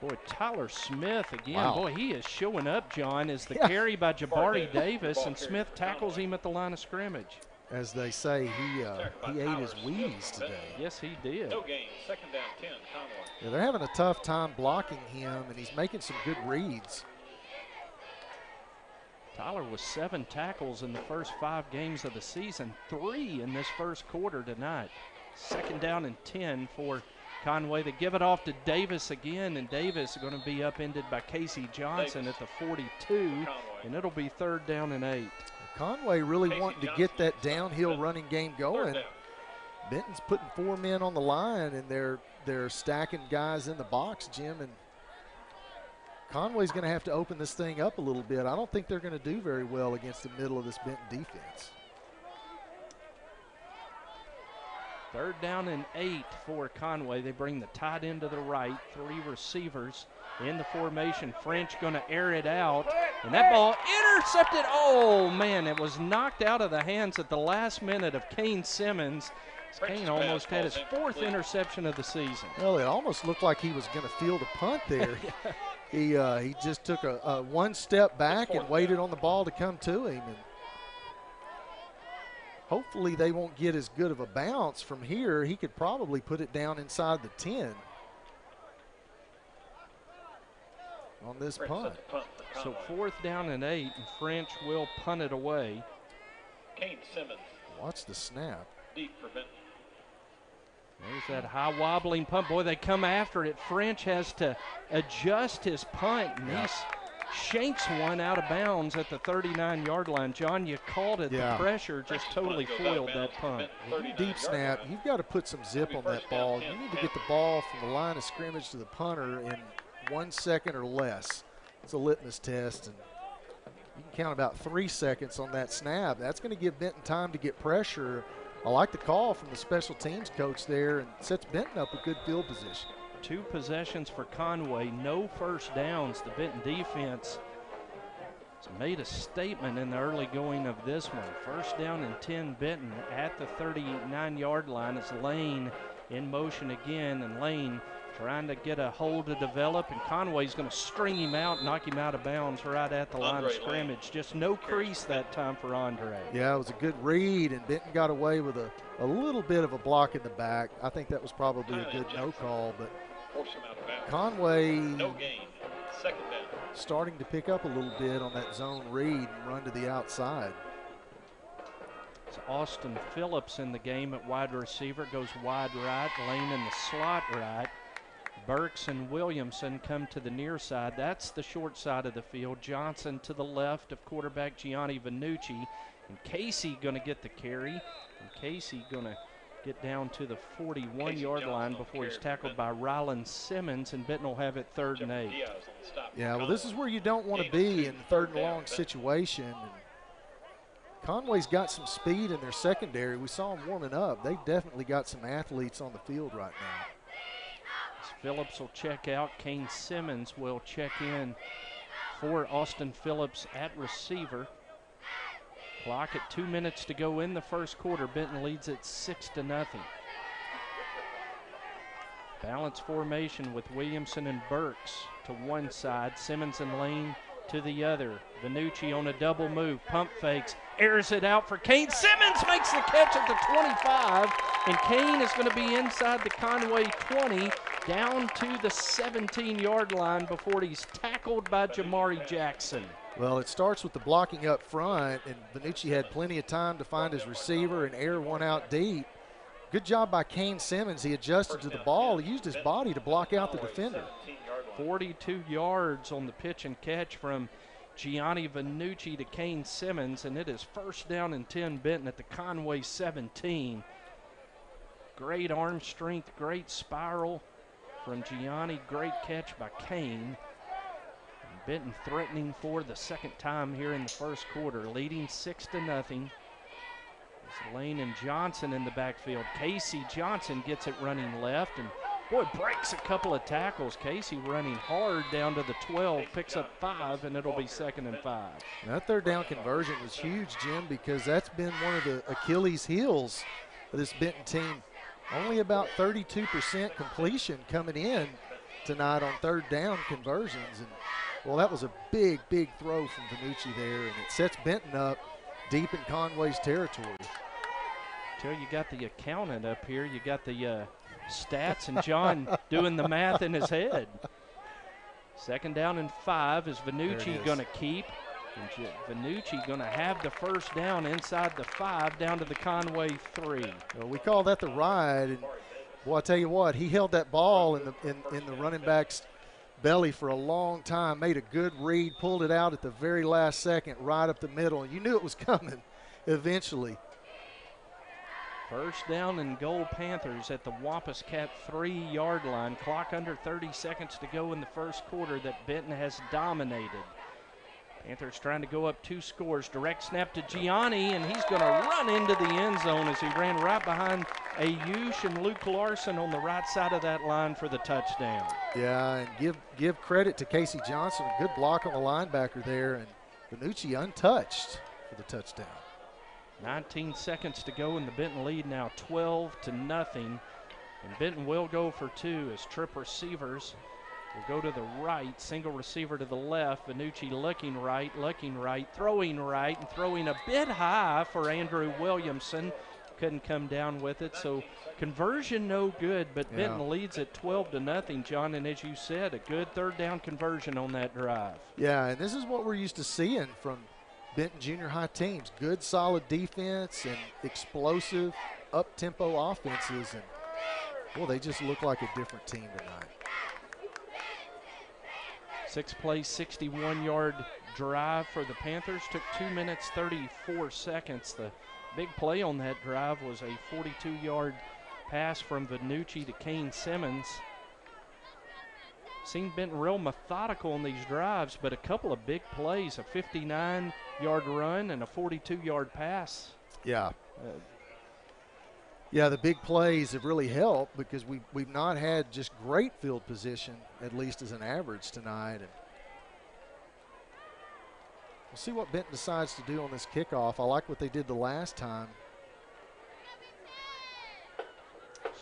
S9: Boy, Tyler Smith again.
S15: Wow.
S9: Boy, he is showing up, John, as the carry by Jabari Davis, and Smith tackles him at the line of scrimmage.
S15: As they say, he ate his Wheaties today.
S9: Yes, he did.
S8: No gain, 2nd down 10, Conway.
S15: Yeah, they're having a tough time blocking him, and he's making some good reads.
S9: Tyler with 7 tackles in the first 5 games of the season, 3 in this first quarter tonight. 2nd down and 10 for Conway. They give it off to Davis again, and Davis is going to be upended by Casey Johnson at the 42, and it'll be 3rd down and 8.
S15: Conway really wanting to get that downhill running game going. Benton's putting 4 men on the line, and they're stacking guys in the box, Jim, and Conway's going to have to open this thing up a little bit. I don't think they're going to do very well against the middle of this Benton defense.
S9: 3rd down and 8 for Conway. They bring the tight end to the right, 3 receivers in the formation. French going to air it out, and that ball intercepted. Oh, man, it was knocked out of the hands at the last minute of Kane Simmons. Kane almost had his 4th interception of the season.
S15: Well, it almost looked like he was going to field a punt there. He just took a 1 step back and waited on the ball to come to him. And hopefully they won't get as good of a bounce from here. He could probably put it down inside the 10 on this punt.
S9: So 4th down and 8, and French will punt it away.
S8: Kane Simmons.
S15: Watch the snap.
S8: Deep for Benton.
S9: There's that high wobbling punt. Boy, they come after it. French has to adjust his punt, and he shanks one out of bounds at the 39-yard line. John, you called it. The pressure just totally foiled that punt.
S15: Deep snap, you've got to put some zip on that ball. You need to get the ball from the line of scrimmage to the punter in 1 second or less. It's a litmus test, and you can count about 3 seconds on that snap. That's going to give Benton time to get pressure. I like the call from the special teams coach there, and sets Benton up a good field position.
S9: 2 possessions for Conway, no first downs. The Benton defense has made a statement in the early going of this one. 1st down and 10 Benton at the 39-yard line as Lane in motion again, and Lane trying to get a hole to develop, and Conway's going to string him out, knock him out of bounds right at the line of scrimmage. Just no crease that time for Andre.
S15: Yeah, it was a good read, and Benton got away with a little bit of a block in the back. I think that was probably a good no call, but Conway
S8: no gain. 2nd down.
S15: Starting to pick up a little bit on that zone read and run to the outside.
S9: It's Austin Phillips in the game at wide receiver, goes wide right, Lane in the slot right. Burks and Williamson come to the near side. That's the short side of the field. Johnson to the left of quarterback Gianni Vanucci. And Casey going to get the carry. And Casey going to get down to the 41-yard line before he's tackled by Rylan Simmons. And Benton will have it 3rd and 8.
S8: stop.
S15: Yeah, well, this is where you don't want to be in third and long situation. And Conway's got some speed in their secondary. We saw them warming up. They definitely got some athletes on the field right now.
S9: Phillips will check out. Kane Simmons will check in for Austin Phillips at receiver. Clock at 2 minutes to go in the first quarter. Benton leads it 6-0. Balance formation with Williamson and Burks to one side, Simmons and Lane to the other. Vanucci on a double move, pump fakes, airs it out for Kane. Simmons makes the catch at the 25, and Kane is going to be inside the Conway 20, down to the 17-yard line before he's tackled by Jamari Jackson.
S15: Well, it starts with the blocking up front, and Vanucci had plenty of time to find his receiver and air one out deep. Good job by Kane Simmons. He adjusted to the ball. He used his body to block out the defender.
S9: 42 yards on the pitch and catch from Gianni Vanucci to Kane Simmons, and it is first down and 10 Benton at the Conway 17. Great arm strength, great spiral from Gianni, great catch by Kane. And Benton threatening for the second time here in the first quarter, leading 6-0. It's Lane and Johnson in the backfield. Casey Johnson gets it running left, and boy, breaks a couple of tackles. Casey running hard down to the 12, picks up 5, and it'll be 2nd and 5.
S15: That third down conversion was huge, Jim, because that's been one of the Achilles heels of this Benton team. Only about 32% completion coming in tonight on third down conversions. And, well, that was a big, big throw from Vanucci there, and it sets Benton up deep in Conway's territory.
S9: Till you got the accountant up here, you got the stats and John doing the math in his head. 2nd down and 5. Is Vanucci going to keep? And Vanucci going to have the first down inside the 5 down to the Conway 3.
S15: Well, we call that the ride. And, well, I tell you what, he held that ball in the running back's belly for a long time, made a good read, pulled it out at the very last second, right up the middle. You knew it was coming eventually.
S9: First down and goal Panthers at the Wampus Cat 3-yard line. Clock under 30 seconds to go in the first quarter that Benton has dominated. Panthers trying to go up 2 scores. Direct snap to Gianni, and he's going to run into the end zone as he ran right behind Ayush and Luke Larson on the right side of that line for the touchdown.
S15: Yeah, and give credit to Casey Johnson. A good block on the linebacker there, and Vanucci untouched for the touchdown.
S9: 19 seconds to go in the Benton lead now 12-0. And Benton will go for 2 as trip receivers will go to the right, single receiver to the left. Vanucci looking right, throwing right, and throwing a bit high for Andrew Williamson. Couldn't come down with it, so conversion no good, but Benton leads at 12-0, John, and as you said, a good third down conversion on that drive.
S15: Yeah, and this is what we're used to seeing from Benton junior high teams. Good, solid defense and explosive, up-tempo offenses, and, well, they just look like a different team tonight.
S9: 6-play, 61-yard drive for the Panthers. Took 2 minutes, 34 seconds. The big play on that drive was a 42-yard pass from Vanucci to Kane Simmons. Seen Benton real methodical on these drives, but a couple of big plays, a 59-yard run and a 42-yard pass.
S15: Yeah. Yeah, the big plays have really helped because we've not had just great field position, at least as an average tonight. And we'll see what Benton decides to do on this kickoff. I like what they did the last time.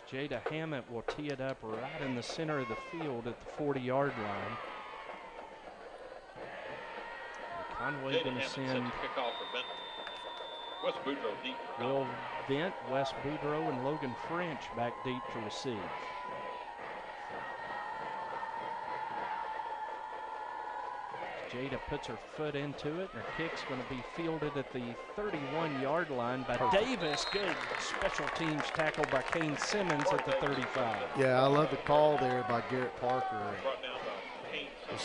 S9: Jada Hammett will tee it up right in the center of the field at the 40-yard line. Conway going to send
S8: West Boudreaux deep.
S9: Will Vent, West Boudreaux, and Logan French back deep to receive. Jada puts her foot into it, and her kick's going to be fielded at the 31-yard line by Davis. Good special teams tackle by Kane Simmons at the 35.
S15: Yeah, I love the call there by Garrett Parker.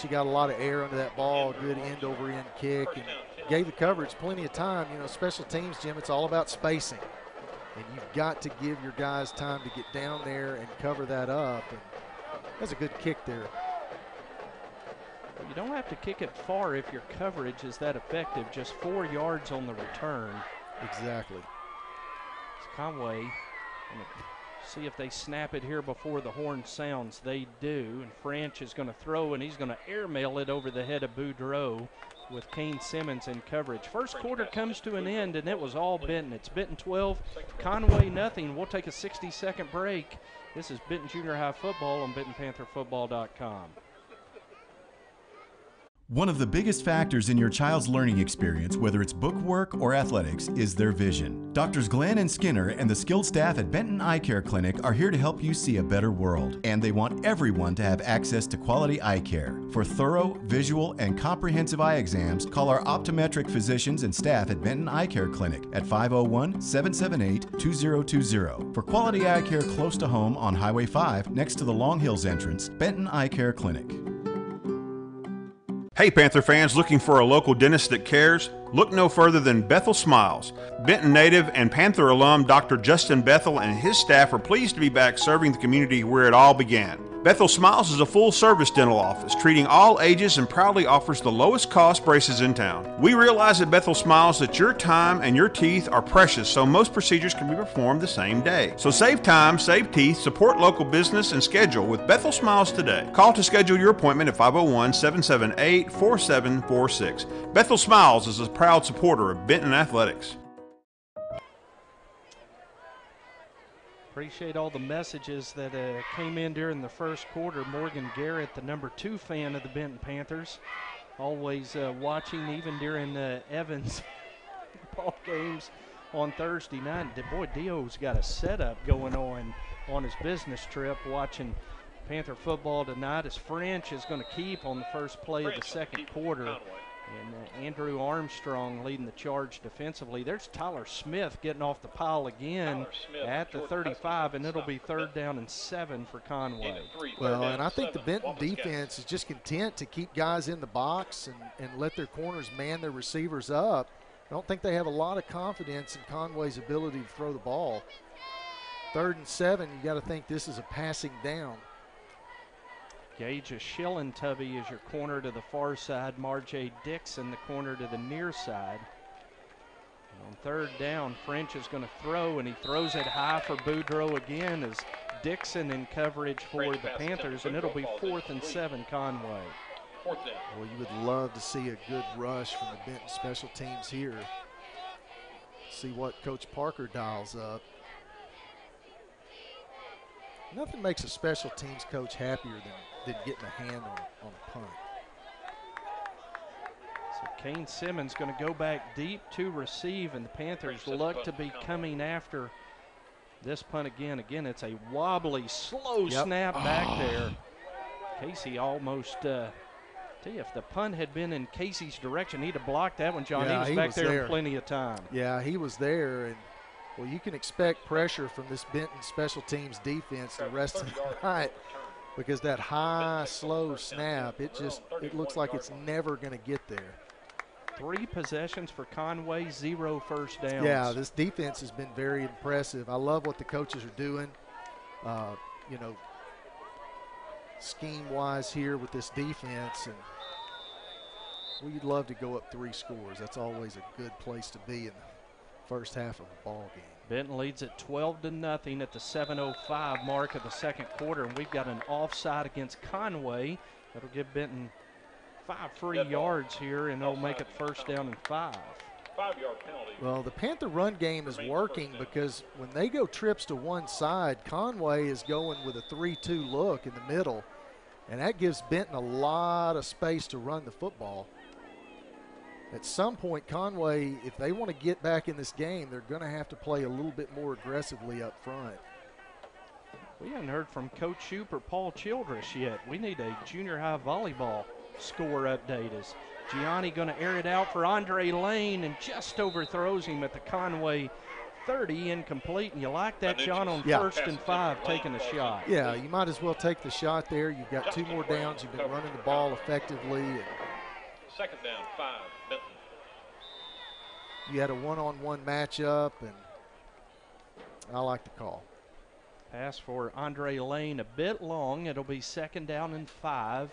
S15: She got a lot of air under that ball, good end-over-end kick, and gave the coverage plenty of time. You know, special teams, Jim, it's all about spacing. And you've got to give your guys time to get down there and cover that up. And that's a good kick there.
S9: You don't have to kick it far if your coverage is that effective. Just 4 yards on the return.
S15: Exactly.
S9: It's Conway going to see if they snap it here before the horn sounds. They do, and French is going to throw, and he's going to airmail it over the head of Boudreaux with Kane Simmons in coverage. First quarter comes to an end, and it was all Benton. It's Benton 12, Conway nothing. We'll take a 60-second break. This is Benton Junior High Football on BentonPantherFootball.com.
S2: One of the biggest factors in your child's learning experience, whether it's bookwork or athletics, is their vision. Doctors Glenn and Skinner and the skilled staff at Benton Eye Care Clinic are here to help you see a better world, and they want everyone to have access to quality eye care. For thorough, visual, and comprehensive eye exams, call our optometric physicians and staff at Benton Eye Care Clinic at 501-778-2020. For quality eye care close to home on Highway 5 next to the Long Hills entrance, Benton Eye Care Clinic.
S3: Hey Panther fans, looking for a local dentist that cares? Look no further than Bethel Smiles. Benton native and Panther alum Dr. Justin Bethel and his staff are pleased to be back serving the community where it all began. Bethel Smiles is a full-service dental office, treating all ages and proudly offers the lowest cost braces in town. We realize at Bethel Smiles that your time and your teeth are precious, so most procedures can be performed the same day. So save time, save teeth, support local business, and schedule with Bethel Smiles today. Call to schedule your appointment at 501-778-4746. Bethel Smiles is a proud supporter of Benton Athletics.
S9: Appreciate all the messages that came in during the first quarter. Morgan Garrett, the number 2 fan of the Benton Panthers, always watching even during Evans ball games on Thursday night. Boy, Dio's got a setup going on his business trip, watching Panther football tonight, as French is going to keep on the first play of the second quarter. And Andrew Armstrong leading the charge defensively. There's Tyler Smith getting off the pile again at the 35, and it'll be 3rd down and 7 for Conway.
S15: Well, and I think the Benton defense is just content to keep guys in the box and let their corners man their receivers up. I don't think they have a lot of confidence in Conway's ability to throw the ball. 3rd and 7, you got to think this is a passing down.
S9: Gage Schillentubby is your corner to the far side. Marjay Dixon, the corner to the near side. And on 3rd down, French is going to throw, and he throws it high for Boudreaux again as Dixon in coverage for the Panthers, and it'll be 4th and 7 Conway.
S15: Well, you would love to see a good rush from the Benton special teams here. See what Coach Parker dials up. Nothing makes a special teams coach happier than getting a hand on a punt.
S9: So Kane Simmons going to go back deep to receive, and the Panthers look to be coming after this punt again. Again, it's a wobbly, slow snap back there. Casey almost, tell you, if the punt had been in Casey's direction, he'd have blocked that one, John.
S15: Yeah,
S9: he was back there in plenty of time.
S15: Yeah, he was there, and well, you can expect pressure from this Benton special teams defense the rest of the night, because that high, slow snap, it looks like it's never going to get there.
S9: 3 possessions for Conway, 0 first downs.
S15: Yeah, this defense has been very impressive. I love what the coaches are doing, scheme-wise here with this defense, and we'd love to go up 3 scores. That's always a good place to be in the first half of a ball game.
S9: Benton leads at 12-0 at the 7:05 mark of the second quarter, and we've got an offside against Conway. That'll give Benton 5 free yards here, and they'll make it 1st down and 5.
S8: 5-yard penalty.
S15: Well, the Panther run game is working because when they go trips to one side, Conway is going with a 3-2 look in the middle, and that gives Benton a lot of space to run the football. At some point, Conway, if they want to get back in this game, they're going to have to play a little bit more aggressively up front.
S9: We haven't heard from Coach Shoop or Paul Childress yet. We need a junior high volleyball score update. Is Gianni going to air it out for Andre Lane and just overthrows him at the Conway 30, incomplete? And you like that, John, on 1st and 5, taking a shot.
S15: Yeah, you might as well take the shot there. You've got 2 more downs. You've been running the ball effectively.
S8: 2nd down, 5, Benton.
S15: You had a one-on-one matchup, and I like the call.
S9: Pass for Andre Lane a bit long. It'll be 2nd down and 5.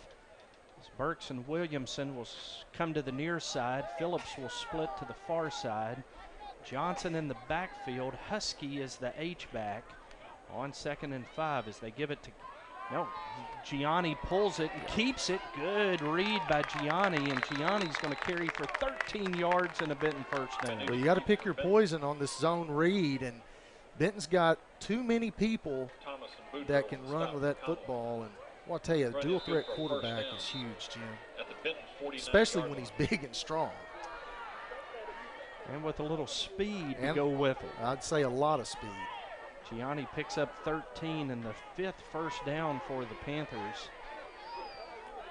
S9: As Burks and Williamson will come to the near side. Phillips will split to the far side. Johnson in the backfield. Husky is the H-back on 2nd and 5 as they give it to, no, Gianni pulls it and keeps it. Good read by Gianni, and Gianni's going to carry for 13 yards and a Benton first down.
S15: Well, you got to pick your poison on this zone read, and Benton's got too many people that can run with that football. And well, I'll tell you, a dual threat quarterback is huge, Jim, especially when he's big and strong.
S9: And with a little speed to go with it.
S15: I'd say a lot of speed.
S9: Gianni picks up 13 and the 5th first down for the Panthers.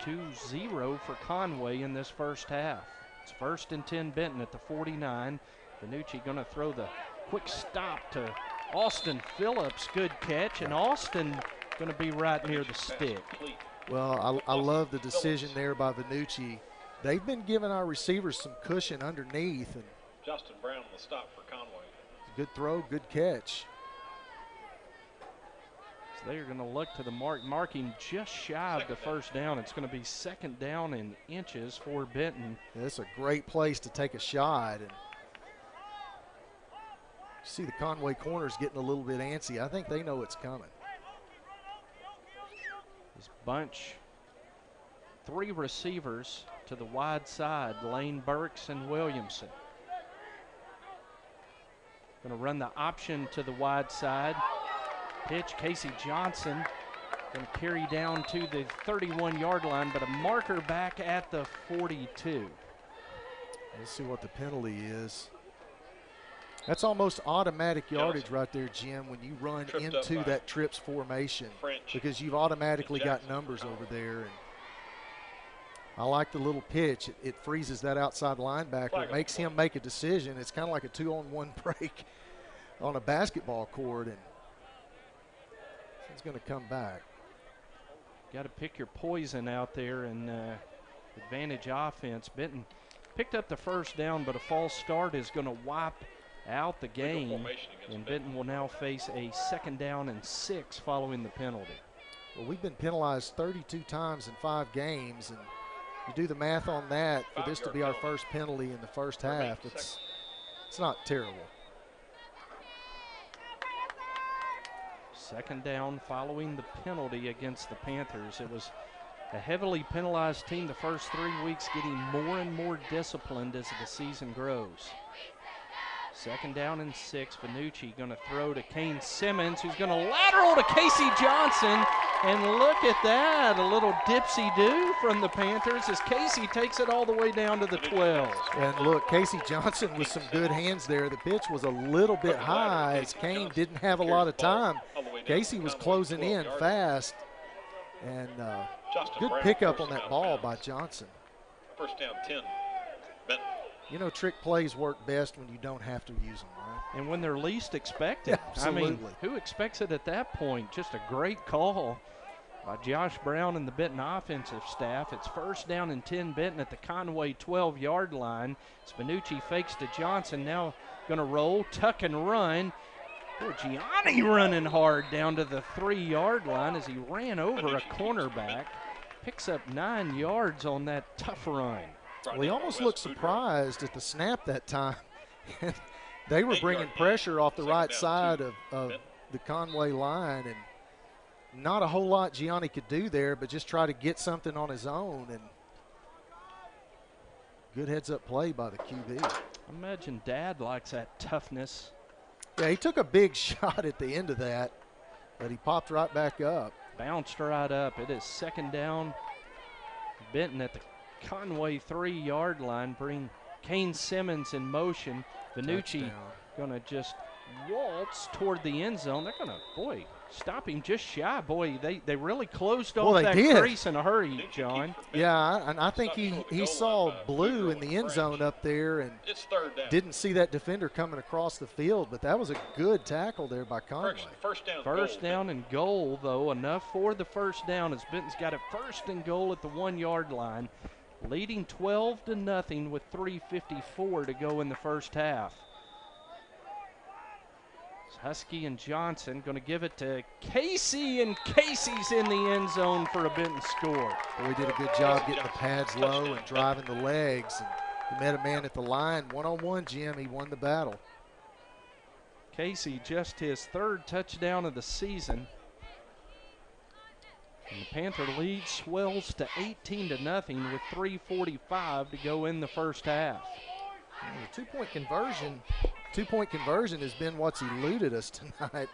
S9: 2-0 for Conway in this first half. It's 1st and 10 Benton at the 49. Benucci going to throw the quick stop to Austin Phillips. Good catch, and Austin going to be right near the stick.
S15: Well, I love the decision there by Benucci. They've been giving our receivers some cushion underneath. And
S8: Justin Brown on the stop for Conway.
S15: Good throw, good catch.
S9: So they're going to look to the marking just shy of the first down. It's going to be 2nd down and inches for Benton.
S15: Yeah, it's a great place to take a shot. And see the Conway corners getting a little bit antsy. I think they know it's coming.
S9: This bunch, 3 receivers to the wide side, Lane, Burks, and Williamson. Going to run the option to the wide side. Pitch, Casey Johnson going to carry down to the 31-yard line, but a marker back at the 42.
S15: Let's see what the penalty is. That's almost automatic yardage right there, Jim, when you run into that trips formation, because you've automatically got numbers over there. And I like the little pitch. It freezes that outside linebacker. It makes him make a decision. It's kind of like a 2-on-1 break on a basketball court, and he's going to come back.
S9: Got to pick your poison out there and advantage offense. Benton picked up the first down, but a false start is going to wipe out the game, and Benton will now face a 2nd down and 6 following the penalty.
S15: Well, we've been penalized 32 times in 5 games, and you do the math on that, for this to be our first penalty in the first half, it's not terrible.
S9: 2nd down following the penalty against the Panthers. It was a heavily penalized team the first 3 weeks, getting more and more disciplined as the season grows. 2nd down and 6. Benucci going to throw to Kane Simmons, who's going to lateral to Casey Johnson. And look at that, a little dipsy-do from the Panthers as Casey takes it all the way down to the 12.
S15: And look, Casey Johnson with some good hands there. The pitch was a little bit high as Kane didn't have a lot of time. Casey was closing in fast. And good pickup on that ball by Johnson.
S8: First down 10. Benton.
S15: You know, trick plays work best when you don't have to use them, right?
S9: And when they're least expected.
S15: Absolutely.
S9: I mean, who expects it at that point? Just a great call by Josh Brown and the Benton offensive staff. It's 1st down and 10 Benton at the Conway 12-yard line. Benucci fakes to Johnson, now going to roll, tuck and run. Boy, Gianni running hard down to the 3-yard line as he ran over a cornerback. Picks up 9 yards on that tough run.
S15: Well, he almost looked surprised at the snap that time. They were bringing pressure off the right side of the Conway line, and not a whole lot Gianni could do there, but just try to get something on his own. And good heads-up play by the QB.
S9: I imagine Dad likes that toughness.
S15: Yeah, he took a big shot at the end of that, but he popped right back up.
S9: Bounced right up. It is 2nd down. Benton at the Conway 3-yard line. Bring Kane Simmons in motion. Benucci going to just waltz toward the end zone. They're going to, boy, stop him just shy. Boy, they really closed off that crease in a hurry, John.
S15: Yeah, and I think he saw blue in the end zone up there and didn't see that defender coming across the field, but that was a good tackle there by Conway.
S9: First down and goal, though, enough for the first down as Benton's got it 1st and goal at the 1-yard line, leading 12-0 with 3:54 to go in the first half. Husky and Johnson going to give it to Casey, and Casey's in the end zone for a Benton score.
S15: Boy, did a good job getting the pads low and driving the legs. And he met a man at the line. One-on-one, Jim, he won the battle.
S9: Casey, just his third touchdown of the season. And the Panther lead swells to 18-0 with 3:45 to go in the first half.
S15: The two-point conversion has been what's eluded us tonight.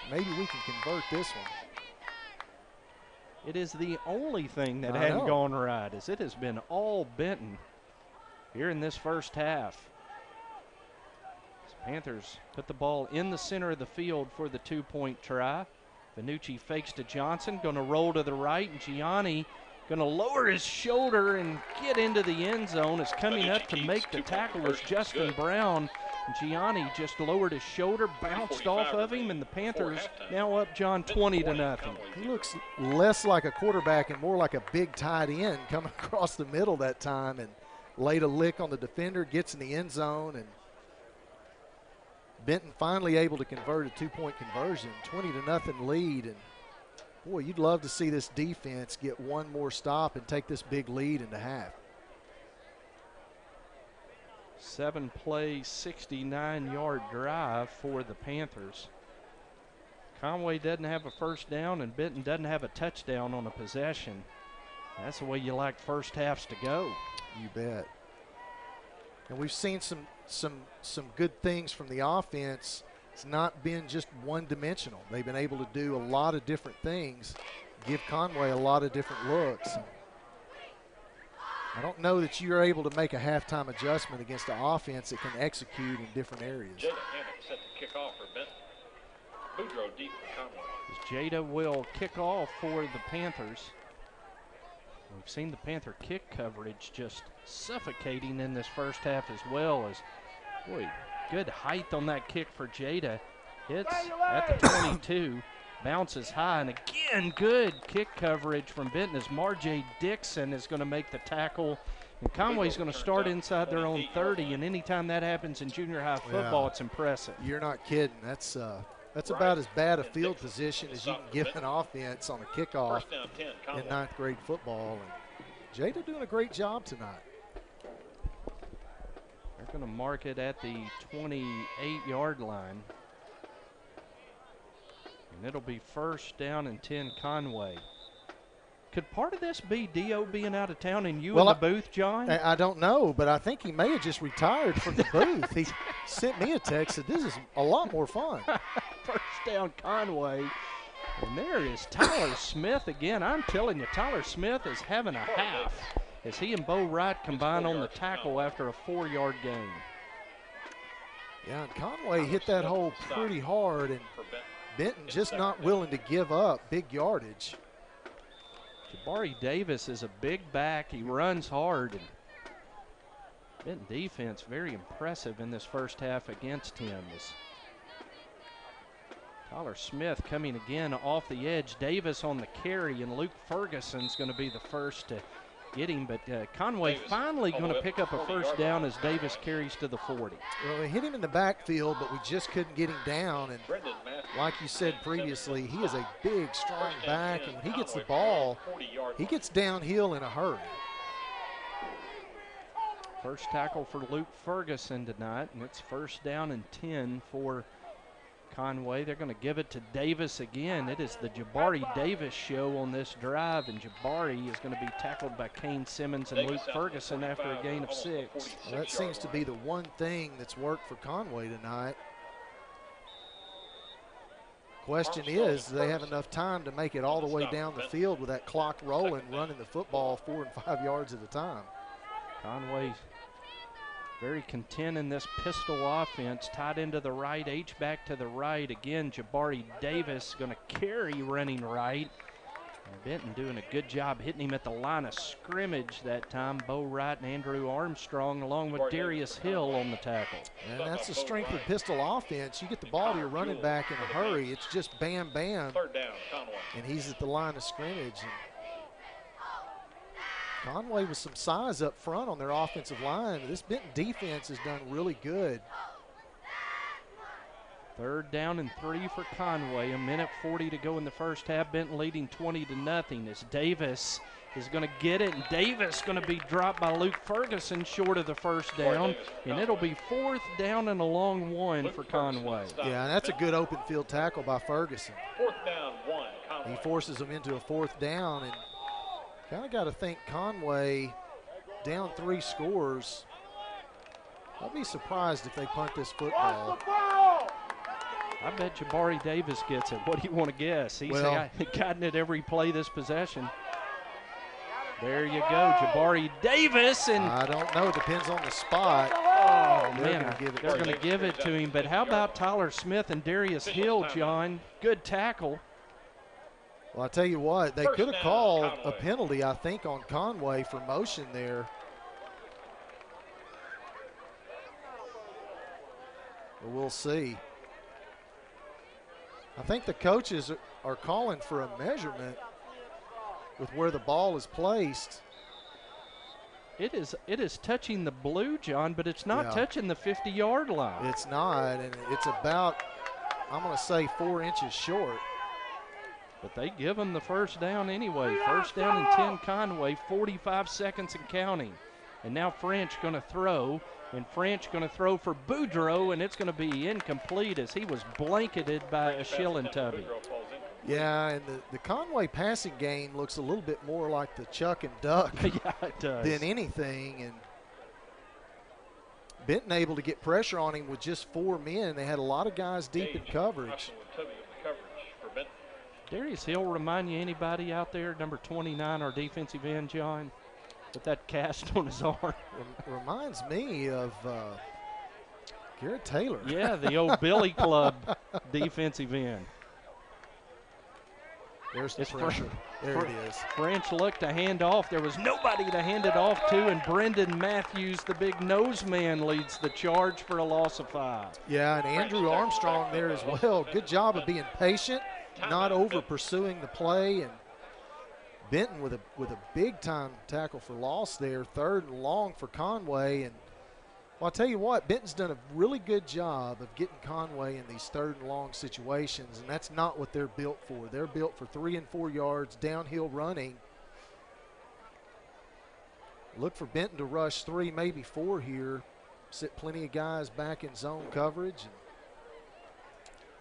S15: Maybe we can convert this one.
S9: It is the only thing that hadn't gone right, as it has been all Benton here in this first half. Panthers put the ball in the center of the field for the two-point try. Vanucci fakes to Johnson, going to roll to the right, and Gianni going to lower his shoulder and get into the end zone. As coming up to make the tackle was Justin Brown. Gianni just lowered his shoulder, bounced off of him, and the Panthers now up, John, 20-0.
S15: He looks less like a quarterback and more like a big tight end coming across the middle that time, and laid a lick on the defender, gets in the end zone, and Benton finally able to convert a two-point conversion, 20-0 lead. And boy, you'd love to see this defense get one more stop and take this big lead into half.
S9: 7-play, 69-yard drive for the Panthers. Conway doesn't have a first down, and Benton doesn't have a touchdown on a possession. That's the way you like first halves to go.
S15: You bet. And we've seen some good things from the offense. It's not been just one-dimensional. They've been able to do a lot of different things, give Conway a lot of different looks. I don't know that you're able to make a halftime adjustment against an offense that can execute in different areas.
S8: Jada Hammock set to kick off for Benton. Boudreaux deep for Conway.
S9: Jada will kick off for the Panthers. We've seen the Panther kick coverage just suffocating in this first half as well. As, boy, good height on that kick for Jada. Hits at the 22, bounces high, and again, good kick coverage from Benton as Marjay Dixon is going to make the tackle. And Conway's going to start inside their own 30, and anytime that happens in junior high football, it's impressive.
S15: You're not kidding. That's about as bad a field position as you can give an offense on a kickoff in ninth grade football. And Jada doing a great job tonight.
S9: They're going to mark it at the 28-yard line. And it'll be first down and 10 Conway. Could part of this be Dio being out of town and you in the booth, John?
S15: I don't know, but I think he may have just retired from the booth. He sent me a text that this is a lot more fun.
S9: First down Conway. And there is Tyler Smith again. I'm telling you, Tyler Smith is having a half as he and Bo Wright combine on the tackle after a 4-yard gain.
S15: Yeah, and Conway hit that hole pretty hard, and Benton just not willing to give up big yardage.
S9: Jabari Davis is a big back. He runs hard. And Benton defense very impressive in this first half against him. As Tyler Smith coming again off the edge. Davis on the carry, and Luke Ferguson's going to be the first to get him. But Conway finally going to pick up a first down as Davis carries to the 40.
S15: Well, they hit him in the backfield, but we just couldn't get him down. And like you said previously, he is a big, strong back, and when he gets the ball, he gets downhill in a hurry.
S9: First tackle for Luke Ferguson tonight, and it's first down and 10 for Conway. They're going to give it to Davis again. It is the Jabari Davis show on this drive, and Jabari is going to be tackled by Kane Simmons and Luke Ferguson after a gain of 6.
S15: Well, that seems to be the one thing that's worked for Conway tonight. Question is, do they have enough time to make it all the way down the field with that clock rolling, running the football 4 and 5 yards at a time?
S9: Conway very content in this pistol offense, tied into the right, H-back to the right. Again, Jabari Davis going to carry running right. And Benton doing a good job hitting him at the line of scrimmage that time. Bo Wright and Andrew Armstrong along with Darius Hill on the tackle.
S15: And that's the strength of pistol offense. You get the ball to your running back in a hurry. It's just bam, bam.
S8: Third down, Conway.
S15: And he's at the line of scrimmage. And Conway with some size up front on their offensive line. This Benton defense has done really good.
S9: Third down and 3 for Conway. 1:40 to go in the first half. Benton leading 20-0 as Davis is going to get it, and Davis going to be dropped by Luke Ferguson short of the first down, and it'll be 4th down and a long 1 for Conway.
S15: Yeah, and that's a good open field tackle by Ferguson.
S8: 4th down, 1, Conway.
S15: He forces them into a 4th down, and kind of got to think Conway down 3 scores. I'll be surprised if they punt this football.
S9: I bet Jabari Davis gets it. What do you want to guess? He's gotten it every play this possession. There you go, Jabari Davis. And
S15: I don't know. It depends on the spot.
S9: Oh, man. They're going to give it to him. But how about Tyler Smith and Darius Hill, John? Good tackle.
S15: Well, I tell you what, they could have called a penalty, I think, on Conway for motion there. But we'll see. I think the coaches are calling for a measurement with where the ball is placed.
S9: It is touching the blue, John, but it's not touching the 50-yard line.
S15: It's not, and it's about, I'm going to say, 4 inches short.
S9: But they give them the first down anyway. First down and 10 Conway, 45 seconds and counting. And now French going to throw, and French going to throw for Boudreaux, and it's going to be incomplete as he was blanketed by a Shillentubby.
S15: Yeah, and the Conway passing game looks a little bit more like the Chuck and Duck
S9: yeah, it does.
S15: than anything. And Benton able to get pressure on him with just 4 men. They had a lot of guys deep in coverage.
S9: Darius Hill remind you anybody out there, number 29, our defensive end, John, with that cast on his arm?
S15: Reminds me of Garrett Taylor.
S9: Yeah, the old Billy Club defensive end.
S15: There's the pressure. There it is.
S9: French looked to hand off. There was nobody to hand it off to, and Brendan Matthews, the big nose man, leads the charge for a loss of 5.
S15: Yeah, and Andrew Armstrong there as well. Good job of being patient, not over pursuing the play, and Benton with a big time tackle for loss there. 3rd and long for Conway, and well, I'll tell you what, Benton's done a really good job of getting Conway in these 3rd and long situations, and that's not what they're built for. They're built for 3 and 4 yards, downhill running. Look for Benton to rush 3, maybe 4 here. Sit plenty of guys back in zone coverage.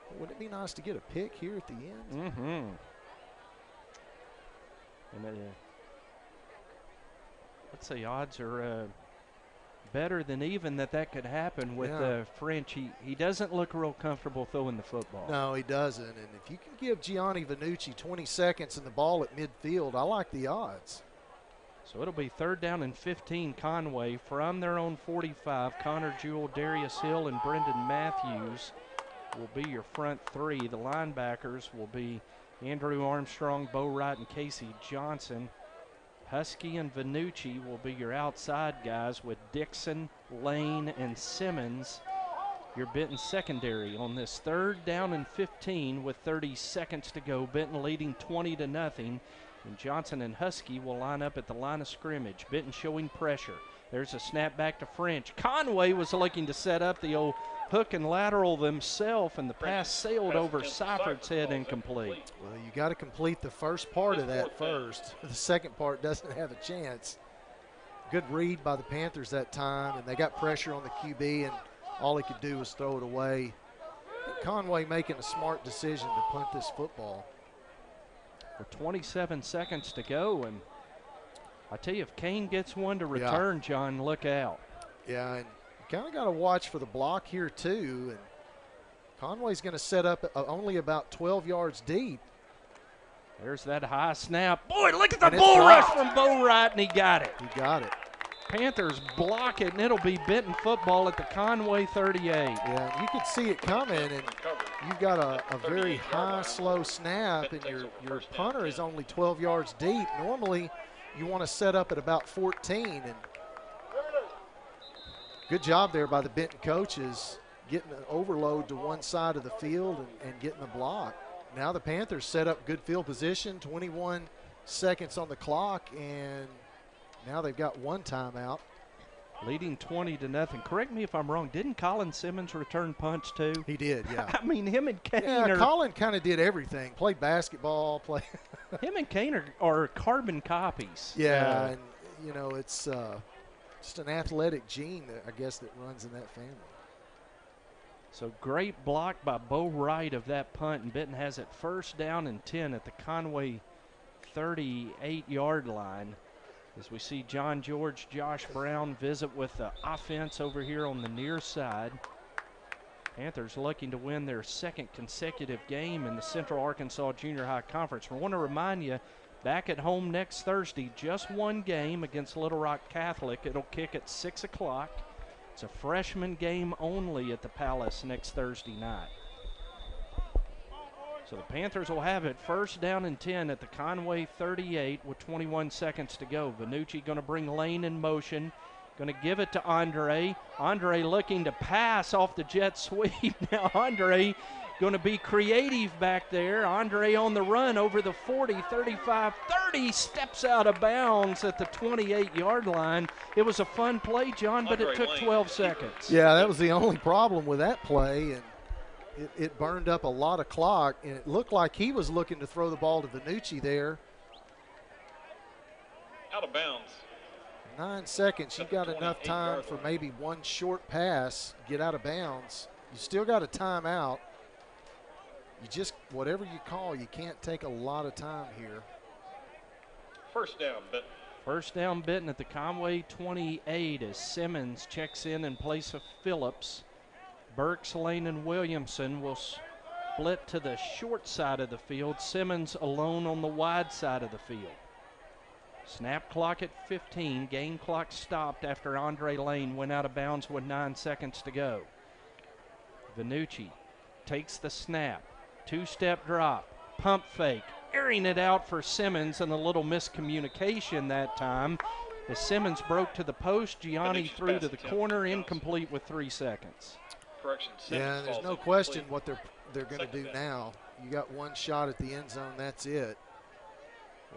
S15: And wouldn't it be nice to get a pick here at the end?
S9: Mm-hmm. And let's say odds are better than even that could happen with French. He doesn't look real comfortable throwing the football.
S15: No, he doesn't. And if you can give Gianni Vannucci 20 seconds and the ball at midfield, I like the odds.
S9: So it'll be 3rd down and 15 Conway from their own 45. Connor Jewell, Darius Hill, and Brendan Matthews will be your front 3. The linebackers will be Andrew Armstrong, Bo Wright, and Casey Johnson. Husky and Vannucci will be your outside guys with Dixon, Lane, and Simmons. Your Benton secondary on this 3rd down and 15 with 30 seconds to go. Benton leading 20-0. And Johnson and Husky will line up at the line of scrimmage. Benton showing pressure. There's a snap back to French. Conway was looking to set up the old hook and lateral themselves, and the pass sailed over Seifert's head, incomplete.
S15: Well, you got to complete the first part of that first. The second part doesn't have a chance. Good read by the Panthers that time, and they got pressure on the QB, and all he could do was throw it away. Conway making a smart decision to punt this football.
S9: With 27 seconds to go, and I tell you, if Kane gets one to return, John, look out.
S15: Yeah, and you kind of got to watch for the block here too. And Conway's going to set up only about 12 yards deep.
S9: There's that high snap. Boy, look at the bull rush from Bo Wright, and he got it.
S15: He got it.
S9: Panthers block it, and it'll be Benton football at the Conway 38.
S15: Yeah, you could see it coming, and you've got a very high, slow snap, and your punter is only 12 yards deep. Normally, you want to set up at about 14, and good job there by the Benton coaches getting an overload to one side of the field and getting the block. Now the Panthers set up good field position, 21 seconds on the clock, and now they've got one timeout.
S9: Leading 20-0. Correct me if I'm wrong. Didn't Colin Simmons return punts too?
S15: He did, yeah.
S9: I mean, him and Kane
S15: Yeah,
S9: are.
S15: Colin kind of did everything. Played basketball,
S9: him and Kane are carbon copies.
S15: Yeah, and, you know, it's just an athletic gene, I guess, that runs in that family.
S9: So great block by Bo Wright of that punt, and Benton has it 1st down and 10 at the Conway 38-yard line. As we see John George, Josh Brown visit with the offense over here on the near side. Panthers looking to win their 2nd consecutive game in the Central Arkansas Junior High Conference. I want to remind you, back at home next Thursday, just one game against Little Rock Catholic. It'll kick at 6 o'clock. It's a freshman game only at the Palace next Thursday night. So the Panthers will have it 1st down and 10 at the Conway 38 with 21 seconds to go. Vanucci going to bring Lane in motion. Going to give it to Andre. Andre looking to pass off the jet sweep. Now Andre going to be creative back there. Andre on the run over the 40, 35, 30. Steps out of bounds at the 28-yard line. It was a fun play, John, but it took 12 seconds.
S15: Yeah, that was the only problem with that play. And it burned up a lot of clock, and it looked like he was looking to throw the ball to Vanucci there.
S8: Out of bounds.
S15: 9 seconds. You've got enough time for maybe one short pass, get out of bounds. You still got a timeout. You just, whatever you call, you can't take a lot of time here.
S8: 1st down, Benton.
S9: 1st down, Benton at the Conway 28 as Simmons checks in place of Phillips. Burks, Lane, and Williamson will split to the short side of the field. Simmons alone on the wide side of the field. Snap clock at 15. Game clock stopped after Andre Lane went out of bounds with 9 seconds to go. Vanucci takes the snap. 2-step drop. Pump fake. Airing it out for Simmons, and a little miscommunication that time. As Simmons broke to the post, Gianni threw to the corner, incomplete with 3 seconds.
S8: Correction.
S15: Yeah, there's no question what they're going to do now. You got one shot at the end zone, that's it.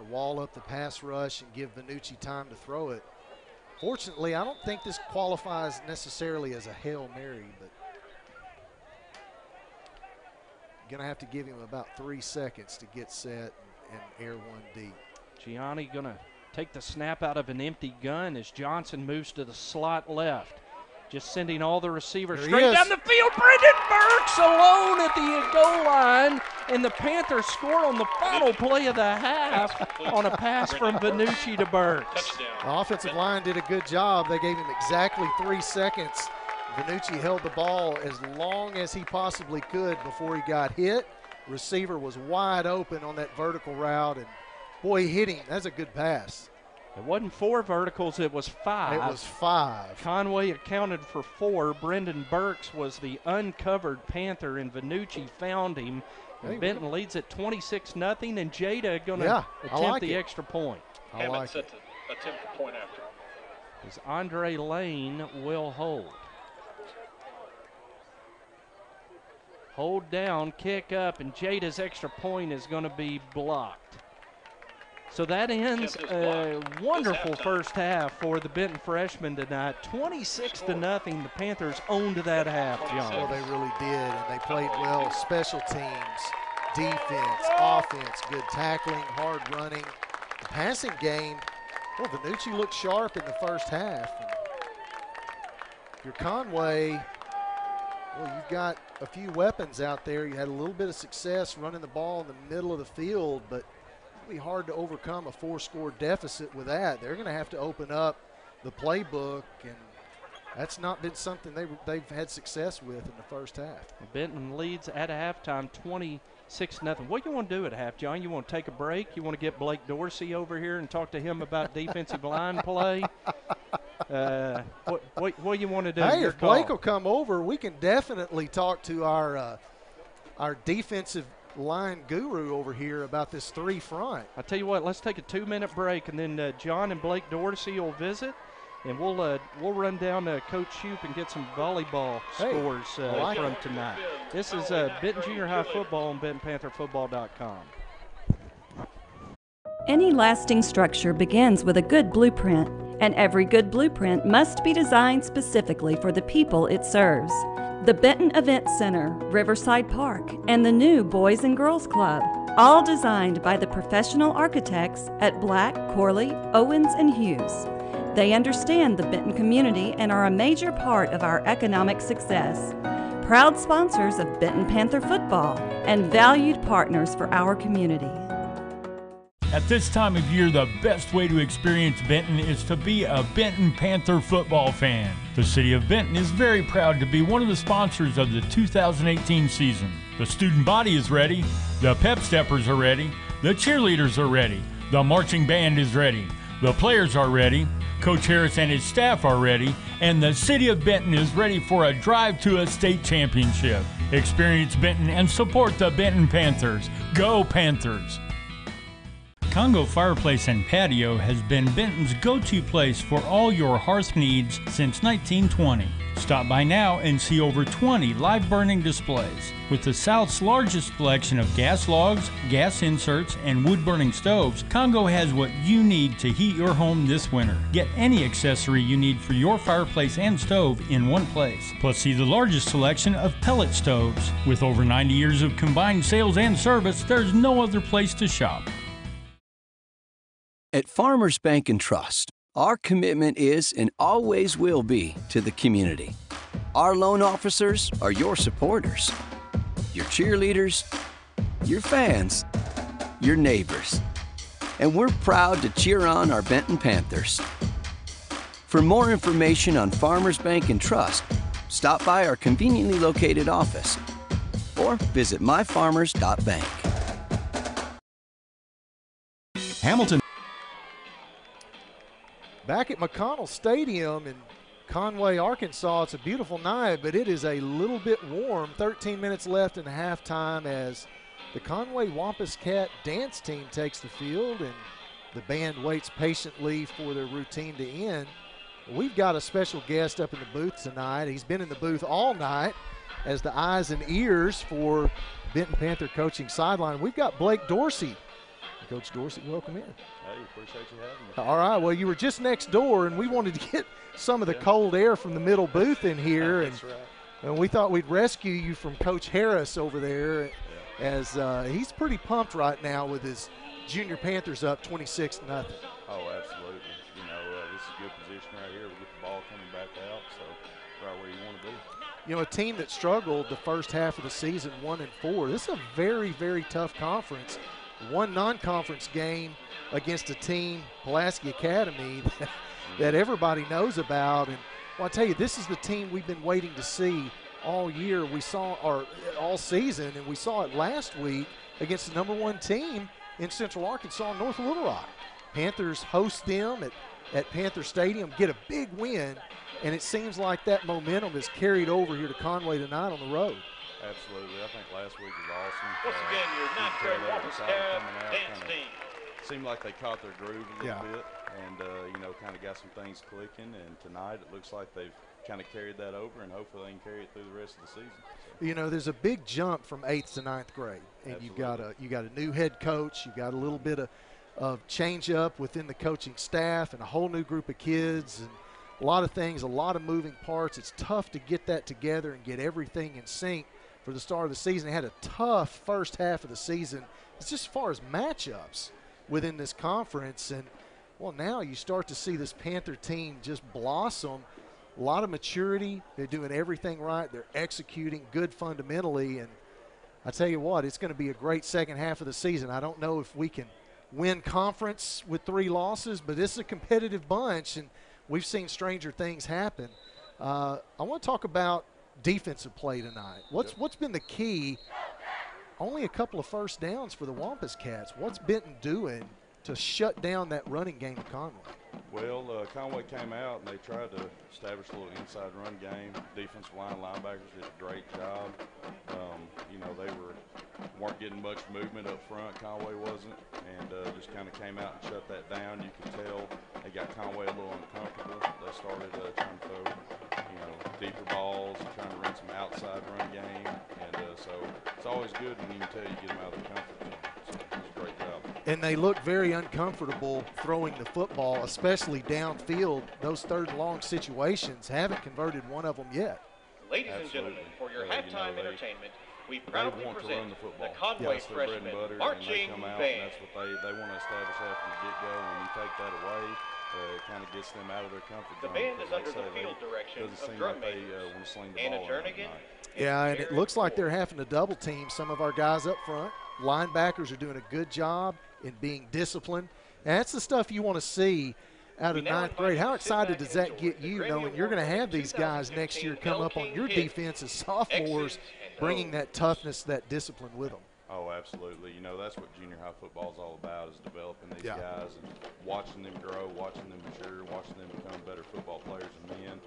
S15: Wall up the pass rush and give Vanucci time to throw it. Fortunately, I don't think this qualifies necessarily as a Hail Mary, but going to have to give him about 3 seconds to get set and air one deep.
S9: Gianni going to take the snap out of an empty gun as Johnson moves to the slot left. Just sending all the receivers straight down the field. Brendan Burks alone at the goal line, and the Panthers score on the final play of the half on a pass from Vanucci to Burks.
S15: The offensive line did a good job. They gave him exactly 3 seconds. Vanucci held the ball as long as he possibly could before he got hit. Receiver was wide open on that vertical route, and boy, he hit him. That's a good pass.
S9: It wasn't 4 verticals, it was 5.
S15: It was 5.
S9: Conway accounted for 4. Brendan Burks was the uncovered Panther, and Vanucci found him. And Benton leads at 26-0, and Jada going to attempt the extra point.
S8: I like set to attempt the point after.
S9: As Andre Lane will hold. Hold down, kick up, and Jada's extra point is going to be blocked. So that ends a wonderful first half for the Benton freshmen tonight. 26-0. The Panthers owned that half, John.
S15: Well, they really did, and they played well. Special teams, defense, offense, good tackling, hard running. The passing game, well, Vanucci looked sharp in the first half. And if you're Conway, well, you've got a few weapons out there. You had a little bit of success running the ball in the middle of the field, but be hard to overcome a 4-score deficit with that. They're going to have to open up the playbook, and that's not been something they've had success with in the first half.
S9: Benton leads at halftime 26-0. What do you want to do at half, John? You want to take a break? You want to get Blake Dorsey over here and talk to him about defensive line play? What do you want to do?
S15: Hey, if Blake will come over, we can definitely talk to our defensive line guru over here about this 3 front.
S9: I'll tell you what, let's take a 2-minute break, and then John and Blake Dorsey will visit, and we'll run down to Coach Shoup and get some volleyball scores from tonight. This is Benton Junior High Football on BentonPantherFootball.com.
S4: Any lasting structure begins with a good blueprint, and every good blueprint must be designed specifically for the people it serves. The Benton Event Center, Riverside Park, and the new Boys and Girls Club, all designed by the professional architects at Black, Corley, Owens, and Hughes. They understand the Benton community and are a major part of our economic success. Proud sponsors of Benton Panther football and valued partners for our community.
S5: At this time of year, the best way to experience Benton is to be a Benton Panther football fan. The City of Benton is very proud to be one of the sponsors of the 2018 season. The student body is ready, the pep steppers are ready, the cheerleaders are ready, the marching band is ready, the players are ready, Coach Harris and his staff are ready, and the City of Benton is ready for a drive to a state championship. Experience Benton and support the Benton Panthers. Go Panthers! Congo Fireplace and Patio has been Benton's go-to place for all your hearth needs since 1920. Stop by now and see over 20 live burning displays. With the South's largest selection of gas logs, gas inserts, and wood-burning stoves, Congo has what you need to heat your home this winter. Get any accessory you need for your fireplace and stove in one place. Plus, see the largest selection of pellet stoves. With over 90 years of combined sales and service, there's no other place to shop.
S6: At Farmers Bank and Trust, our commitment is and always will be to the community. Our loan officers are your supporters, your cheerleaders, your fans, your neighbors. And we're proud to cheer on our Benton Panthers. For more information on Farmers Bank and Trust, stop by our conveniently located office or visit myfarmers.bank.
S2: Hamilton.
S15: Back at McConnell Stadium in Conway, Arkansas, it's a beautiful night, but it is a little bit warm. 13 minutes left in halftime as the Conway Wampus Cat dance team takes the field, and the band waits patiently for their routine to end. We've got a special guest up in the booth tonight. He's been in the booth all night as the eyes and ears for Benton Panther coaching sideline. We've got Blake Dorsey. Coach Dorsey, welcome in.
S16: Hey, appreciate you having me.
S15: All right, well, you were just next door, and we wanted to get some of the cold air from the middle booth in here.
S16: That's right.
S15: And we thought we'd rescue you from Coach Harris over there, as he's pretty pumped right now with his junior Panthers up 26-0.
S16: Oh, absolutely. You know, this is a good position right here. We get the ball coming back out, so right where you want to be.
S15: You know, a team that struggled the first half of the season, 1-4. This is a very, very tough conference. One non-conference game against a team, Pulaski Academy, that everybody knows about. And well, I tell you, this is the team we've been waiting to see all year. We saw, or all season, and we saw it last week against the number one team in Central Arkansas, North Little Rock. Panthers host them at Panther Stadium, get a big win, and it seems like that momentum is carried over here to Conway tonight on the road.
S16: Absolutely. I think last week was awesome.
S8: Once again, your ninth grade Wampus Cat dance team.
S16: Seemed like they caught their groove a little bit and, you know, kind of got some things clicking. And tonight it looks like they've kind of carried that over, and hopefully they can carry it through the rest of the season. So.
S15: You know, there's a big jump from 8th to 9th grade. And you got a new head coach. You've got a little bit of change up within the coaching staff and a whole new group of kids and a lot of things, a lot of moving parts. It's tough to get that together and get everything in sync for the start of the season. They had a tough first half of the season. It's just as far as matchups within this conference. And, well, now you start to see this Panther team just blossom. A lot of maturity. They're doing everything right. They're executing good fundamentally. And I tell you what, it's going to be a great second half of the season. I don't know if we can win conference with 3 losses, but this is a competitive bunch, and we've seen stranger things happen. I want to talk about defensive play tonight. What's been the key? Only a couple of first downs for the Wampus Cats. What's Benton doing to shut down that running game of Conway?
S16: Well, Conway came out and they tried to establish a little inside run game. Defensive line linebackers did a great job. You know, they weren't getting much movement up front. Conway wasn't, and just kind of came out and shut that down. You could tell they got Conway a little uncomfortable. They started trying to throw, you know, deeper balls, trying to run some outside run game, and so it's always good when you can tell you get them out of the comfort zone. So it was a great job.
S15: And they look very uncomfortable throwing the football, especially downfield. Those third and long situations, haven't converted one of them yet.
S8: Ladies and gentlemen, for your halftime entertainment, we proudly
S16: want to
S8: present
S16: run the football.
S8: the Conway
S16: That's their bread and
S8: freshman
S16: butter,
S8: marching
S16: and they come out,
S8: band.
S16: and that's what they want to establish after the get-go. When you take that away, it kind of gets them out of their comfort zone.
S8: The band is
S16: Like
S8: under the
S16: they-
S8: field direction
S16: doesn't
S8: of
S16: seem
S8: drum
S16: like they
S8: majors
S16: want to sling the
S8: Anna
S16: ball
S8: Jernigan.
S15: Yeah, and it looks like they're having to double team some of our guys up front. Linebackers are doing a good job in being disciplined. And that's the stuff you want to see out of ninth grade. How excited does that get you, knowing you're going to have these guys next year come up on your defense as sophomores, bringing that toughness, that discipline with them?
S16: Oh, absolutely. You know, that's what junior high football is all about, is developing these guys and watching them grow, watching them mature, watching them become better football players and men.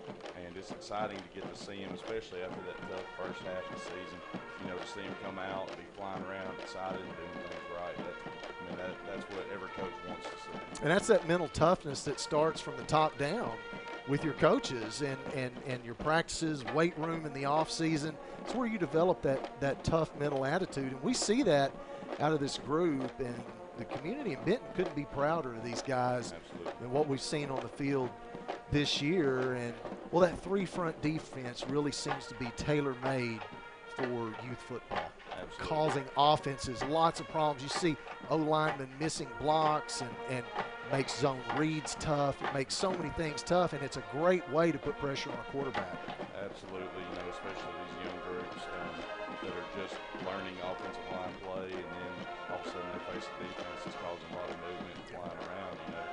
S16: And it's exciting to get to see them, especially after that tough first half of the season, you know, to see them come out, be flying around, excited, and doing things right. That's what every coach wants to see.
S15: And that's that mental toughness that starts from the top down with your coaches and your practices, weight room in the off season. It's where you develop that tough mental attitude. And we see that out of this group, and the community in Benton couldn't be prouder of these guys and what we've seen on the field this year. And, well, that three-front defense really seems to be tailor-made for youth football. Causing offenses lots of problems. You see O-linemen missing blocks and makes zone reads tough. It makes so many things tough, and it's a great way to put pressure on a quarterback.
S16: Absolutely, you know, especially these young groups that are just learning offensive line play, and then all of a sudden they face a defense that's causing a lot of movement and flying around. You know,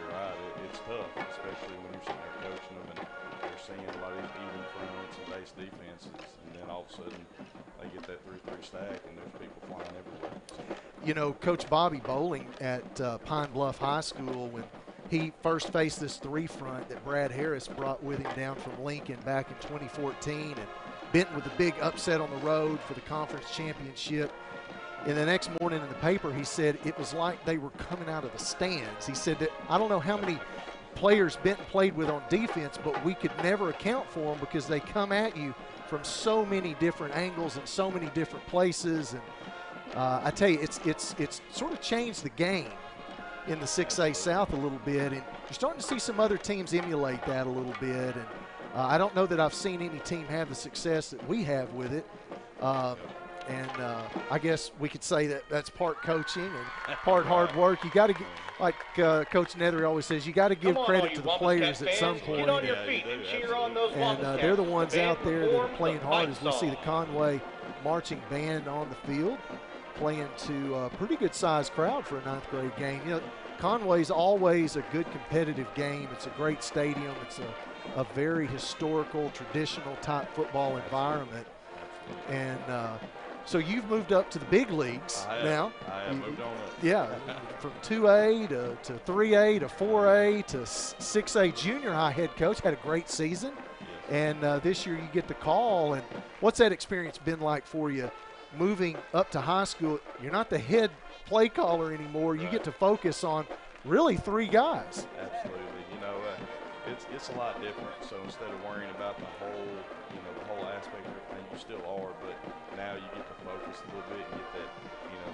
S16: you're right, it's tough, especially when you're sitting there coaching them and you're seeing a lot of these even fronts and base defenses, and then all of a sudden they get that 3-3 stack and there's people flying everywhere. So.
S15: You know, Coach Bobby Bowling at Pine Bluff High School, when he first faced this three-front that Brad Harris brought with him down from Lincoln back in 2014, and Benton with a big upset on the road for the conference championship. And the next morning in the paper, he said it was like they were coming out of the stands. He said that I don't know how many players Benton played with on defense, but we could never account for them because they come at you from so many different angles and so many different places. And I tell you, it's sort of changed the game in the 6A South a little bit, and you're starting to see some other teams emulate that a little bit. And I don't know that I've seen any team have the success that we have with it. I guess we could say that that's part coaching and part hard work. You got to get, like Coach Nethery always says, you got to give credit to the players at some point.
S8: Get on your feet and cheer on those Wildcats.
S15: They're the ones out there that are playing hard, as we see the Conway marching band on the field playing to a pretty good-sized crowd for a ninth grade game. You know, Conway's always a good competitive game. It's a great stadium. It's a very historical, traditional type football environment. And so you've moved up to the big leagues now.
S16: I have moved on up.
S15: Yeah, from 2A to 3A to 4A to 6A junior high head coach. Had a great season. Yes. And this year you get the call. And what's that experience been like for you moving up to high school? You're not the head play caller anymore. You get to focus on really three guys.
S16: Absolutely. You know, it's a lot different. So instead of worrying about the whole aspect of everything, you still are, but now you get to focus a little bit and get that,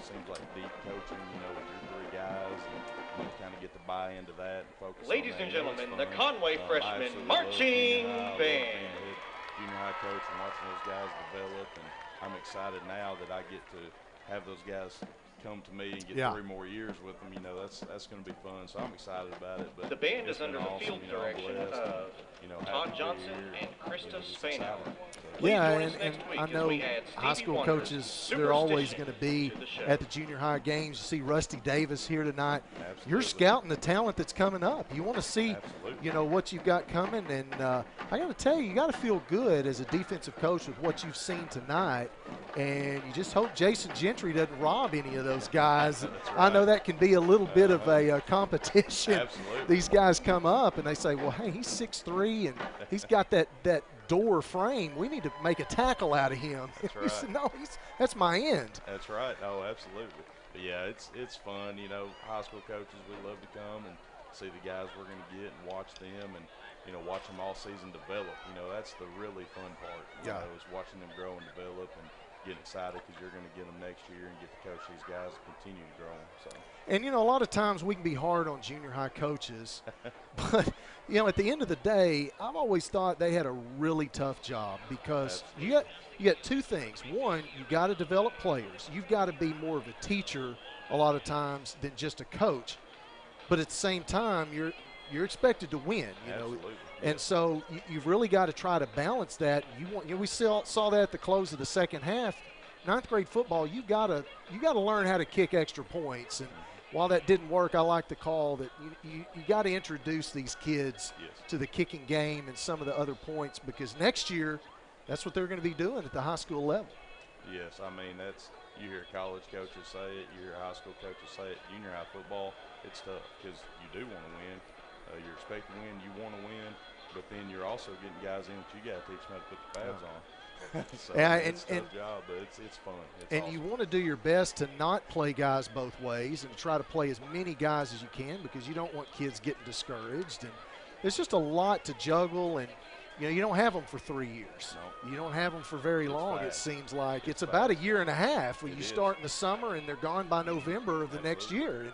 S16: seems like deep coaching, with your three guys, and you kind of get to buy into that and focus.
S8: Ladies
S16: on that.
S8: and gentlemen, the Conway freshman marching band.
S16: Junior high coach and watching those guys develop, and I'm excited now that I get to have those guys come to me and get 3 more years with them. That's going to be fun. So I'm excited about it. But
S8: the band is under
S16: awesome,
S8: the field direction of Todd Johnson and Krista Spano.
S15: Yeah, and I know high school coaches, they're always going to be at the junior high games. You see Rusty Davis here tonight.
S16: Absolutely.
S15: You're scouting the talent that's coming up. You want to see, what you've got coming. And I got to tell you got to feel good as a defensive coach with what you've seen tonight. And you just hope Jason Gentry doesn't rob any of those guys.
S16: Right.
S15: I know that can be a little bit of a competition.
S16: Absolutely.
S15: These guys come up and they say, well, hey, he's 6'3", and he's got that door frame. We need to make a tackle out of him.
S16: That's right.
S15: He said, no, that's my end.
S16: That's right. Oh, absolutely. But yeah, it's fun. High school coaches, we love to come and see the guys we're going to get and watch them and, watch them all season develop. That's the really fun part. Is watching them grow and develop and getting excited because you're going to get them next year and get to coach these guys and continue to grow them. So.
S15: And, you know, a lot of times we can be hard on junior high coaches, but, you know, at the end of the day, I've always thought they had a really tough job because you got two things. One, you got to develop players. You've got to be more of a teacher a lot of times than just a coach. But at the same time, you're expected to win, you know. And so you've really got to try to balance that. We saw that at the close of the second half. Ninth grade football, you got to learn how to kick extra points. And while that didn't work, I like the call that you got to introduce these kids to the kicking game and some of the other points, because next year that's what they're going to be doing at the high school level.
S16: Yes, I mean, you hear college coaches say it, you hear high school coaches say it. Junior high football, it's tough because you do want to win. You're expected to win, you want to win, but then you're also getting guys in that you got to teach them how to put the pads on. So it's a tough job, but it's fun. It's awesome.
S15: You want to do your best to not play guys both ways and to try to play as many guys as you can, because you don't want kids getting discouraged. And there's just a lot to juggle, and you know, you don't have them for 3 years. No. You don't have them for very long, it seems like. It's about a year and a half when you start in the summer and they're gone by November of the next year. And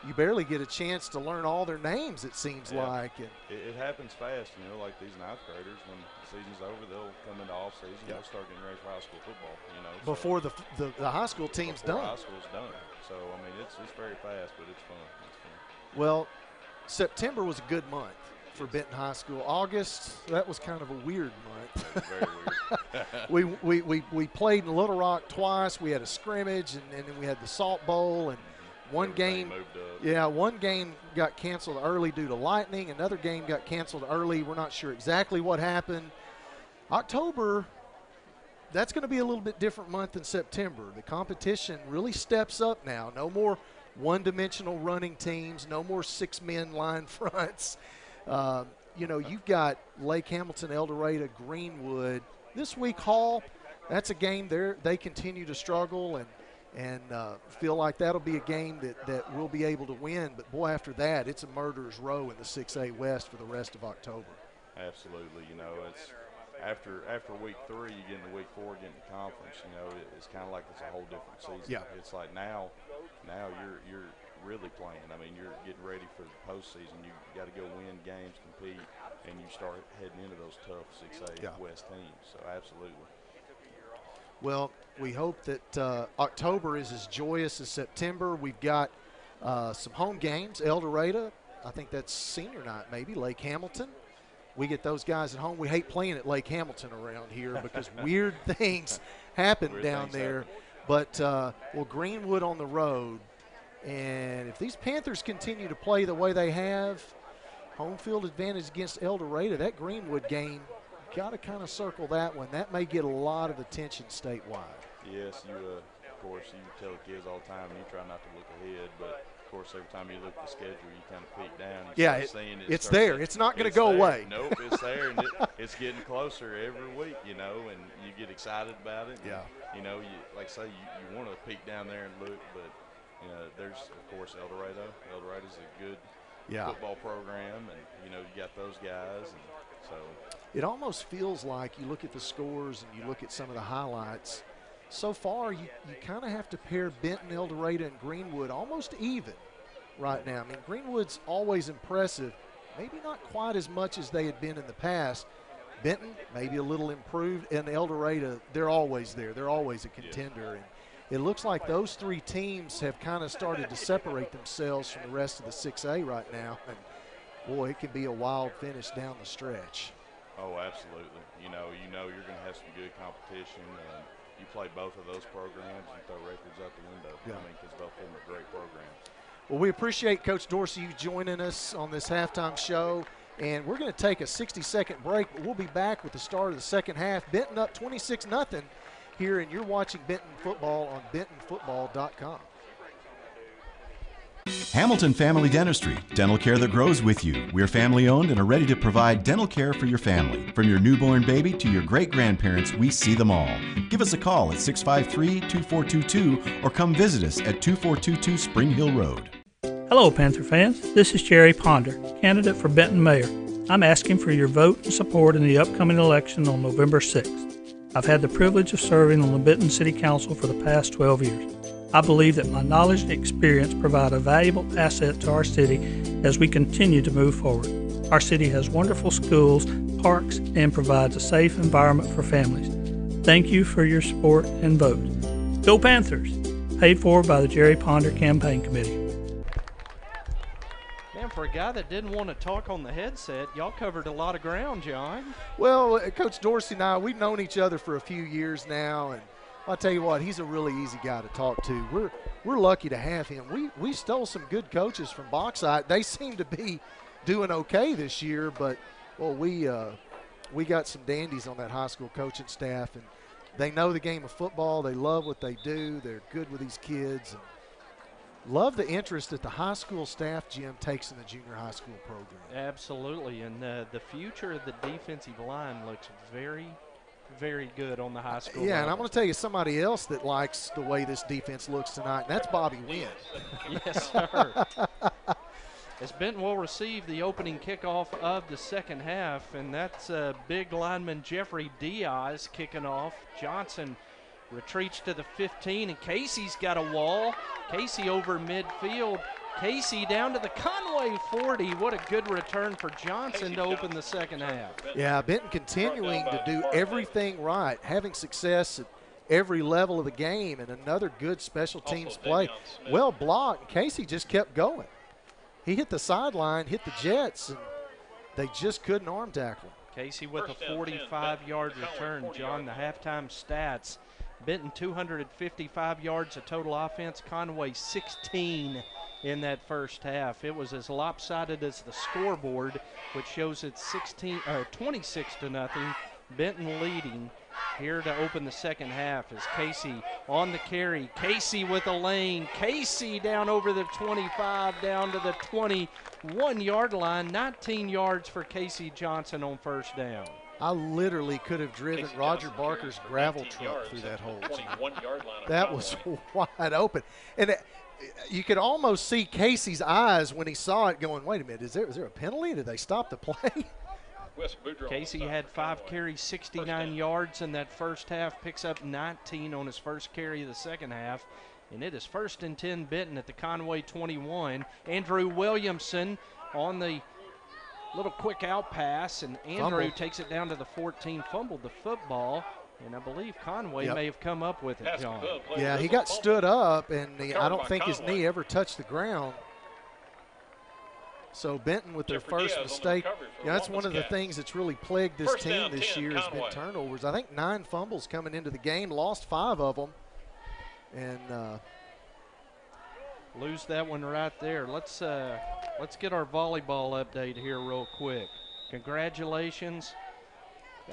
S15: you barely get a chance to learn all their names, it seems like. And
S16: it happens fast, you know, like these ninth graders, when the season's over, they'll come into off season, they'll start getting ready for high school football, you know.
S15: Before the high school team's done.
S16: High school's done. So, I mean, it's very fast, but it's fun.
S15: Well, September was a good month for Benton High School. August, that was kind of a weird month.
S16: Very weird.
S15: we played in Little Rock twice. We had a scrimmage, and then we had the Salt Bowl, and one game got canceled early due to lightning. Another game got canceled early. We're not sure exactly what happened. October, that's going to be a little bit different month than September. The competition really steps up now. No more one-dimensional running teams. No more six-men line fronts. You know, you've got Lake Hamilton, El Dorado, Greenwood. This week, Hall, that's a game they continue to struggle and feel like that'll be a game that we'll be able to win. But, boy, after that, it's a murderer's row in the 6A West for the rest of October.
S16: Absolutely. You know, it's after week 3, you get into week 4, get into conference, you know, it's kind of like it's a whole different season.
S15: Yeah.
S16: It's like now you're really playing. I mean, you're getting ready for the postseason. You got to go win games, compete, and you start heading into those tough 6A West teams. So, absolutely.
S15: Well, we hope that October is as joyous as September. We've got some home games. El Dorado, I think that's senior night maybe, Lake Hamilton. We get those guys at home. We hate playing at Lake Hamilton around here because weird things happen down there. But, well, Greenwood on the road. And if these Panthers continue to play the way they have, home field advantage against El Dorado, that Greenwood game, got to kind of circle that one. That may get a lot of attention statewide.
S16: Yes, of course, you tell the kids all the time, you try not to look ahead, but of course, every time you look at the schedule, you kind of peek down.
S15: It's there. It's not going to go away.
S16: Nope, it's there, and it's getting closer every week, you know, and you get excited about it.
S15: Yeah.
S16: You know, like I say, you want to peek down there and look, but you know, there's, of course, El Dorado. El Dorado's a good football program, and, you know, you got those guys. And so
S15: it almost feels like you look at the scores and you look at some of the highlights. So far, you kind of have to pair Benton, El Dorado, and Greenwood almost even right now. I mean, Greenwood's always impressive, maybe not quite as much as they had been in the past. Benton, maybe a little improved, and El Dorado, they're always there. They're always a contender. And it looks like those three teams have kind of started to separate themselves from the rest of the 6A right now. And, boy, it can be a wild finish down the stretch.
S16: Oh, absolutely. You know you're going to have some good competition. You play both of those programs and throw records out the window.
S15: Yeah.
S16: I mean, because both of them are great programs.
S15: Well, we appreciate Coach Dorsey you joining us on this halftime show. And we're going to take a 60-second break, but we'll be back with the start of the second half. Benton up 26-0 here, and you're watching Benton football on bentonfootball.com.
S2: Hamilton Family Dentistry, dental care that grows with you. We're family owned and are ready to provide dental care for your family. From your newborn baby to your great-grandparents, we see them all. Give us a call at 653-2422 or come visit us at 2422 Spring Hill Road.
S7: Hello, Panther fans. This is Jerry Ponder, candidate for Benton Mayor. I'm asking for your vote and support in the upcoming election on November 6th. I've had the privilege of serving on the Benton City Council for the past 12 years. I believe that my knowledge and experience provide a valuable asset to our city as we continue to move forward. Our city has wonderful schools, parks, and provides a safe environment for families. Thank you for your support and vote. Go Panthers! Paid for by the Jerry Ponder Campaign Committee.
S9: Man, for a guy that didn't want to talk on the headset, y'all covered a lot of ground, John.
S15: Well, Coach Dorsey and I, we've known each other for a few years now, and I'll tell you what, he's a really easy guy to talk to. We're lucky to have him. We stole some good coaches from Bauxite. They seem to be doing okay this year, but well, we got some dandies on that high school coaching staff, and they know the game of football. They love what they do. They're good with these kids. And love the interest that the high school staff, Jim, takes in the junior high school program.
S9: Absolutely, and the future of the defensive line looks very, very good on the high school
S15: level. And I'm
S9: going
S15: to tell you somebody else that likes the way this defense looks tonight, and that's Bobby Wynn.
S9: Yes, sir. As Benton will receive the opening kickoff of the second half, and that's big lineman Jeffrey Diaz kicking off. Johnson retreats to the 15, and Casey's got a wall. Casey over midfield. Casey down to the Conway 40. What a good return for Johnson to open the second half.
S15: Yeah, Benton continuing to do everything right, having success at every level of the game, and another good special teams play. Well blocked, and Casey just kept going. He hit the sideline, hit the Jets, and they just couldn't arm tackle him.
S9: Casey with a 45-yard return. John, the halftime stats. Benton 255 yards of total offense. Conway 16 in that first half. It was as lopsided as the scoreboard, which shows it's 26-0. Benton leading here to open the second half as Casey on the carry. Casey with a lane. Casey down over the 25, down to the 21-yard line. 19 yards for Casey Johnson on first down.
S15: I literally could have driven Roger Barker's gravel truck through that hole. That was wide open. And you could almost see Casey's eyes when he saw it going, wait a minute, is there a penalty? Did they stop the play?
S9: Casey had 5 carries, 69 yards in that first half, picks up 19 on his first carry of the second half, and it is 1st and 10 Benton at the Conway 21. Andrew Williamson on the little quick out pass, and Andrew takes it down to the 14, fumbled the football, and I believe Conway may have come up with it, John.
S15: Yeah, he got stood up, and I don't think his knee ever touched the ground. So Benton with their first mistake. Yeah, that's one of the things that's really plagued this team this year has been turnovers. I think 9 fumbles coming into the game, lost 5 of them. And
S9: lose that one right there. Let's get our volleyball update here real quick. Congratulations.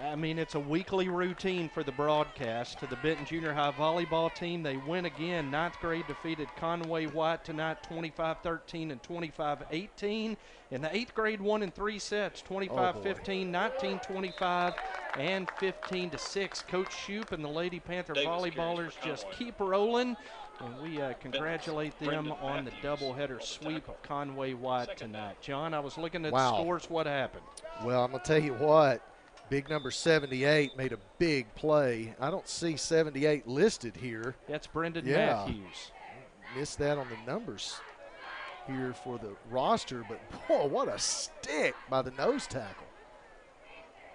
S9: I mean, it's a weekly routine for the broadcast to the Benton Junior High volleyball team. They win again. 9th grade defeated Conway White tonight 25-13 and 25-18. And the 8th grade won in 3 sets, 25-15, 19-25, and 15-6. Coach Shoup and the Lady Panther volleyballers just keep rolling. And we congratulate them on the doubleheader sweep of Conway White tonight. John, I was looking at the scores. What happened?
S15: Well, I'm going to tell you what. Big number 78 made a big play. I don't see 78 listed here.
S9: That's Brendan Matthews.
S15: Missed that on the numbers here for the roster, but boy, what a stick by the nose tackle.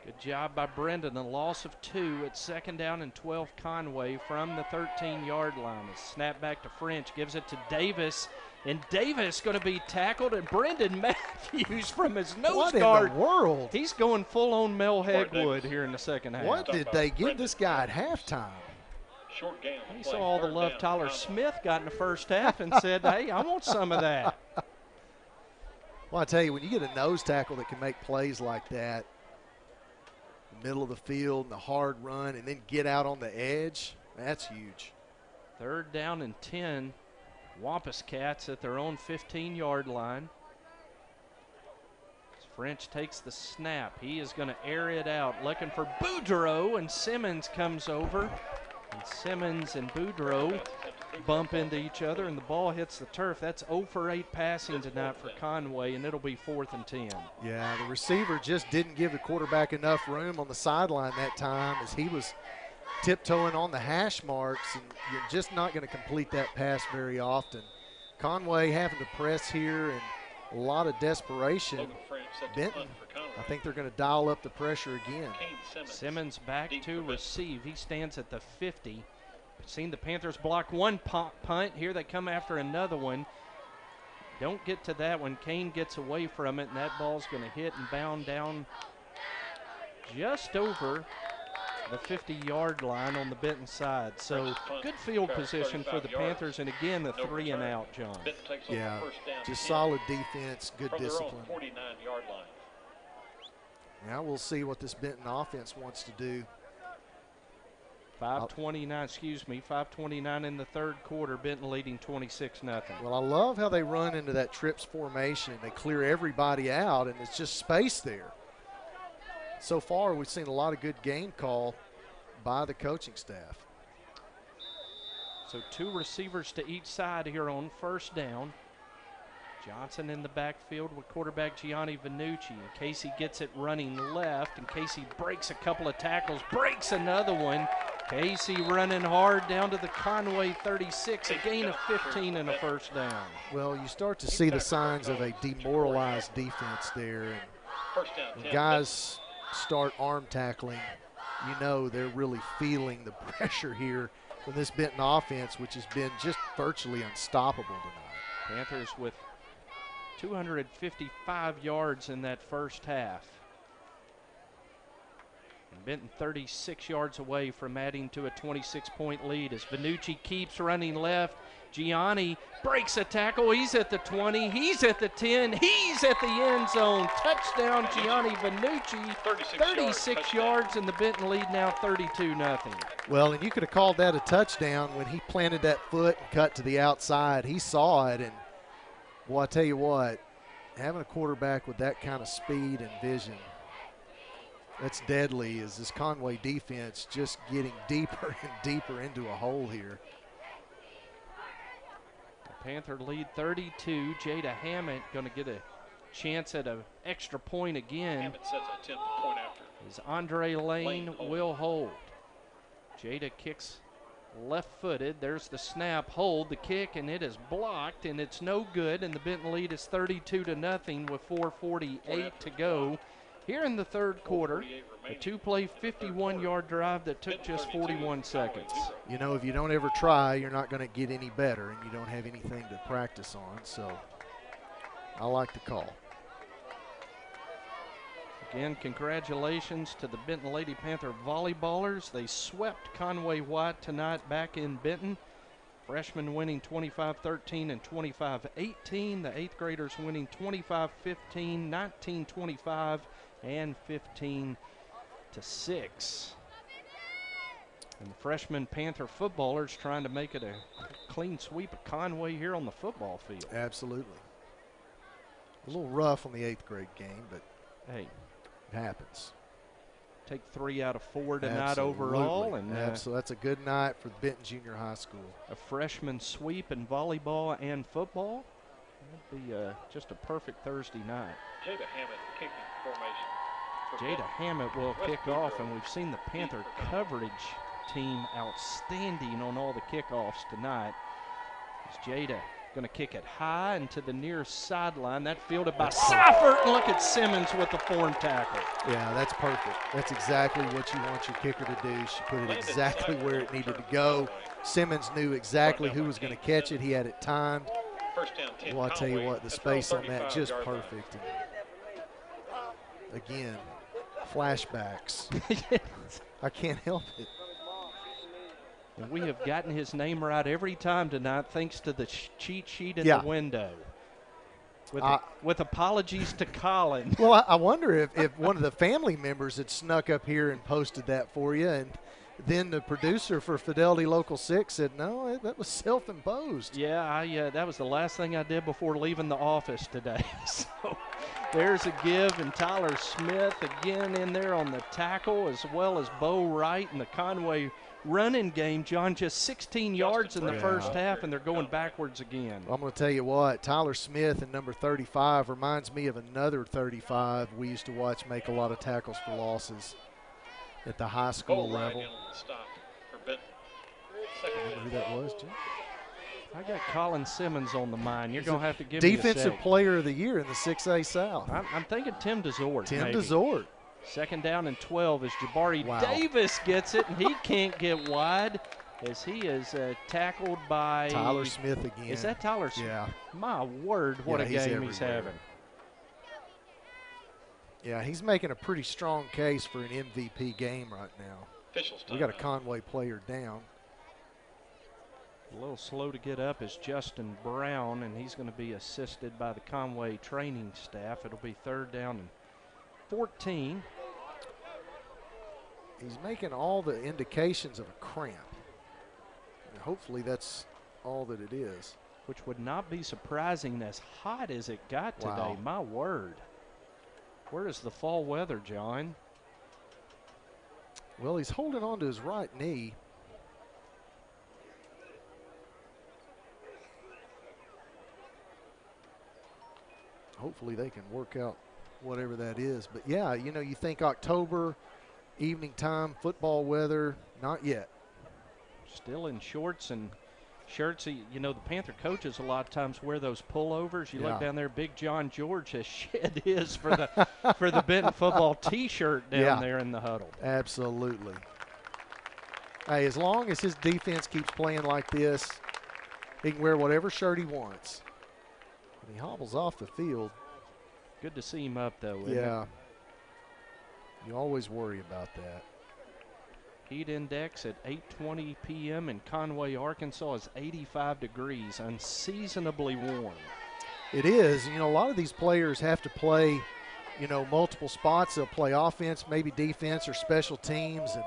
S9: Good job by Brendan. A loss of 2 at 2nd down and 12 Conway from the 13-yard line. A snap back to French, gives it to Davis. And Davis going to be tackled, and Brendan Matthews from his nose guard.
S15: What in the world?
S9: He's going full-on Mel Hegwood here in the second half.
S15: What did they give this guy at halftime?
S9: He saw all the love Tyler Smith got in the first half and said, hey, I want some of that.
S15: Well, I tell you, when you get a nose tackle that can make plays like that, the middle of the field and the hard run, and then get out on the edge, that's huge.
S9: 3rd down and 10. Wampus Cats at their own 15-yard line. French takes the snap. He is going to air it out, looking for Boudreaux, and Simmons comes over. And Simmons and Boudreaux bump into each other, and the ball hits the turf. That's 0 for 8 passing tonight for Conway, and it'll be 4th and 10.
S15: Yeah, the receiver just didn't give the quarterback enough room on the sideline that time as he was tiptoeing on the hash marks, and you're just not going to complete that pass very often. Conway having to press here and a lot of desperation. Benton, I think they're going to dial up the pressure again.
S9: Simmons back to receive. He stands at the 50. Seen the Panthers block one punt. Here they come after another one. Don't get to that one. Kane gets away from it, and that ball's going to hit and bound down just over the 50-yard line on the Benton side. So good field position for the Panthers, and again, the 3-and-out, John.
S15: Yeah, just solid defense, good discipline.
S8: 49-yard line.
S15: Now we'll see what this Benton offense wants to do.
S9: 5:29 in the third quarter. Benton leading 26-0.
S15: Well, I love how they run into that trips formation. They clear everybody out, and it's just space there. So far, we've seen a lot of good game call by the coaching staff.
S9: So 2 receivers to each side here on first down. Johnson in the backfield with quarterback Gianni Vannucci. And Casey gets it running left, and Casey breaks a couple of tackles, breaks another one. Casey running hard down to the Conway 36, a gain of 15 and a first down.
S15: Well, you start to see the signs of a demoralized defense there. And when guys start arm tackling, you know they're really feeling the pressure here from this Benton offense, which has been just virtually unstoppable tonight.
S9: Panthers with 255 yards in that first half. And Benton 36 yards away from adding to a 26-point lead as Vannucci keeps running left. Gianni breaks a tackle. He's at the 20. He's at the 10. He's at the end zone. Touchdown, Gianni Vannucci. 36 yards, and the Benton lead now 32-0.
S15: Well, and you could have called that a touchdown when he planted that foot and cut to the outside. He saw it, and, well, I tell you what, having a quarterback with that kind of speed and vision, that's deadly, as this Conway defense just getting deeper and deeper into a hole here.
S9: The Panther lead 32. Jada Hammett going to get a chance at an extra point again.
S8: Hammett sets an attempt to point after.
S9: As Andre Lane will hold. Jada kicks left-footed. There's the snap, hold the kick, and it is blocked, and it's no good. And the Benton lead is 32-0 with 4:48 to go. Here in the third quarter, a 2-play 51-yard drive that took just 41 seconds.
S15: You know, if you don't ever try, you're not going to get any better, and you don't have anything to practice on. So I like the call.
S9: Again, congratulations to the Benton Lady Panther volleyballers. They swept Conway White tonight back in Benton. Freshmen winning 25-13 and 25-18. The eighth graders winning 25-15, 19-25, and 15-6. And the freshman Panther footballers trying to make it a clean sweep of Conway here on the football field.
S15: Absolutely. A little rough on the eighth grade game, but
S9: hey,
S15: it happens.
S9: Take 3 out of 4 tonight
S15: Absolutely.
S9: overall. And
S15: so that's a good night for Benton Junior High School.
S9: A freshman sweep in volleyball and football. That'd be just a perfect Thursday night.
S8: Jada Hammett kicking formation.
S9: Jada Hammett will kick off, and we've seen the Panther coverage team outstanding on all the kickoffs tonight. As Jada going to kick it high and to the near sideline. That fielded by Seifert, and look at Simmons with the form tackle.
S15: Yeah, that's perfect. That's exactly what you want your kicker to do. She put it exactly where it needed to go. Simmons knew exactly who was going to catch it. He had it timed. Well, I tell you what, the space on that just perfect. And again, flashbacks. I can't help it.
S9: And we have gotten his name right every time tonight thanks to the cheat sheet in the window. With apologies to Colin.
S15: Well, I wonder if one of the family members had snuck up here and posted that for you, and then the producer for Fidelity Local 6 said, no, that was self-imposed.
S9: Yeah, that was the last thing I did before leaving the office today. So there's a give, and Tyler Smith again in there on the tackle, as well as Bo Wright in the Conway running game. John, just 16 yards in the first half, and they're going backwards again.
S15: Well, I'm going to tell you what, Tyler Smith and number 35 reminds me of another 35 we used to watch make a lot of tackles for losses at the high school level.
S8: Benton.
S15: Remember who that was, Jim?
S9: I got Colin Simmons on the mind. You're going to have to give me a
S15: Defensive
S9: sec.
S15: Player of the Year in the 6A South.
S9: I'm thinking Tim DeZort.
S15: Tim
S9: maybe.
S15: DeZort.
S9: Second down and 12 as Jabari
S15: Wow.
S9: Davis gets it, and he can't get wide as he is tackled by
S15: Tyler Smith again.
S9: Is that Tyler Smith?
S15: Yeah.
S9: My word, what
S15: Yeah,
S9: a
S15: he's
S9: game he's
S15: everywhere.
S9: having.
S15: Yeah, he's making a pretty strong case for an MVP game right now.
S8: Officials
S15: We got a Conway player down.
S9: A little slow to get up is Justin Brown, and he's going to be assisted by the Conway training staff. It'll be 3rd down and 14.
S15: He's making all the indications of a cramp. And hopefully that's all that it is.
S9: Which would not be surprising as hot as it got today.
S15: Wow.
S9: My word. Where is the fall weather, John?
S15: Well, he's holding on to his right knee. Hopefully they can work out whatever that is. But yeah, you know, you think October, evening time, football weather, not yet.
S9: Still in shorts and shirts. You know, the Panther coaches a lot of times wear those pullovers. You look
S15: Yeah.
S9: down there, Big John George has shed his for the for the Benton football T-shirt down there in the huddle.
S15: Absolutely. Hey, as long as his defense keeps playing like this, he can wear whatever shirt he wants. When he hobbles off the field.
S9: Good to see him up, though. Isn't
S15: Yeah.
S9: it?
S15: You always worry about that.
S9: Heat index at 8:20 p.m. in Conway, Arkansas is 85 degrees, unseasonably warm.
S15: It is. You know, a lot of these players have to play, you know, multiple spots. They'll play offense, maybe defense or special teams. And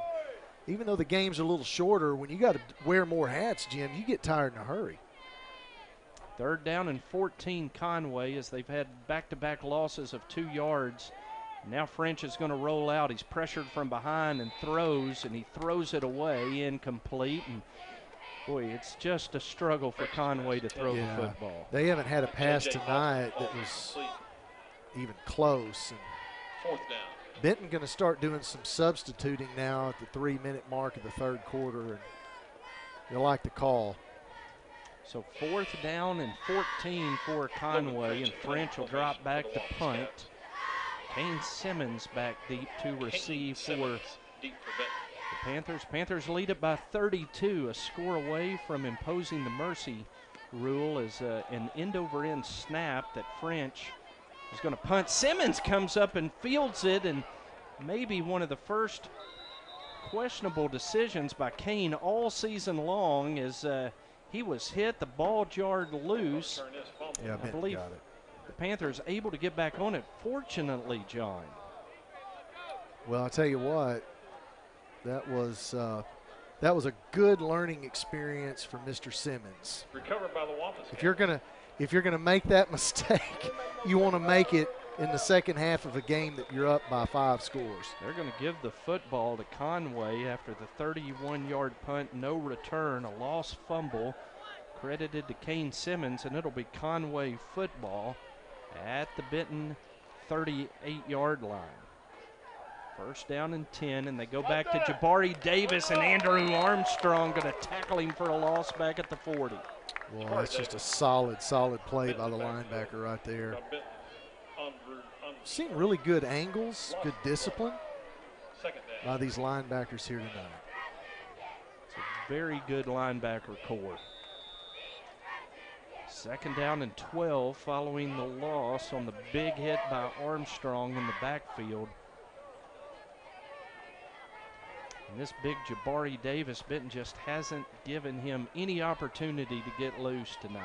S15: even though the game's a little shorter, when you got to wear more hats, Jim, you get tired in a hurry.
S9: 3rd down and 14 Conway as they've had back-to-back losses of 2 yards. Now French is going to roll out. He's pressured from behind and he throws it away, incomplete. And boy, it's just a struggle for Conway to throw the football.
S15: They haven't had a pass tonight that was even close. And
S8: 4th down.
S15: Benton going to start doing some substituting now at the 3-minute mark of the 3rd quarter, and you'll like the call.
S9: So 4th down and 14 for Conway, and French will drop back to punt. Kane Simmons back deep to receive for the Panthers. Panthers lead it by 32, a score away from imposing the mercy rule as an end-over-end snap that French is going to punt. Simmons comes up and fields it, and maybe one of the first questionable decisions by Kane all season long is he was hit, the ball jarred loose.
S15: Yeah,
S9: I believe
S15: got it.
S9: the Panthers able to get back on it, fortunately, John.
S15: Well, I'll tell you what, that was a good learning experience for Mr. Simmons.
S8: Recovered by the Wampus.
S15: If you're gonna make that mistake, you want to make it in the second half of a game that you're up by 5 scores.
S9: They're going to give the football to Conway after the 31-yard punt, no return, a lost fumble credited to Kane Simmons, and it'll be Conway football at the Benton 38-yard line. 1st down and 10, and they go back to Jabari Davis, and Andrew Armstrong going to tackle him for a loss back at the 40.
S15: Well, that's just a solid play by the linebacker right there. Seen really good angles, good discipline by these linebackers here tonight.
S9: It's a very good linebacker core. 2nd down and 12 following the loss on the big hit by Armstrong in the backfield. And this big Jabari Davis, Benton just hasn't given him any opportunity to get loose tonight.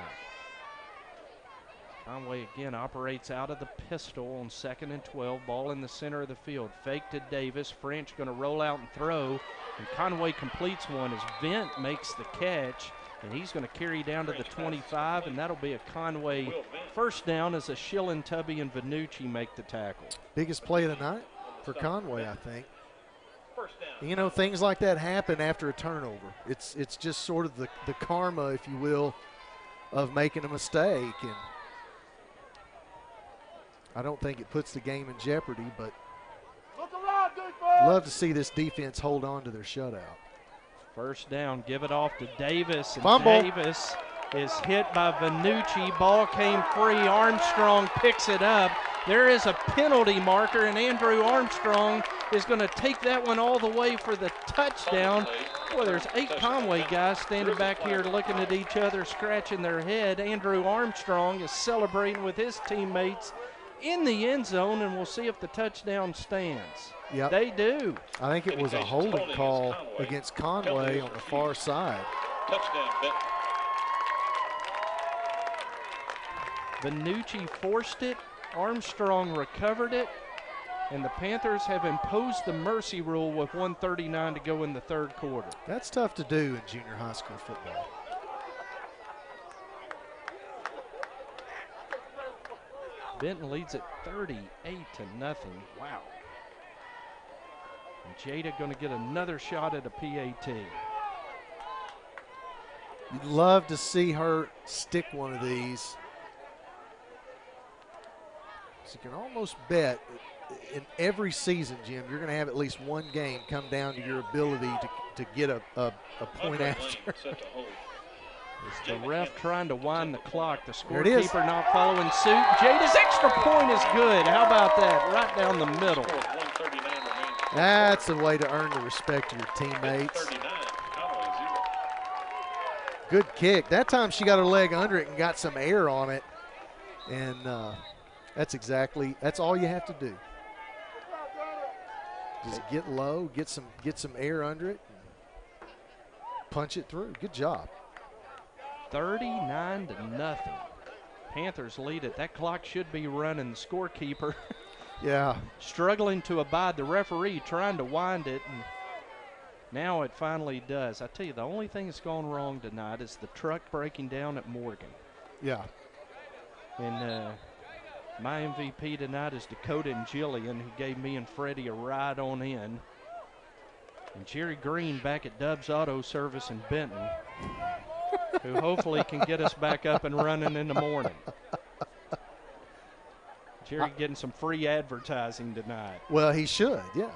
S9: Conway again operates out of the pistol on 2nd and 12. Ball in the center of the field. Fake to Davis. French going to roll out and throw. And Conway completes one as Vent makes the catch. And he's going to carry down to the 25, and that'll be a Conway 1st down as a Schillen, Tubby, and Vanucci make the tackle.
S15: Biggest play of the night for Conway, I think. You know, things like that happen after a turnover. It's just sort of the karma, if you will, of making a mistake. And I don't think it puts the game in jeopardy, but love to see this defense hold on to their shutout.
S9: First down, give it off to Davis, and
S15: Fumble.
S9: Davis is hit by Vanucci. Ball came free. Armstrong picks it up. There is a penalty marker, and Andrew Armstrong is going to take that one all the way for the touchdown. Boy, there's 8 Conway guys standing back here looking at each other, scratching their head. Andrew Armstrong is celebrating with his teammates in the end zone, and we'll see if the touchdown stands.
S15: Yep.
S9: They do.
S15: I think it was a holding call against Conway on the far side.
S8: Touchdown, Benton.
S9: Vanucci forced it. Armstrong recovered it. And the Panthers have imposed the mercy rule with 1:39 to go in the third quarter.
S15: That's tough to do in junior high school football.
S9: Benton leads at 38-0. Wow. And Jada going to get another shot at a PAT.
S15: You'd love to see her stick one of these. So you can almost bet in every season, Jim, you're going to have at least one game come down to your ability to get a point after.
S9: It's the ref trying to wind the clock. The
S15: There it is.
S9: scorekeeper not following suit. Jada's extra point is good. How about that? Right down the middle.
S15: That's the way to earn the respect of your teammates. Good kick. That time she got her leg under it and got some air on it. And that's all you have to do. Just get low, get some air under it, and punch it through. Good job.
S9: 39-0. Panthers lead it. That clock should be running. The scorekeeper
S15: Yeah.
S9: struggling to abide. The referee trying to wind it, and now it finally does. I tell you, the only thing that's gone wrong tonight is the truck breaking down at Morgan.
S15: Yeah.
S9: And my MVP tonight is Dakota and Jillian, who gave me and Freddie a ride on in. And Jerry Green back at Dub's Auto Service in Benton, who hopefully can get us back up and running in the morning. Jerry getting some free advertising tonight.
S15: Well, he should, yeah.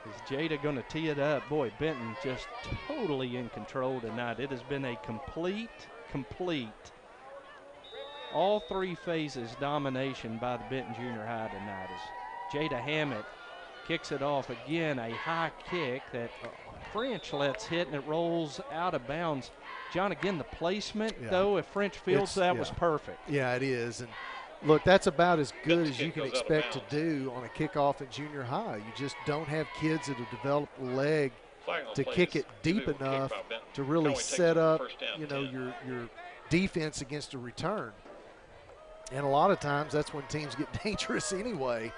S9: Is Jada going to tee it up? Boy, Benton just totally in control tonight. It has been a complete, all 3 phases domination by the Benton Junior High tonight. As Jada Hammett kicks it off again, a high kick that French lets hit, and it rolls out of bounds. John, again, the placement, though, if French fields that was perfect.
S15: Yeah, it is. And look, that's about as good as you can expect to do on a kickoff in junior high. You just don't have kids that have developed the leg to kick it deep enough to really set up, your defense against a return. And a lot of times that's when teams get dangerous anyway.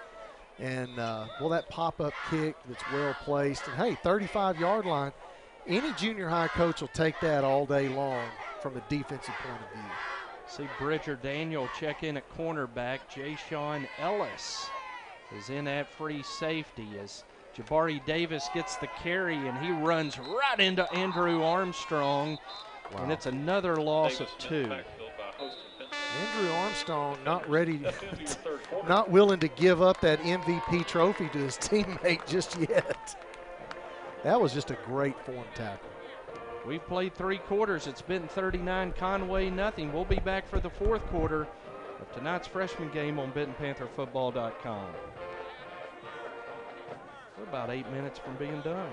S15: And, that pop-up kick that's well placed. And, hey, 35-yard line, any junior high coach will take that all day long from a defensive point of view.
S9: See Bridger Daniel check in at cornerback. Jay-Sean Ellis is in at free safety as Jabari Davis gets the carry, and he runs right into Andrew Armstrong. Wow. And it's another loss of 2.
S15: Andrew Armstrong not ready, not willing to give up that MVP trophy to his teammate just yet. That was just a great form tackle.
S9: We've played 3 quarters. It's been 39, Conway nothing. We'll be back for the 4th quarter of tonight's freshman game on BentonPantherFootball.com. We're about 8 minutes from being done.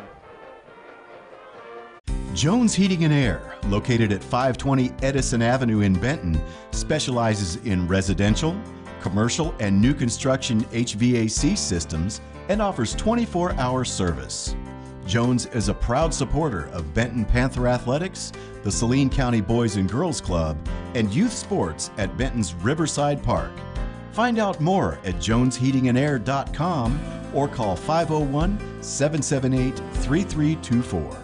S2: Jones Heating and Air, located at 520 Edison Avenue in Benton, specializes in residential, commercial, and new construction HVAC systems and offers 24-hour service. Jones is a proud supporter of Benton Panther Athletics, the Saline County Boys and Girls Club, and youth sports at Benton's Riverside Park. Find out more at jonesheatingandair.com or call 501-778-3324.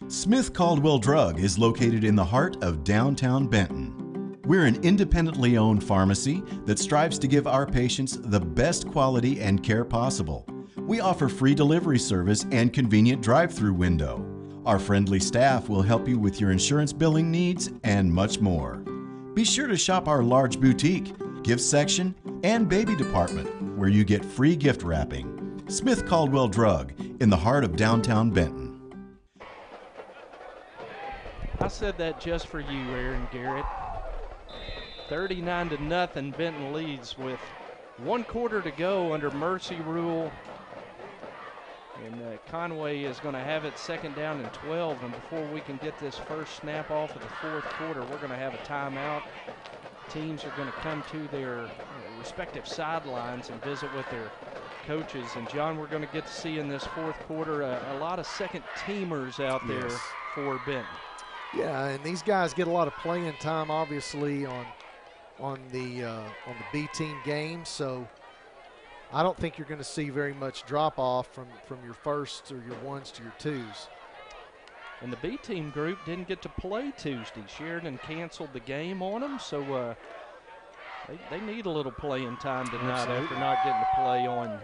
S2: Smith Caldwell Drug is located in the heart of downtown Benton. We're an independently owned pharmacy that strives to give our patients the best quality and care possible. We offer free delivery service and convenient drive-through window. Our friendly staff will help you with your insurance billing needs and much more. Be sure to shop our large boutique, gift section, and baby department where you get free gift wrapping. Smith Caldwell Drug in the heart of downtown Benton.
S9: I said that just for you, Aaron Garrett. 39-0, Benton leads with 1 quarter to go under mercy rule. And Conway is going to have it 2nd down and 12. And before we can get this first snap off of the 4th quarter, we're going to have a timeout. Teams are going to come to their respective sidelines and visit with their coaches. And, John, we're going to get to see in this 4th quarter a lot of second-teamers out there for Benton.
S15: Yeah, and these guys get a lot of playing time, obviously, on the B team game. So I don't think you're going to see very much drop off from your firsts or your ones to your twos.
S9: And the B team group didn't get to play Tuesday. Sheridan canceled the game on them, so they need a little playing time tonight after not getting to play on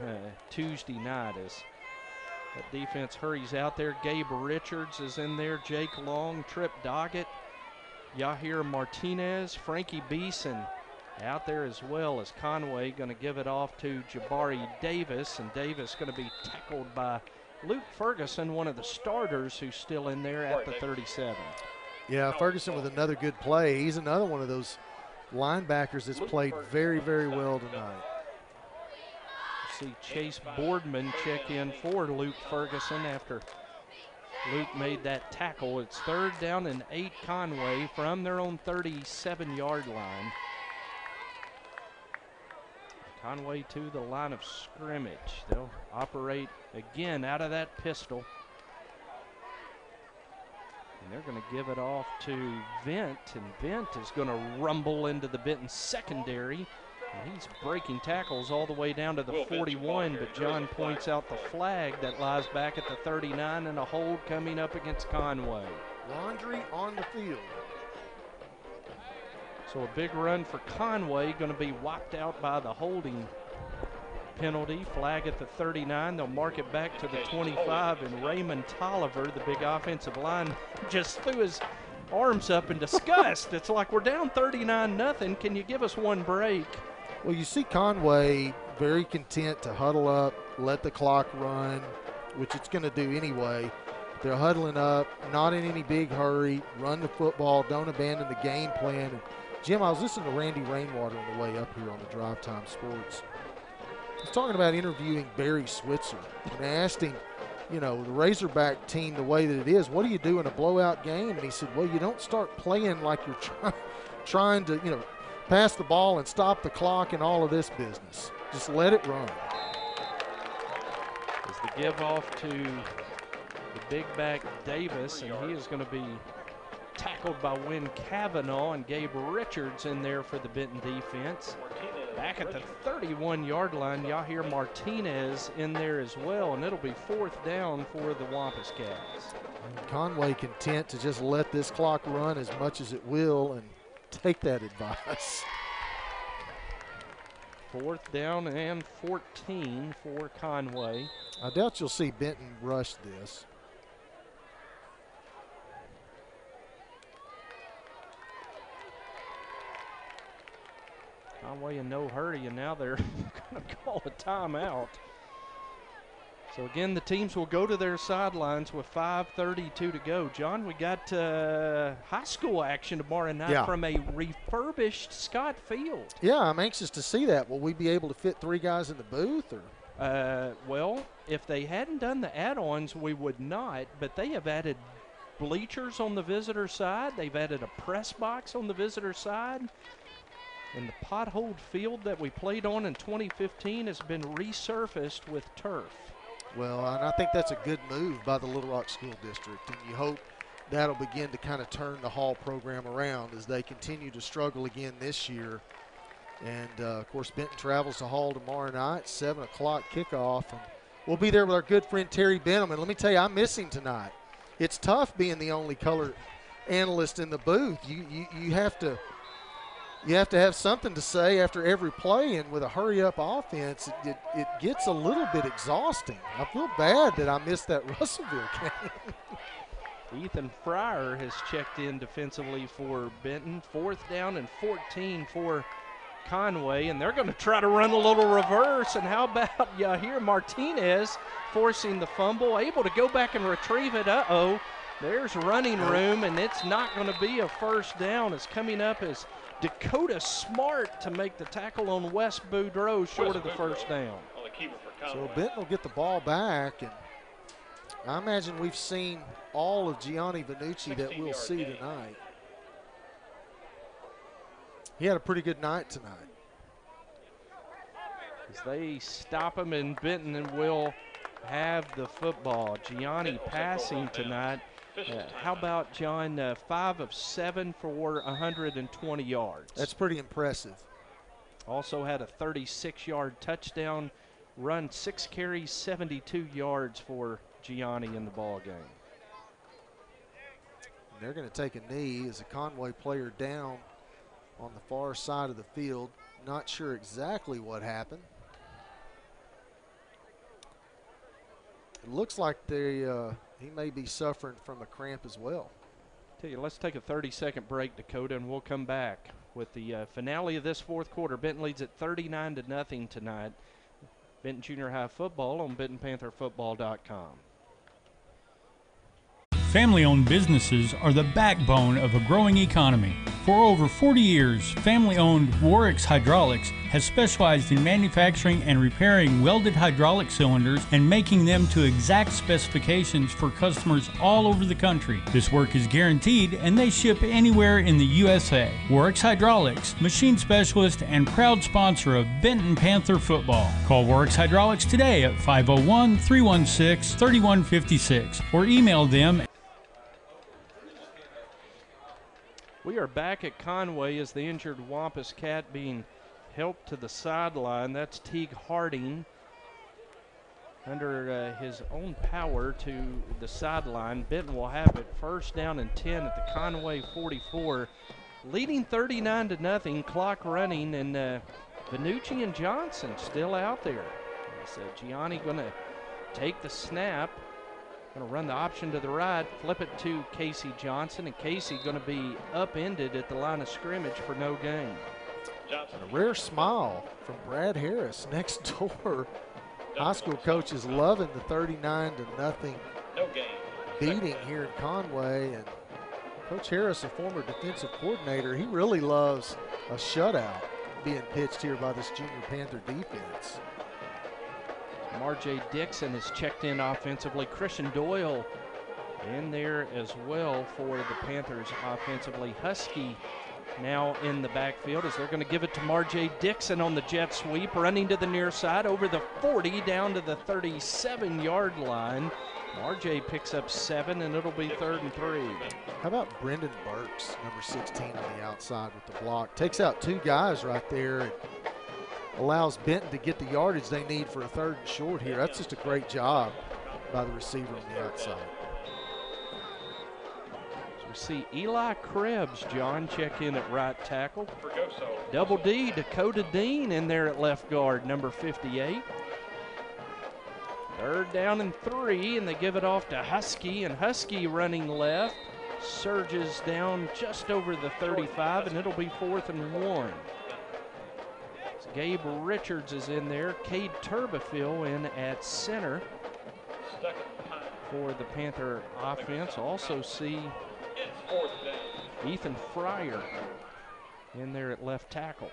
S9: Tuesday night. As that defense hurries out there. Gabe Richards is in there. Jake Long, Trip Doggett, Yahir Martinez, Frankie Beeson out there as well, as Conway going to give it off to Jabari Davis, and Davis going to be tackled by Luke Ferguson, one of the starters who's still in there at the 37.
S15: Yeah, Ferguson with another good play. He's another one of those linebackers that's played very, very well tonight.
S9: See Chase Boardman check in for Luke Ferguson after Luke made that tackle. It's 3rd down and 8 Conway from their own 37-yard line. Conway to the line of scrimmage. They'll operate again out of that pistol. And they're going to give it off to Vent, and Vent is going to rumble into the Benton secondary. And he's breaking tackles all the way down to the 41, but John points out the flag that lies back at the 39 and a hold coming up against Conway.
S15: Laundry on the field.
S9: So a big run for Conway, going to be wiped out by the holding penalty. Flag at the 39. They'll mark it back to the 25, and Raymond Tolliver, the big offensive line, just threw his arms up in disgust. It's like, we're down 39-0. Can you give us one break?
S15: Well, you see Conway very content to huddle up, let the clock run, which it's going to do anyway. They're huddling up, not in any big hurry, run the football, don't abandon the game plan. And Jim, I was listening to Randy Rainwater on the way up here on the Drive Time Sports. He's talking about interviewing Barry Switzer. And I asked him, you know, the Razorback team, the way that it is, what do you do in a blowout game? And he said, well, you don't start playing like you're trying to, you know, pass the ball and stop the clock and all of this business. Just let it run.
S9: As the give off to the big back Davis, and he is going to be tackled by Wynn Cavanaugh, and Gabe Richards in there for the Benton defense. Back at the 31-yard line, Yahir Martinez in there as well, and it'll be 4th down for the Wampus Cats.
S15: Conway content to just let this clock run as much as it will and take that advice.
S9: 4th down and 14 for Conway.
S15: I doubt you'll see Benton rush this.
S9: Conway in no hurry, and now they're going to call a timeout. So again, the teams will go to their sidelines with 5:32 to go. John, we got high school action tomorrow night from a refurbished Scott Field.
S15: Yeah, I'm anxious to see that. Will we be able to fit 3 guys in the booth? Or?
S9: Well, if they hadn't done the add-ons, we would not, but they have added bleachers on the visitor side. They've added a press box on the visitor side. And the potholed field that we played on in 2015 has been resurfaced with turf.
S15: Well, and I think that's a good move by the Little Rock School District, and you hope that'll begin to kind of turn the Hall program around as they continue to struggle again this year. And, of course, Benton travels to Hall tomorrow night, 7 o'clock kickoff. And we'll be there with our good friend Terry Benham. And let me tell you, I miss him tonight. It's tough being the only color analyst in the booth. You have to have something to say after every play, and with a hurry-up offense, it gets a little bit exhausting. I feel bad that I missed that Russellville game.
S9: Ethan Fryer has checked in defensively for Benton. 4th down and 14 for Conway, and they're going to try to run a little reverse. And how about Yahir Martinez forcing the fumble, able to go back and retrieve it. Uh-oh, there's running room, and it's not going to be a first down. It's coming up as Dakota Smart to make the tackle on Wes Boudreaux, short of the first down.
S15: So Benton will get the ball back, and I imagine we've seen all of Gianni Vannucci that we'll see tonight. He had a pretty good night tonight.
S9: As they stop him, and Benton will have the football. Gianni passing tonight. How about, John, 5 of 7 for 120 yards?
S15: That's pretty impressive.
S9: Also had a 36-yard touchdown run, 6 carries, 72 yards for Gianni in the ball game.
S15: And they're going to take a knee as a Conway player down on the far side of the field. Not sure exactly what happened. It looks like he may be suffering from a cramp as well.
S9: Tell you, let's take a 30-second break, Dakota, and we'll come back with the finale of this fourth quarter. Benton leads at 39-0 tonight. Benton Junior High football on BentonPantherFootball.com.
S5: Family-owned businesses are the backbone of a growing economy. For over 40 years, family-owned Warwick's Hydraulics has specialized in manufacturing and repairing welded hydraulic cylinders and making them to exact specifications for customers all over the country. This work is guaranteed and they ship anywhere in the USA. Warwick's Hydraulics, machine specialist and proud sponsor of Benton Panther football. Call Warwick's Hydraulics today at 501-316-3156 or email them.
S9: We are back at Conway as the injured Wampus Cat being helped to the sideline. That's Teague Harding under his own power to the sideline. Benton will have it first down and 10 at the Conway 44, leading 39-0, clock running, and Vannucci and Johnson still out there. So Gianni going to take the snap. Going to run the option to the right, flip it to Casey Johnson, and Casey going to be upended at the line of scrimmage for no gain.
S15: And a rare smile from Brad Harris next door. High school coach is loving the 39-0 beating here in Conway. And Coach Harris, a former defensive coordinator, he really loves a shutout being pitched here by this junior Panther defense.
S9: Marjay Dixon is checked in offensively. Christian Doyle in there as well for the Panthers offensively. Husky now in the backfield as they're going to give it to Marjay Dixon on the jet sweep, running to the near side over the 40 down to the 37-yard line. Marjay picks up 7, and it'll be 3rd and 3.
S15: How about Brendan Burks, number 16 on the outside with the block? Takes out 2 guys right there and allows Benton to get the yardage they need for a 3rd and short here. That's just a great job by the receiver on the outside.
S9: So we see Eli Krebs, John, check in at right tackle. Double D, Dakota Dean in there at left guard, number 58. 3rd down and 3, and they give it off to Husky, and Husky running left, surges down just over the 35, and it'll be 4th and 1. Gabe Richards is in there. Cade Turbeville in at center for the Panther offense. Also see Ethan Fryer in there at left tackle.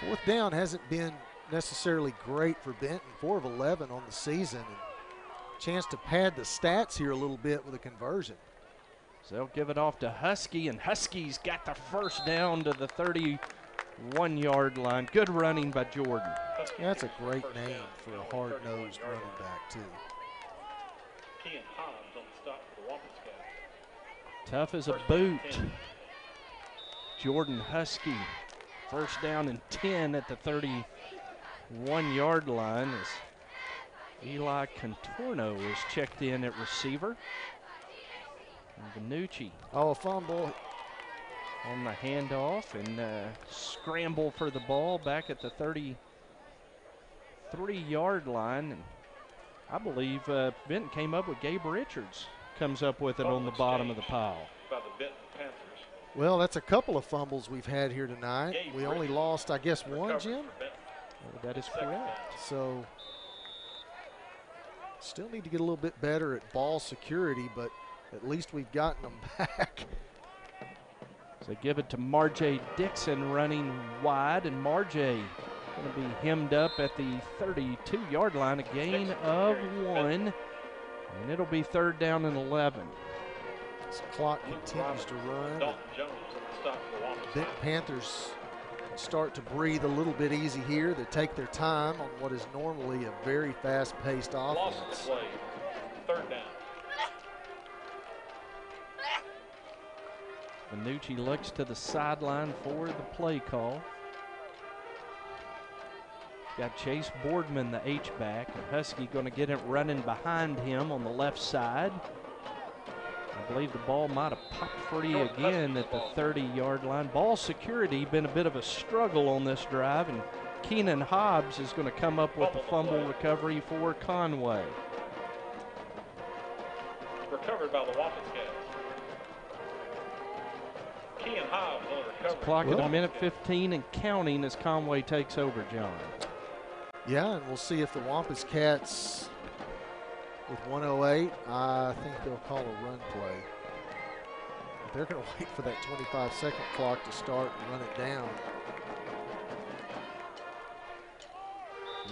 S15: 4th down hasn't been necessarily great for Benton. 4 of 11 on the season. And chance to pad the stats here a little bit with a conversion.
S9: So they'll give it off to Husky, and Husky's got the first down to the 31-yard line. Good running by Jordan.
S15: Yeah, that's a great name for a hard-nosed running back, too.
S9: Tough as a boot. Jordan Husky, first down and 10 at the 31-yard line as Eli Contorno is checked in at receiver. And Vannucci.
S15: Oh, a fumble.
S9: On the handoff and scramble for the ball back at the 33-yard line. And I believe Benton came up with Gabe Richards. Comes up with it on the bottom of the pile.
S8: By the Benton Panthers.
S15: Well, that's a couple of fumbles we've had here tonight. We only lost, I guess, one, Jim?
S9: That is correct.
S15: So still need to get a little bit better at ball security, but at least we've gotten them back.
S9: So give it to Marjay Dixon running wide, and Marjay going to be hemmed up at the 32-yard line, a gain of 1, and it'll be 3rd down and 11.
S15: This clock continues to run. Benton Panthers start to breathe a little bit easy here. They take their time on what is normally a very fast-paced offense.
S8: 3rd down.
S9: Minucci looks to the sideline for the play call. Got Chase Boardman, the H-back, and Husky going to get it running behind him on the left side. I believe the ball might have popped free again at the 30-yard line. Ball security been a bit of a struggle on this drive, and Keenan Hobbs is going to come up with the fumble recovery for Conway.
S8: Recovered by the Wampus Cats. Keenan Hobbs on the recovery.
S9: Clock at 1:15 and counting as Conway takes over, John.
S15: Yeah, and we'll see if the Wampus Cats, with 1:08, I think they'll call a run play. They're going to wait for that 25-second clock to start and run it down.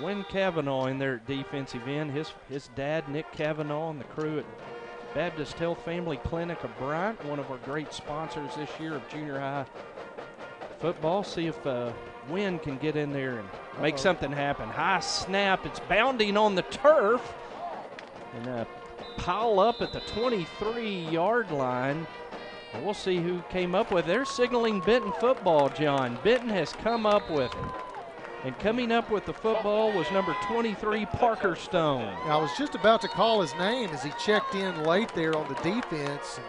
S9: Wynn Cavanaugh in there at defensive end. His dad, Nick Cavanaugh, and the crew at Baptist Health Family Clinic of Bryant, one of our great sponsors this year of junior high football. See if Wynn can get in there and make something happen. High snap. It's bounding on the turf. And pile up at the 23-yard line. And we'll see who came up with it. They're signaling Benton football, John. Benton has come up with it. And coming up with the football was number 23, Parker Stone.
S15: I was just about to call his name as he checked in late there on the defense. And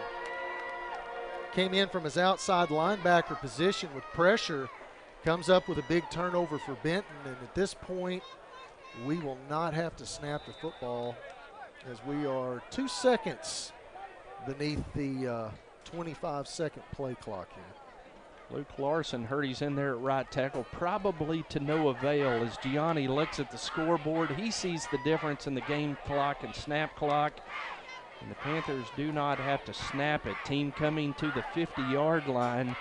S15: came in from his outside linebacker position with pressure. Comes up with a big turnover for Benton. And at this point, we will not have to snap the football, as we are 2 seconds beneath the 25-second play clock here.
S9: Luke Larson heard he's in there at right tackle, probably to no avail as Gianni looks at the scoreboard. He sees the difference in the game clock and snap clock, and the Panthers do not have to snap it. Team coming to the 50-yard line.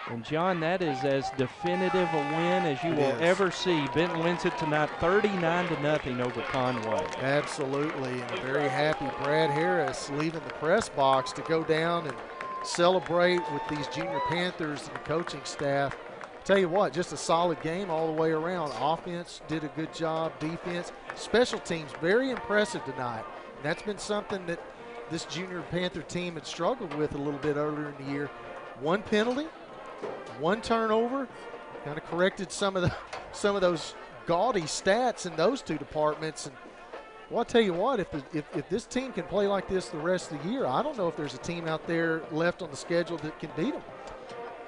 S9: And, John, that is as definitive a win as you will ever see. Benton wins it tonight 39-0 over Conway.
S15: Absolutely, and very happy Brad Harris leaving the press box to go down and celebrate with these junior Panthers and the coaching staff. Tell you what, just a solid game all the way around. Offense did a good job. Defense, special teams, very impressive tonight. And that's been something that this junior Panther team had struggled with a little bit earlier in the year. One penalty, one turnover, kind of corrected some of those gaudy stats in those two departments. And well, I'll tell you what, if this team can play like this the rest of the year, I don't know if there's a team out there left on the schedule that can beat them.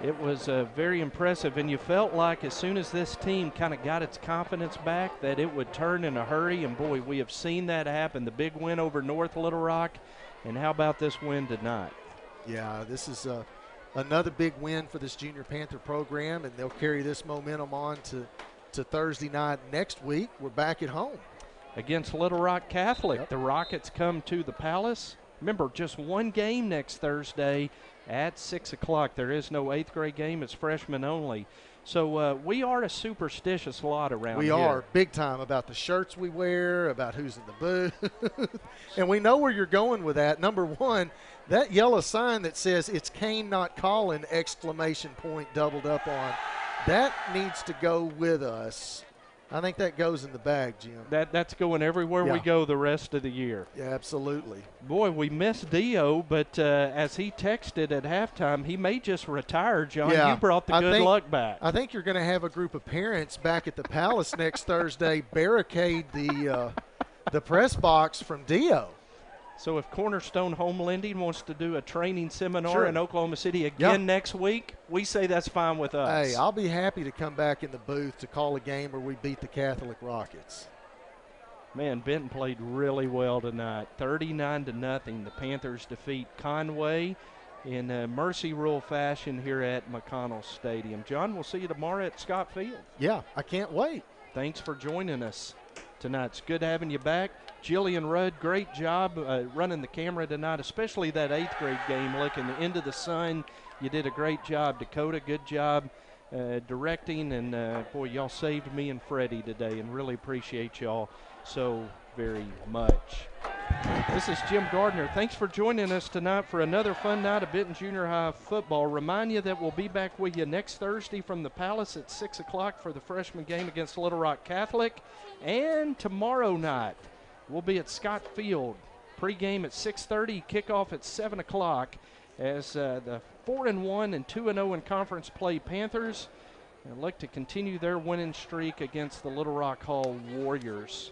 S9: It was very impressive, and you felt like as soon as this team kind of got its confidence back that it would turn in a hurry, and boy, we have seen that happen. The big win over North Little Rock, and how about this win tonight?
S15: Yeah, this is another big win for this junior Panther program, and they'll carry this momentum on to Thursday night next week. We're back at home
S9: against Little Rock Catholic. Yep. The Rockets come to the Palace. Remember, just one game next Thursday at 6 o'clock. There is no 8th grade game. It's freshmen only. So we are a superstitious lot around here.
S15: We are, big time, about the shirts we wear, about who's in the booth. And we know where you're going with that. Number one, that yellow sign that says it's Kane not Colin, ! Doubled up on, that needs to go with us. I think that goes in the bag, Jim.
S9: That's going everywhere we go the rest of the year.
S15: Yeah, absolutely.
S9: Boy, we missed Dio, but as he texted at halftime, he may just retire, John.
S15: Yeah,
S9: you brought the good luck back.
S15: I think you're going to have a group of parents back at the Palace next Thursday barricade the press box from Dio.
S9: So if Cornerstone Home Lending wants to do a training seminar in Oklahoma City again next week, we say that's fine with us.
S15: Hey, I'll be happy to come back in the booth to call a game where we beat the Catholic Rockets.
S9: Man, Benton played really well tonight. 39-0. The Panthers defeat Conway. in Mercy Rule fashion here at McConnell Stadium. John, we'll see you tomorrow at Scott Field.
S15: Yeah, I can't wait.
S9: Thanks for joining us tonight. It's good having you back. Jillian Rudd, great job running the camera tonight, especially that 8th grade game looking into the sun. You did a great job. Dakota, good job directing, and boy, y'all saved me and Freddie today, and really appreciate y'all so very much. This is Jim Gardner. Thanks for joining us tonight for another fun night of Benton Junior High football. Remind you that we'll be back with you next Thursday from the Palace at 6 o'clock for the freshman game against Little Rock Catholic. And tomorrow night, we'll be at Scott Field. Pre-game at 6:30, kickoff at 7 o'clock as the 4-1 and 2-0 in conference play Panthers look to continue their winning streak against the Little Rock Hall Warriors.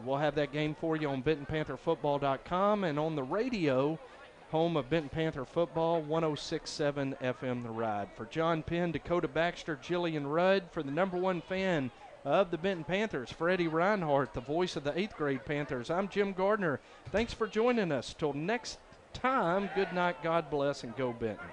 S9: We'll have that game for you on BentonPantherFootball.com and on the radio, home of Benton Panther Football, 106.7 FM The Ride. For John Penn, Dakota Baxter, Jillian Rudd, for the #1 fan of the Benton Panthers, Freddie Reinhardt, the voice of the 8th grade Panthers, I'm Jim Gardner. Thanks for joining us. Till next time, good night, God bless, and go Benton.